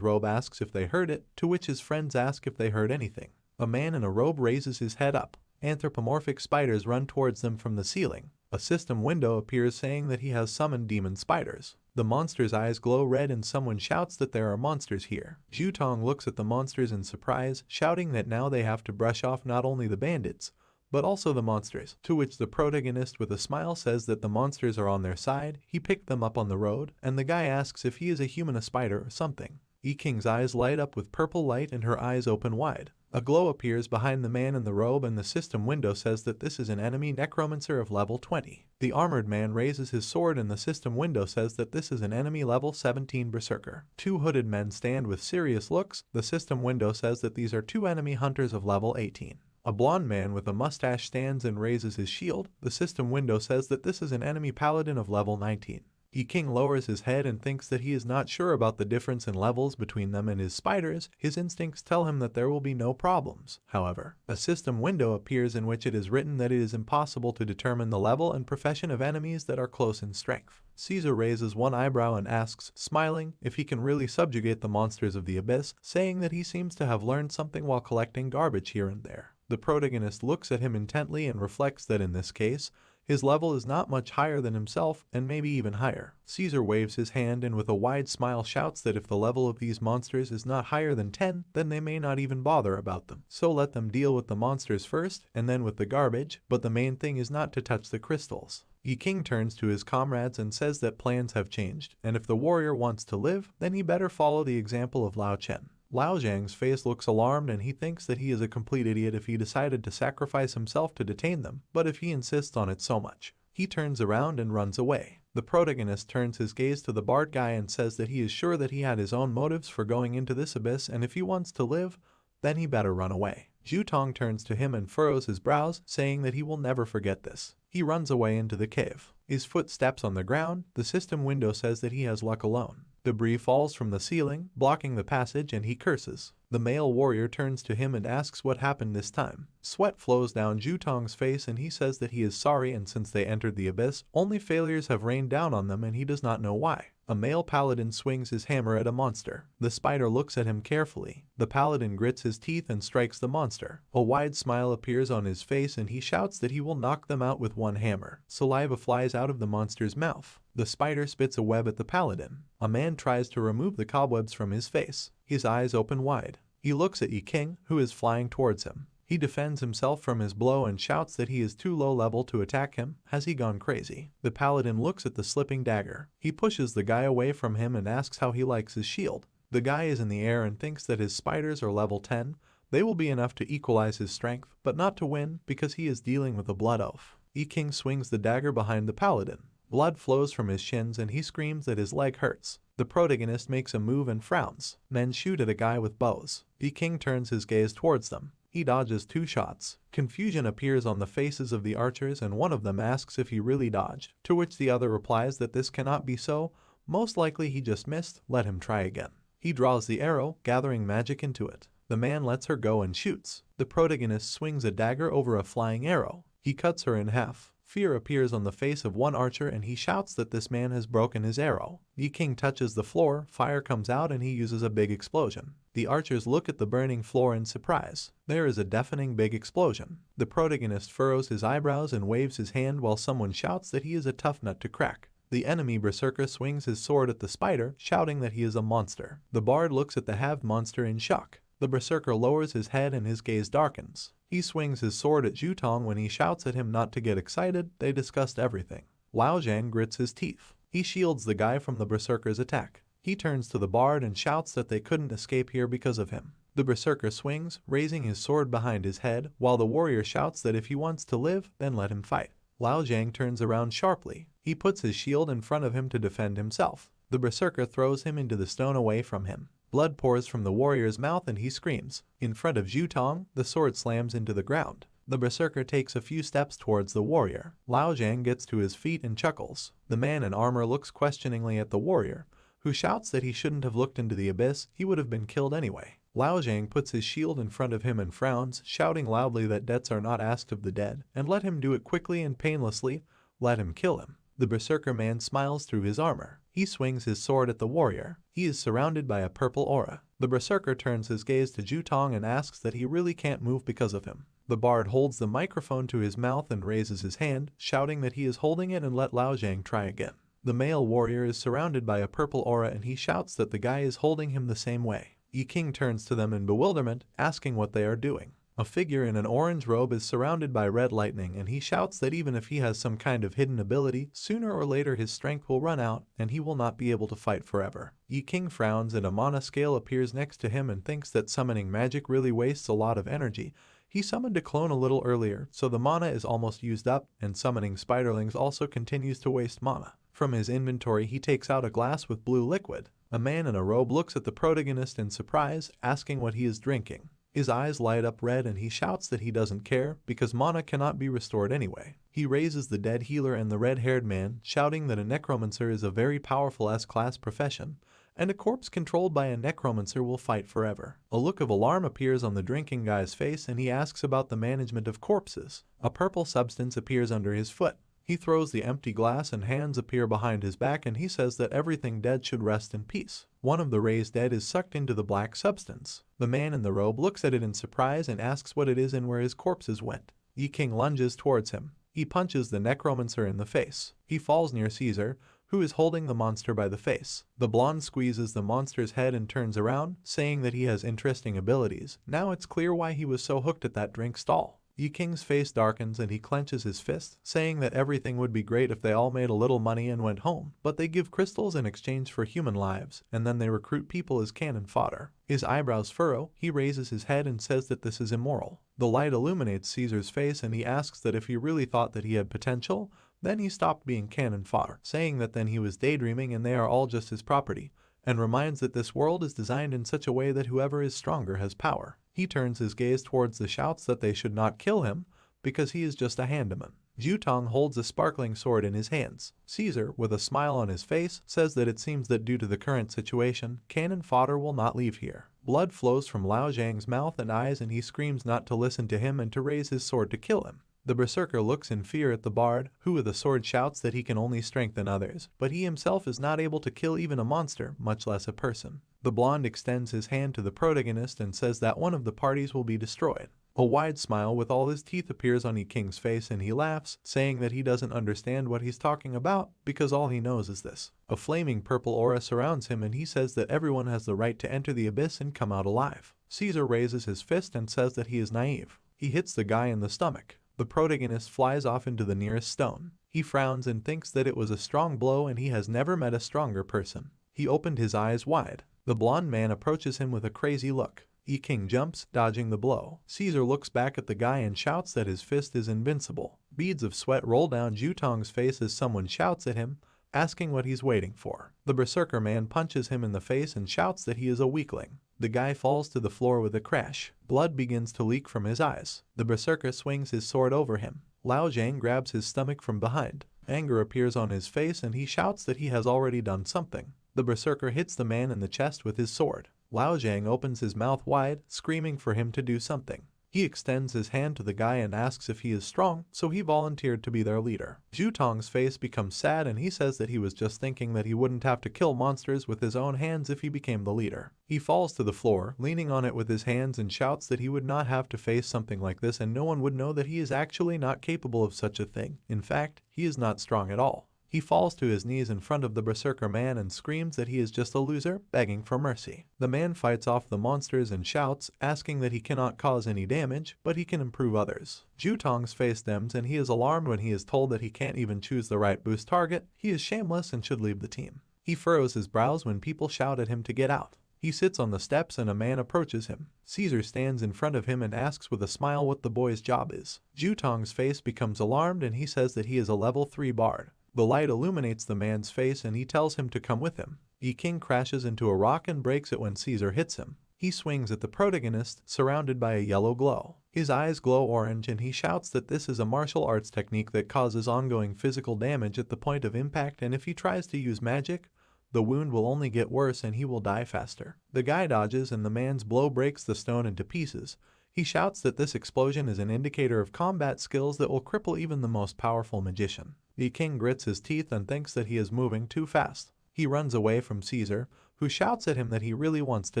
robe asks if they heard it, to which his friends ask if they heard anything. A man in a robe raises his head up. Anthropomorphic spiders run towards them from the ceiling. A system window appears saying that he has summoned demon spiders. The monster's eyes glow red and someone shouts that there are monsters here. Zhutong looks at the monsters in surprise, shouting that now they have to brush off not only the bandits, but also the monsters, to which the protagonist with a smile says that the monsters are on their side. He picked them up on the road, and the guy asks if he is a human, a spider, or something. Yi King's eyes light up with purple light and her eyes open wide. A glow appears behind the man in the robe and the system window says that this is an enemy Necromancer of level 20. The armored man raises his sword and the system window says that this is an enemy level 17 Berserker. 2 hooded men stand with serious looks. The system window says that these are 2 enemy hunters of level 18. A blonde man with a mustache stands and raises his shield. The system window says that this is an enemy paladin of level 19. Yi King lowers his head and thinks that he is not sure about the difference in levels between them and his spiders. His instincts tell him that there will be no problems. However, a system window appears in which it is written that it is impossible to determine the level and profession of enemies that are close in strength. Caesar raises one eyebrow and asks, smiling, if he can really subjugate the monsters of the abyss, saying that he seems to have learned something while collecting garbage here and there. The protagonist looks at him intently and reflects that in this case, his level is not much higher than himself, and maybe even higher. Caesar waves his hand and with a wide smile shouts that if the level of these monsters is not higher than 10, then they may not even bother about them. So let them deal with the monsters first, and then with the garbage, but the main thing is not to touch the crystals. Yi King turns to his comrades and says that plans have changed, and if the warrior wants to live, then he better follow the example of Lao Chen. Lao Zhang's face looks alarmed and he thinks that he is a complete idiot if he decided to sacrifice himself to detain them, but if he insists on it so much. He turns around and runs away. The protagonist turns his gaze to the bard guy and says that he is sure that he had his own motives for going into this abyss, and if he wants to live, then he better run away. Zhu Tong turns to him and furrows his brows, saying that he will never forget this. He runs away into the cave. His foot steps on the ground. The system window says that he has luck alone. Debris falls from the ceiling, blocking the passage, and he curses. The male warrior turns to him and asks what happened this time. Sweat flows down Zhu Tong's face and he says that he is sorry, and since they entered the abyss, only failures have rained down on them and he does not know why. A male paladin swings his hammer at a monster. The spider looks at him carefully. The paladin grits his teeth and strikes the monster. A wide smile appears on his face and he shouts that he will knock them out with one hammer. Saliva flies out of the monster's mouth. The spider spits a web at the paladin. A man tries to remove the cobwebs from his face. His eyes open wide. He looks at Yi King, who is flying towards him. He defends himself from his blow and shouts that he is too low level to attack him. Has he gone crazy? The paladin looks at the slipping dagger. He pushes the guy away from him and asks how he likes his shield. The guy is in the air and thinks that his spiders are level 10. They will be enough to equalize his strength, but not to win because he is dealing with a blood oath. Yi King swings the dagger behind the paladin. Blood flows from his shins and he screams that his leg hurts. The protagonist makes a move and frowns. Men shoot at a guy with bows. Yi King turns his gaze towards them. He dodges 2 shots. Confusion appears on the faces of the archers and one of them asks if he really dodged, to which the other replies that this cannot be so. Most likely he just missed, let him try again. He draws the arrow, gathering magic into it. The man lets her go and shoots. The protagonist swings a dagger over a flying arrow. He cuts her in half. Fear appears on the face of one archer and he shouts that this man has broken his arrow. Yi King touches the floor, fire comes out and he uses a big explosion. The archers look at the burning floor in surprise. There is a deafening big explosion. The protagonist furrows his eyebrows and waves his hand while someone shouts that he is a tough nut to crack. The enemy berserker swings his sword at the spider, shouting that he is a monster. The bard looks at the halved monster in shock. The berserker lowers his head and his gaze darkens. He swings his sword at Zhu Tong when he shouts at him not to get excited. They discussed everything. Lao Zhang grits his teeth. He shields the guy from the berserker's attack. He turns to the bard and shouts that they couldn't escape here because of him. The berserker swings, raising his sword behind his head, while the warrior shouts that if he wants to live, then let him fight. Lao Zhang turns around sharply. He puts his shield in front of him to defend himself. The berserker throws him into the stone away from him. Blood pours from the warrior's mouth and he screams. In front of Zhu Tong, the sword slams into the ground. The berserker takes a few steps towards the warrior. Lao Zhang gets to his feet and chuckles. The man in armor looks questioningly at the warrior, who shouts that he shouldn't have looked into the abyss, he would have been killed anyway. Lao Zhang puts his shield in front of him and frowns, shouting loudly that debts are not asked of the dead, and let him do it quickly and painlessly, let him kill him. The berserker man smiles through his armor. He swings his sword at the warrior. He is surrounded by a purple aura. The berserker turns his gaze to Zhu Tong and asks that he really can't move because of him. The bard holds the microphone to his mouth and raises his hand, shouting that he is holding it and let Lao Zhang try again. The male warrior is surrounded by a purple aura and he shouts that the guy is holding him the same way. Yi King turns to them in bewilderment, asking what they are doing. A figure in an orange robe is surrounded by red lightning and he shouts that even if he has some kind of hidden ability, sooner or later his strength will run out and he will not be able to fight forever. Yi King frowns and a mana scale appears next to him and thinks that summoning magic really wastes a lot of energy. He summoned a clone a little earlier, so the mana is almost used up, and summoning spiderlings also continues to waste mana. From his inventory he takes out a glass with blue liquid. A man in a robe looks at the protagonist in surprise, asking what he is drinking. His eyes light up red and he shouts that he doesn't care because mana cannot be restored anyway. He raises the dead healer and the red-haired man, shouting that a necromancer is a very powerful S-class profession, and a corpse controlled by a necromancer will fight forever. A look of alarm appears on the drinking guy's face and he asks about the management of corpses. A purple substance appears under his foot. He throws the empty glass and hands appear behind his back and he says that everything dead should rest in peace. One of the raised dead is sucked into the black substance. The man in the robe looks at it in surprise and asks what it is and where his corpses went. Yi King lunges towards him. He punches the necromancer in the face. He falls near Caesar, who is holding the monster by the face. The blonde squeezes the monster's head and turns around, saying that he has interesting abilities. Now it's clear why he was so hooked at that drink stall. Yi King's face darkens and he clenches his fist, saying that everything would be great if they all made a little money and went home, but they give crystals in exchange for human lives, and then they recruit people as cannon fodder. His eyebrows furrow, he raises his head and says that this is immoral. The light illuminates Caesar's face and he asks that if he really thought that he had potential, then he stopped being cannon fodder, saying that then he was daydreaming and they are all just his property, and reminds that this world is designed in such a way that whoever is stronger has power. He turns his gaze towards the shouts that they should not kill him because he is just a handyman. Jutong holds a sparkling sword in his hands. Caesar, with a smile on his face, says that it seems that due to the current situation, cannon fodder will not leave here. Blood flows from Lao Zhang's mouth and eyes and he screams not to listen to him and to raise his sword to kill him. The berserker looks in fear at the bard, who with a sword shouts that he can only strengthen others, but he himself is not able to kill even a monster, much less a person. The blonde extends his hand to the protagonist and says that one of the parties will be destroyed. A wide smile with all his teeth appears on Yi King's face and he laughs, saying that he doesn't understand what he's talking about because all he knows is this. A flaming purple aura surrounds him and he says that everyone has the right to enter the abyss and come out alive. Caesar raises his fist and says that he is naive. He hits the guy in the stomach. The protagonist flies off into the nearest stone. He frowns and thinks that it was a strong blow and he has never met a stronger person. He opened his eyes wide. The blonde man approaches him with a crazy look. Yi King jumps, dodging the blow. Caesar looks back at the guy and shouts that his fist is invincible. Beads of sweat roll down Jutong's face as someone shouts at him, asking what he's waiting for. The berserker man punches him in the face and shouts that he is a weakling. The guy falls to the floor with a crash. Blood begins to leak from his eyes. The berserker swings his sword over him. Lao Zhang grabs his stomach from behind. Anger appears on his face and he shouts that he has already done something. The berserker hits the man in the chest with his sword. Lao Zhang opens his mouth wide, screaming for him to do something. He extends his hand to the guy and asks if he is strong, so he volunteered to be their leader. Jutong's face becomes sad and he says that he was just thinking that he wouldn't have to kill monsters with his own hands if he became the leader. He falls to the floor, leaning on it with his hands and shouts that he would not have to face something like this and no one would know that he is actually not capable of such a thing. In fact, he is not strong at all. He falls to his knees in front of the berserker man and screams that he is just a loser, begging for mercy. The man fights off the monsters and shouts, asking that he cannot cause any damage, but he can improve others. Jutong's face dims and he is alarmed when he is told that he can't even choose the right boost target. He is shameless and should leave the team. He furrows his brows when people shout at him to get out. He sits on the steps and a man approaches him. Caesar stands in front of him and asks with a smile what the boy's job is. Jutong's face becomes alarmed and he says that he is a level 3 bard. The light illuminates the man's face and he tells him to come with him. Yi King crashes into a rock and breaks it when Caesar hits him. He swings at the protagonist, surrounded by a yellow glow. His eyes glow orange and he shouts that this is a martial arts technique that causes ongoing physical damage at the point of impact, and if he tries to use magic, the wound will only get worse and he will die faster. The guy dodges and the man's blow breaks the stone into pieces. He shouts that this explosion is an indicator of combat skills that will cripple even the most powerful magician. The king grits his teeth and thinks that he is moving too fast. He runs away from Caesar, who shouts at him that he really wants to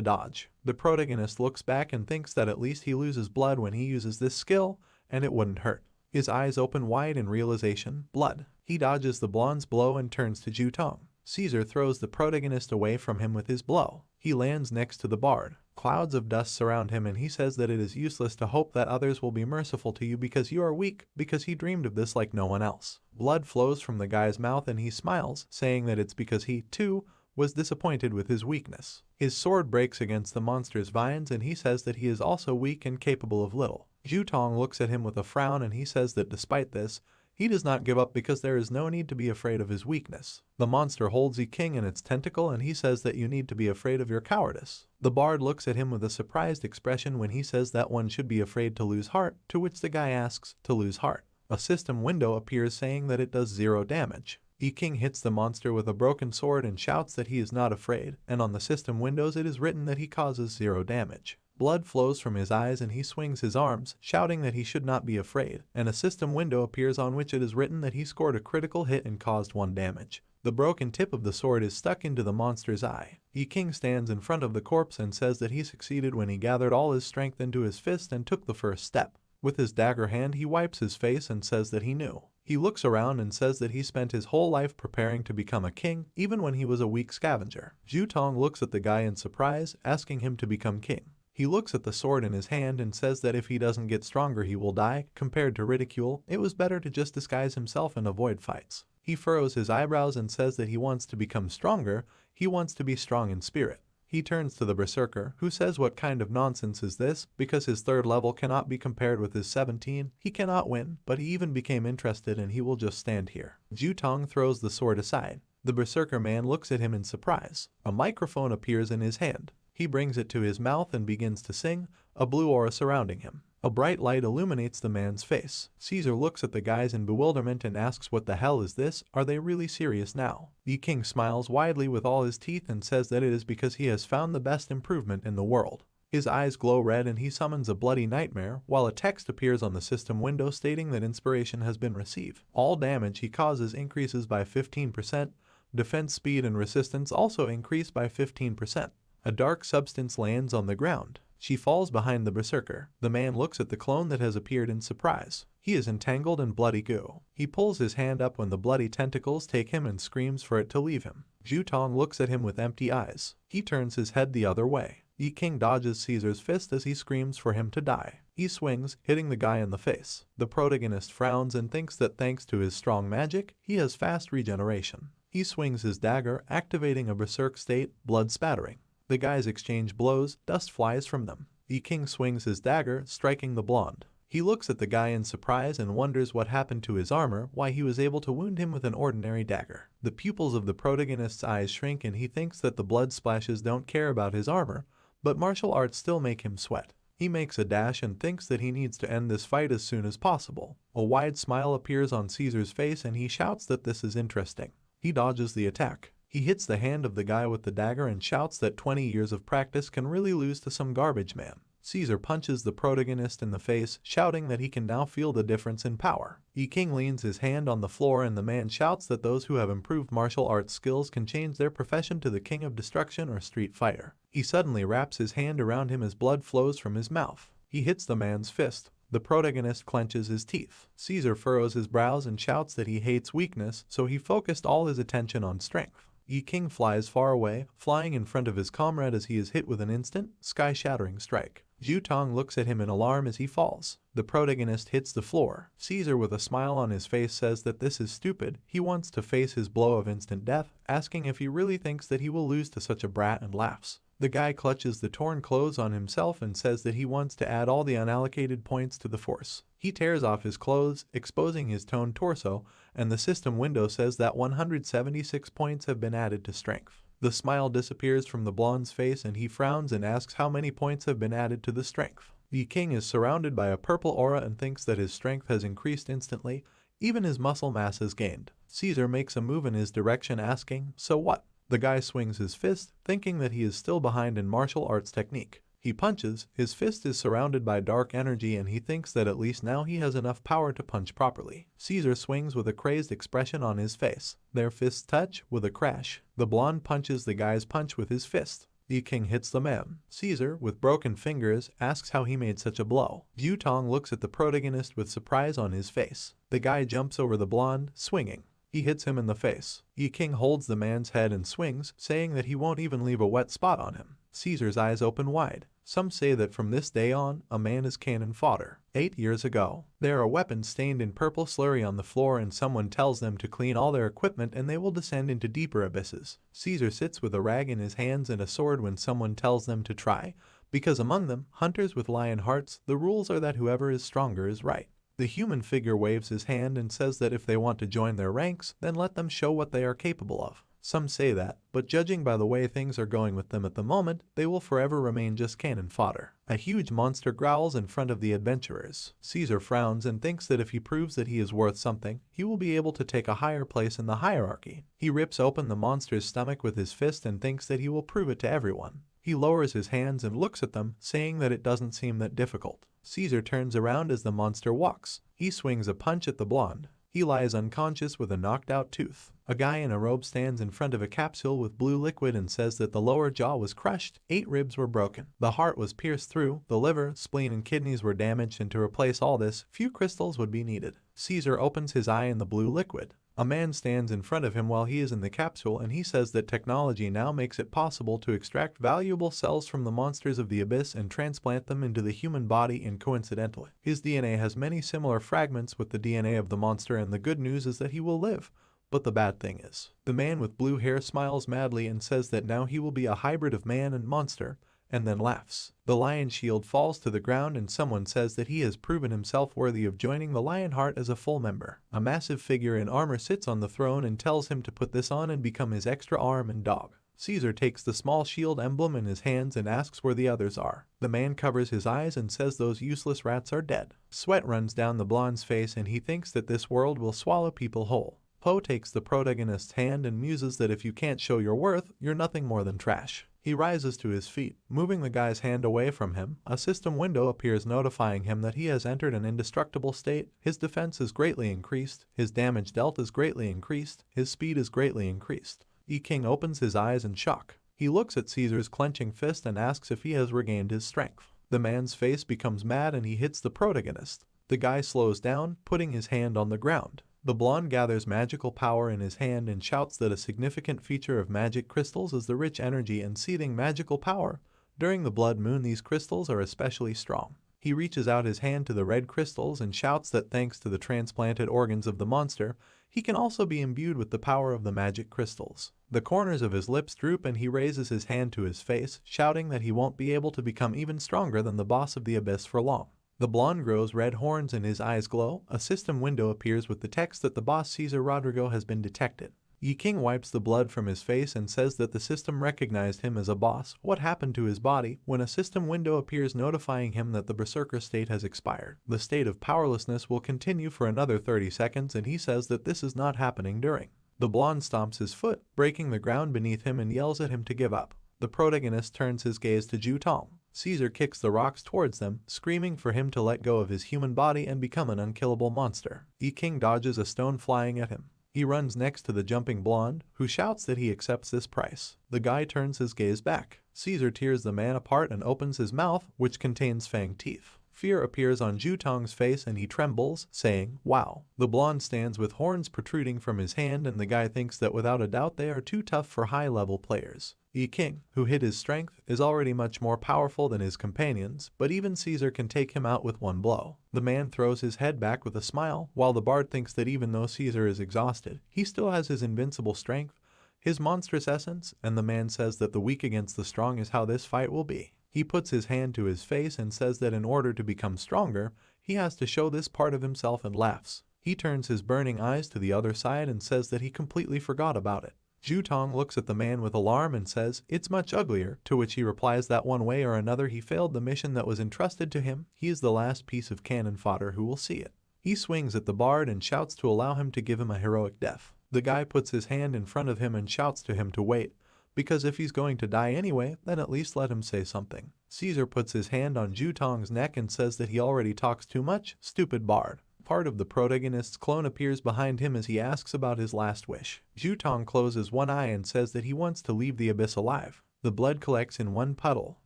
dodge. The protagonist looks back and thinks that at least he loses blood when he uses this skill, and it wouldn't hurt. His eyes open wide in realization, blood. He dodges the blonde's blow and turns to Jutong. Caesar throws the protagonist away from him with his blow. He lands next to the bard. Clouds of dust surround him and he says that it is useless to hope that others will be merciful to you because you are weak, because he dreamed of this like no one else. Blood flows from the guy's mouth and he smiles, saying that it's because he, too, was disappointed with his weakness. His sword breaks against the monster's vines and he says that he is also weak and capable of little. Jutong looks at him with a frown and he says that despite this, He does not give up because there is no need to be afraid of his weakness. The monster holds the king in its tentacle and he says that you need to be afraid of your cowardice. The bard looks at him with a surprised expression when he says that one should be afraid to lose heart, to which the guy asks, to lose heart. A system window appears saying that it does 0 damage. The king hits the monster with a broken sword and shouts that he is not afraid, and on the system windows it is written that he causes 0 damage. Blood flows from his eyes and he swings his arms, shouting that he should not be afraid, and a system window appears on which it is written that he scored a critical hit and caused 1 damage. The broken tip of the sword is stuck into the monster's eye. The king stands in front of the corpse and says that he succeeded when he gathered all his strength into his fist and took the first step. With his dagger hand he wipes his face and says that he knew. He looks around and says that he spent his whole life preparing to become a king, even when he was a weak scavenger. Zhu looks at the guy in surprise, asking him to become king. He looks at the sword in his hand and says that if he doesn't get stronger he will die. Compared to ridicule, it was better to just disguise himself and avoid fights. He furrows his eyebrows and says that he wants to become stronger, he wants to be strong in spirit. He turns to the berserker, who says what kind of nonsense is this, because his 3rd level cannot be compared with his 17, he cannot win, but he even became interested and he will just stand here. Zhu throws the sword aside. The berserker man looks at him in surprise. A microphone appears in his hand. He brings it to his mouth and begins to sing, a blue aura surrounding him. A bright light illuminates the man's face. Caesar looks at the guys in bewilderment and asks, what the hell is this? Are they really serious now? The king smiles widely with all his teeth and says that it is because he has found the best improvement in the world. His eyes glow red and he summons a bloody nightmare, while a text appears on the system window stating that inspiration has been received. All damage he causes increases by 15%. Defense speed and resistance also increase by 15%. A dark substance lands on the ground. She falls behind the berserker. The man looks at the clone that has appeared in surprise. He is entangled in bloody goo. He pulls his hand up when the bloody tentacles take him and screams for it to leave him. Zhu looks at him with empty eyes. He turns his head the other way. The king dodges Caesar's fist as he screams for him to die. He swings, hitting the guy in the face. The protagonist frowns and thinks that thanks to his strong magic, he has fast regeneration. He swings his dagger, activating a berserk state, blood spattering. The guys exchange blows, dust flies from them. The king swings his dagger, striking the blonde. He looks at the guy in surprise and wonders what happened to his armor, why he was able to wound him with an ordinary dagger. The pupils of the protagonist's eyes shrink and he thinks that the blood splashes don't care about his armor, but martial arts still make him sweat. He makes a dash and thinks that he needs to end this fight as soon as possible. A wide smile appears on Caesar's face and he shouts that this is interesting. He dodges the attack. He hits the hand of the guy with the dagger and shouts that 20 years of practice can really lose to some garbage man. Caesar punches the protagonist in the face, shouting that he can now feel the difference in power. The king leans his hand on the floor and the man shouts that those who have improved martial arts skills can change their profession to the king of destruction or street fighter. He suddenly wraps his hand around him as blood flows from his mouth. He hits the man's fist. The protagonist clenches his teeth. Caesar furrows his brows and shouts that he hates weakness, so he focused all his attention on strength. The king flies far away, flying in front of his comrade as he is hit with an instant, sky-shattering strike. Zhu looks at him in alarm as he falls. The protagonist hits the floor. Caesar, with a smile on his face, says that this is stupid. He wants to face his blow of instant death, asking if he really thinks that he will lose to such a brat, and laughs. The guy clutches the torn clothes on himself and says that he wants to add all the unallocated points to the force. He tears off his clothes, exposing his toned torso, and the system window says that 176 points have been added to strength. The smile disappears from the blonde's face and he frowns and asks how many points have been added to the strength. The king is surrounded by a purple aura and thinks that his strength has increased instantly. Even his muscle mass has gained. Caesar makes a move in his direction, asking, "So what?" The guy swings his fist, thinking that he is still behind in martial arts technique. He punches, his fist is surrounded by dark energy and he thinks that at least now he has enough power to punch properly. Caesar swings with a crazed expression on his face. Their fists touch, with a crash. The blonde punches the guy's punch with his fist. The king hits the man. Caesar, with broken fingers, asks how he made such a blow. Zhu looks at the protagonist with surprise on his face. The guy jumps over the blonde, swinging. He hits him in the face. The king holds the man's head and swings, saying that he won't even leave a wet spot on him. Caesar's eyes open wide. Some say that from this day on, a man is cannon fodder. 8 years ago, there are weapons stained in purple slurry on the floor and someone tells them to clean all their equipment and they will descend into deeper abysses. Caesar sits with a rag in his hands and a sword when someone tells them to try, because among them, hunters with lion hearts, the rules are that whoever is stronger is right. The human figure waves his hand and says that if they want to join their ranks, then let them show what they are capable of. Some say that, but judging by the way things are going with them at the moment, they will forever remain just cannon fodder. A huge monster growls in front of the adventurers. Caesar frowns and thinks that if he proves that he is worth something, he will be able to take a higher place in the hierarchy. He rips open the monster's stomach with his fist and thinks that he will prove it to everyone. He lowers his hands and looks at them, saying that it doesn't seem that difficult. Caesar turns around as the monster walks. He swings a punch at the blonde. He lies unconscious with a knocked-out tooth. A guy in a robe stands in front of a capsule with blue liquid and says that the lower jaw was crushed, 8 ribs were broken, the heart was pierced through, the liver, spleen and kidneys were damaged, and to replace all this, few crystals would be needed. Caesar opens his eye in the blue liquid. A man stands in front of him while he is in the capsule, and he says that technology now makes it possible to extract valuable cells from the monsters of the abyss and transplant them into the human body, and coincidentally, his DNA has many similar fragments with the DNA of the monster, and the good news is that he will live. But the bad thing is, the man with blue hair smiles madly and says that now he will be a hybrid of man and monster, and then laughs. The lion shield falls to the ground and someone says that he has proven himself worthy of joining the Lionheart as a full member. A massive figure in armor sits on the throne and tells him to put this on and become his extra arm and dog. Caesar takes the small shield emblem in his hands and asks where the others are. The man covers his eyes and says those useless rats are dead. Sweat runs down the blonde's face and he thinks that this world will swallow people whole. Poe takes the protagonist's hand and muses that if you can't show your worth, you're nothing more than trash. He rises to his feet, moving the guy's hand away from him. A system window appears notifying him that he has entered an indestructible state. His defense is greatly increased, his damage dealt is greatly increased, his speed is greatly increased. E-King opens his eyes in shock. He looks at Caesar's clenching fist and asks if he has regained his strength. The man's face becomes mad and he hits the protagonist. The guy slows down, putting his hand on the ground. The blonde gathers magical power in his hand and shouts that a significant feature of magic crystals is the rich energy and seething magical power. During the blood moon, these crystals are especially strong. He reaches out his hand to the red crystals and shouts that thanks to the transplanted organs of the monster, he can also be imbued with the power of the magic crystals. The corners of his lips droop and he raises his hand to his face, shouting that he won't be able to become even stronger than the boss of the abyss for long. The blonde grows red horns and his eyes glow. A system window appears with the text that the boss Cesar Rodrigo has been detected. Yi-King wipes the blood from his face and says that the system recognized him as a boss. What happened to his body? When a system window appears notifying him that the berserker state has expired. The state of powerlessness will continue for another 30 seconds and he says that this is not happening during. The blonde stomps his foot, breaking the ground beneath him and yells at him to give up. The protagonist turns his gaze to Ju Tong. Caesar kicks the rocks towards them, screaming for him to let go of his human body and become an unkillable monster. E-King dodges a stone flying at him. He runs next to the jumping blonde, who shouts that he accepts this price. The guy turns his gaze back. Caesar tears the man apart and opens his mouth, which contains fanged teeth. Fear appears on Ju Tong's face and he trembles, saying, "Wow." The blonde stands with horns protruding from his hand and the guy thinks that without a doubt they are too tough for high-level players. E-King, who hid his strength, is already much more powerful than his companions, but even Caesar can take him out with one blow. The man throws his head back with a smile, while the bard thinks that even though Caesar is exhausted, he still has his invincible strength, his monstrous essence, and the man says that the weak against the strong is how this fight will be. He puts his hand to his face and says that in order to become stronger, he has to show this part of himself and laughs. He turns his burning eyes to the other side and says that he completely forgot about it. Ju Tong looks at the man with alarm and says, "It's much uglier," to which he replies that one way or another he failed the mission that was entrusted to him. He is the last piece of cannon fodder who will see it. He swings at the bard and shouts to allow him to give him a heroic death. The guy puts his hand in front of him and shouts to him to wait, because if he's going to die anyway, then at least let him say something. Caesar puts his hand on Ju Tong's neck and says that he already talks too much, stupid bard. Part of the protagonist's clone appears behind him as he asks about his last wish. Ju Tong closes one eye and says that he wants to leave the abyss alive. The blood collects in one puddle.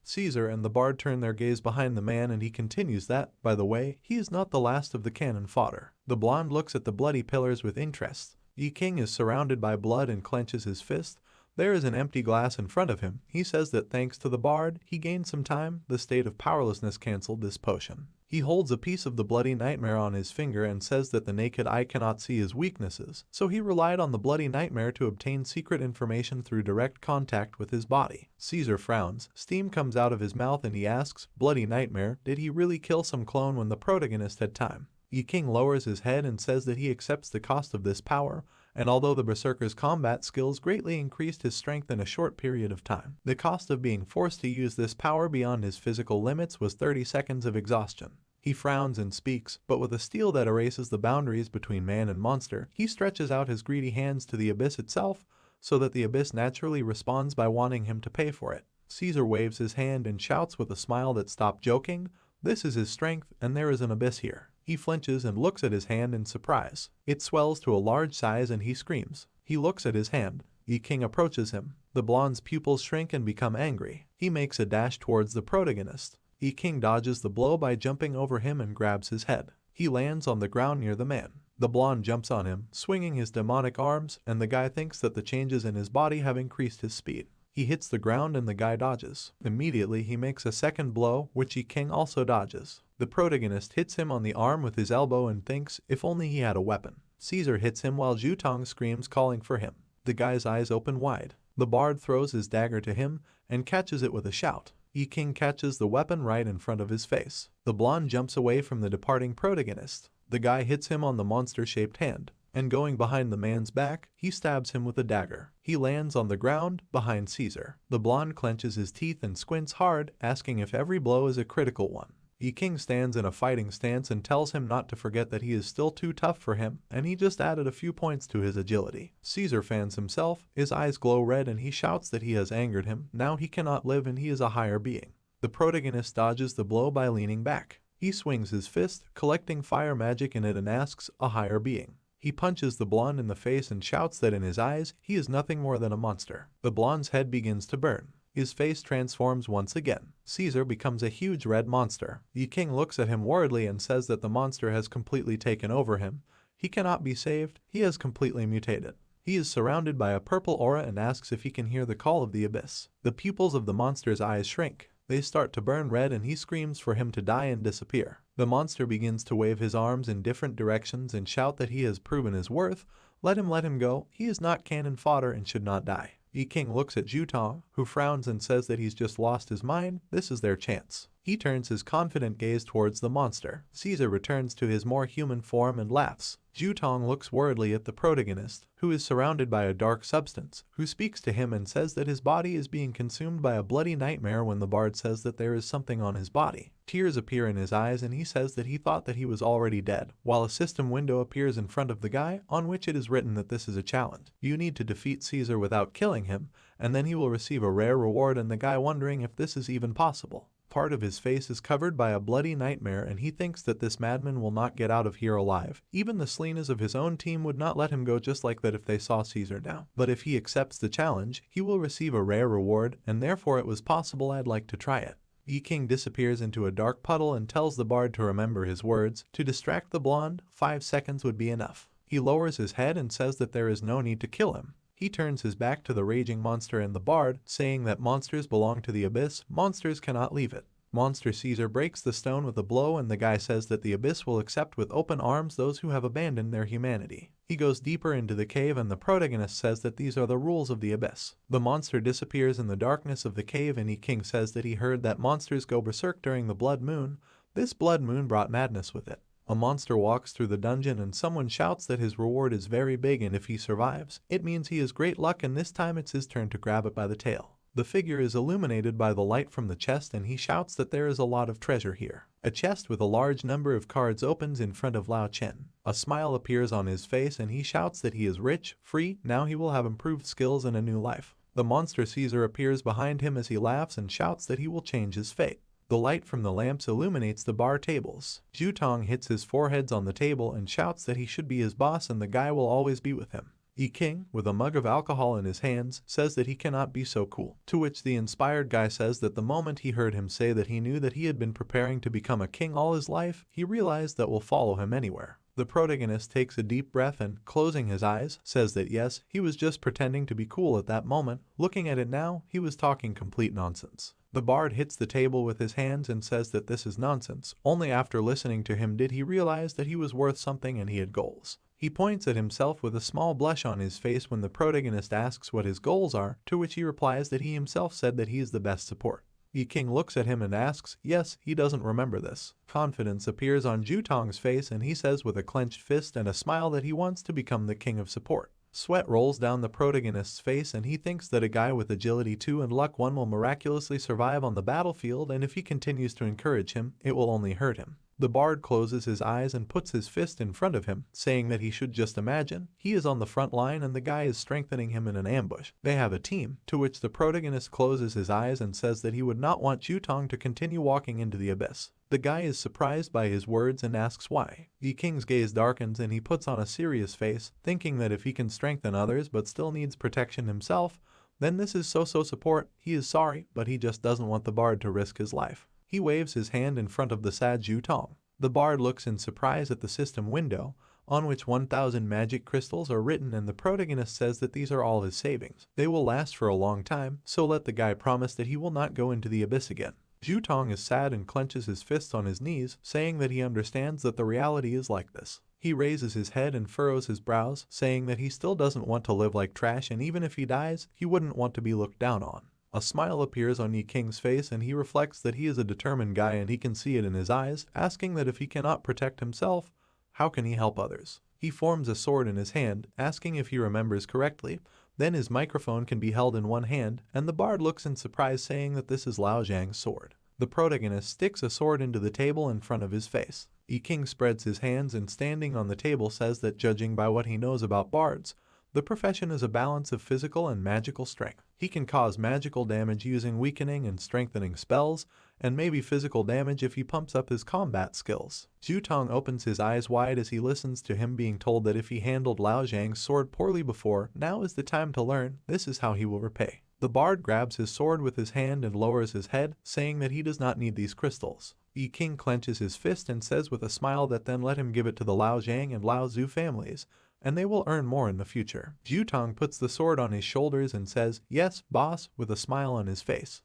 Caesar and the bard turn their gaze behind the man and he continues that, by the way, he is not the last of the cannon fodder. The blonde looks at the bloody pillars with interest. E-King is surrounded by blood and clenches his fist. There is an empty glass in front of him. He says that thanks to the bard, he gained some time. The state of powerlessness cancelled this potion. He holds a piece of the bloody nightmare on his finger and says that the naked eye cannot see his weaknesses, so he relied on the bloody nightmare to obtain secret information through direct contact with his body. Caesar frowns. Steam comes out of his mouth and he asks, "Bloody nightmare, did he really kill some clone when the protagonist had time?" Yi King lowers his head and says that he accepts the cost of this power, and although the Berserker's combat skills greatly increased his strength in a short period of time, the cost of being forced to use this power beyond his physical limits was 30 seconds of exhaustion. He frowns and speaks, but with a steel that erases the boundaries between man and monster, he stretches out his greedy hands to the abyss itself, so that the abyss naturally responds by wanting him to pay for it. Caesar waves his hand and shouts with a smile that "Stop joking, this is his strength and there is an abyss here." He flinches and looks at his hand in surprise. It swells to a large size and he screams. He looks at his hand. Yi King approaches him. The blonde's pupils shrink and become angry. He makes a dash towards the protagonist. Yi King dodges the blow by jumping over him and grabs his head. He lands on the ground near the man. The blonde jumps on him, swinging his demonic arms, and the guy thinks that the changes in his body have increased his speed. He hits the ground and the guy dodges. Immediately he makes a second blow, which Yi King also dodges. The protagonist hits him on the arm with his elbow and thinks, if only he had a weapon. Caesar hits him while Jutong screams, calling for him. The guy's eyes open wide. The bard throws his dagger to him and catches it with a shout. Yi King catches the weapon right in front of his face. The blonde jumps away from the departing protagonist. The guy hits him on the monster-shaped hand, and going behind the man's back, he stabs him with a dagger. He lands on the ground behind Caesar. The blonde clenches his teeth and squints hard, asking if every blow is a critical one. Yi King stands in a fighting stance and tells him not to forget that he is still too tough for him, and he just added a few points to his agility. Caesar fans himself, his eyes glow red, and he shouts that he has angered him. Now he cannot live and he is a higher being. The protagonist dodges the blow by leaning back. He swings his fist, collecting fire magic in it, and asks, a higher being. He punches the blonde in the face and shouts that in his eyes, he is nothing more than a monster. The blonde's head begins to burn. His face transforms once again. Caesar becomes a huge red monster. Yi King looks at him worriedly and says that the monster has completely taken over him. He cannot be saved. He has completely mutated. He is surrounded by a purple aura and asks if he can hear the call of the abyss. The pupils of the monster's eyes shrink. They start to burn red and he screams for him to die and disappear. The monster begins to wave his arms in different directions and shout that he has proven his worth. Let him go. He is not cannon fodder and should not die. Yi King looks at Jutong, who frowns and says that he's just lost his mind. This is their chance. He turns his confident gaze towards the monster. Caesar returns to his more human form and laughs. Jutong looks worriedly at the protagonist, who is surrounded by a dark substance, who speaks to him and says that his body is being consumed by a bloody nightmare when the bard says that there is something on his body. Tears appear in his eyes and he says that he thought that he was already dead, while a system window appears in front of the guy, on which it is written that this is a challenge. You need to defeat Caesar without killing him, and then he will receive a rare reward, and the guy wondering if this is even possible. Part of his face is covered by a bloody nightmare and he thinks that this madman will not get out of here alive. Even the Selenas of his own team would not let him go just like that if they saw Caesar now. But if he accepts the challenge, he will receive a rare reward, and therefore it was possible. I'd like to try it. Yi King disappears into a dark puddle and tells the bard to remember his words. To distract the blonde, 5 seconds would be enough. He lowers his head and says that there is no need to kill him. He turns his back to the raging monster and the bard, saying that monsters belong to the abyss, monsters cannot leave it. Monster Caesar breaks the stone with a blow, and the guy says that the abyss will accept with open arms those who have abandoned their humanity. He goes deeper into the cave and the protagonist says that these are the rules of the abyss. The monster disappears in the darkness of the cave and Yi King says that he heard that monsters go berserk during the blood moon. This blood moon brought madness with it. A monster walks through the dungeon and someone shouts that his reward is very big, and if he survives, it means he has great luck, and this time it's his turn to grab it by the tail. The figure is illuminated by the light from the chest and he shouts that there is a lot of treasure here. A chest with a large number of cards opens in front of Lao Chen. A smile appears on his face and he shouts that he is rich, free, now he will have improved skills and a new life. The monster Caesar appears behind him as he laughs and shouts that he will change his fate. The light from the lamps illuminates the bar tables. Jutong hits his foreheads on the table and shouts that he should be his boss and the guy will always be with him. Yi King, with a mug of alcohol in his hands, says that he cannot be so cool. To which the inspired guy says that the moment he heard him say that he knew that he had been preparing to become a king all his life, he realized that will follow him anywhere. The protagonist takes a deep breath and, closing his eyes, says that yes, he was just pretending to be cool at that moment. Looking at it now, he was talking complete nonsense. The bard hits the table with his hands and says that this is nonsense. Only after listening to him did he realize that he was worth something and he had goals. He points at himself with a small blush on his face when the protagonist asks what his goals are, to which he replies that he himself said that he is the best support. Yi King looks at him and asks, yes, he doesn't remember this. Confidence appears on Jutong's face and he says with a clenched fist and a smile that he wants to become the king of support. Sweat rolls down the protagonist's face and he thinks that a guy with agility 2 and luck 1 will miraculously survive on the battlefield, and if he continues to encourage him, it will only hurt him. The bard closes his eyes and puts his fist in front of him, saying that he should just imagine he is on the front line and the guy is strengthening him in an ambush. They have a team, to which the protagonist closes his eyes and says that he would not want Jutong to continue walking into the abyss. The guy is surprised by his words and asks why. Yi King's gaze darkens and he puts on a serious face, thinking that if he can strengthen others but still needs protection himself, then this is so-so support. He is sorry, but he just doesn't want the bard to risk his life. He waves his hand in front of the sad Jutong. The bard looks in surprise at the system window, on which 1,000 magic crystals are written, and the protagonist says that these are all his savings. They will last for a long time, so let the guy promise that he will not go into the abyss again. Jutong is sad and clenches his fists on his knees, saying that he understands that the reality is like this. He raises his head and furrows his brows, saying that he still doesn't want to live like trash, and even if he dies, he wouldn't want to be looked down on. A smile appears on Yi King's face and he reflects that he is a determined guy and he can see it in his eyes, asking that if he cannot protect himself, how can he help others? He forms a sword in his hand, asking if he remembers correctly. Then his microphone can be held in one hand, and the bard looks in surprise, saying that this is Lao Zhang's sword. The protagonist sticks a sword into the table in front of his face. Yi King spreads his hands and standing on the table says that judging by what he knows about bards, the profession is a balance of physical and magical strength. He can cause magical damage using weakening and strengthening spells, and maybe physical damage if he pumps up his combat skills. Jutong opens his eyes wide as he listens to him being told that if he handled Lao Zhang's sword poorly before, now is the time to learn. This is how he will repay. The bard grabs his sword with his hand and lowers his head, saying that he does not need these crystals. Yi King clenches his fist and says with a smile that then let him give it to the Lao Zhang and Lao Zhu families, and they will earn more in the future. Jutong puts the sword on his shoulders and says, yes, boss, with a smile on his face.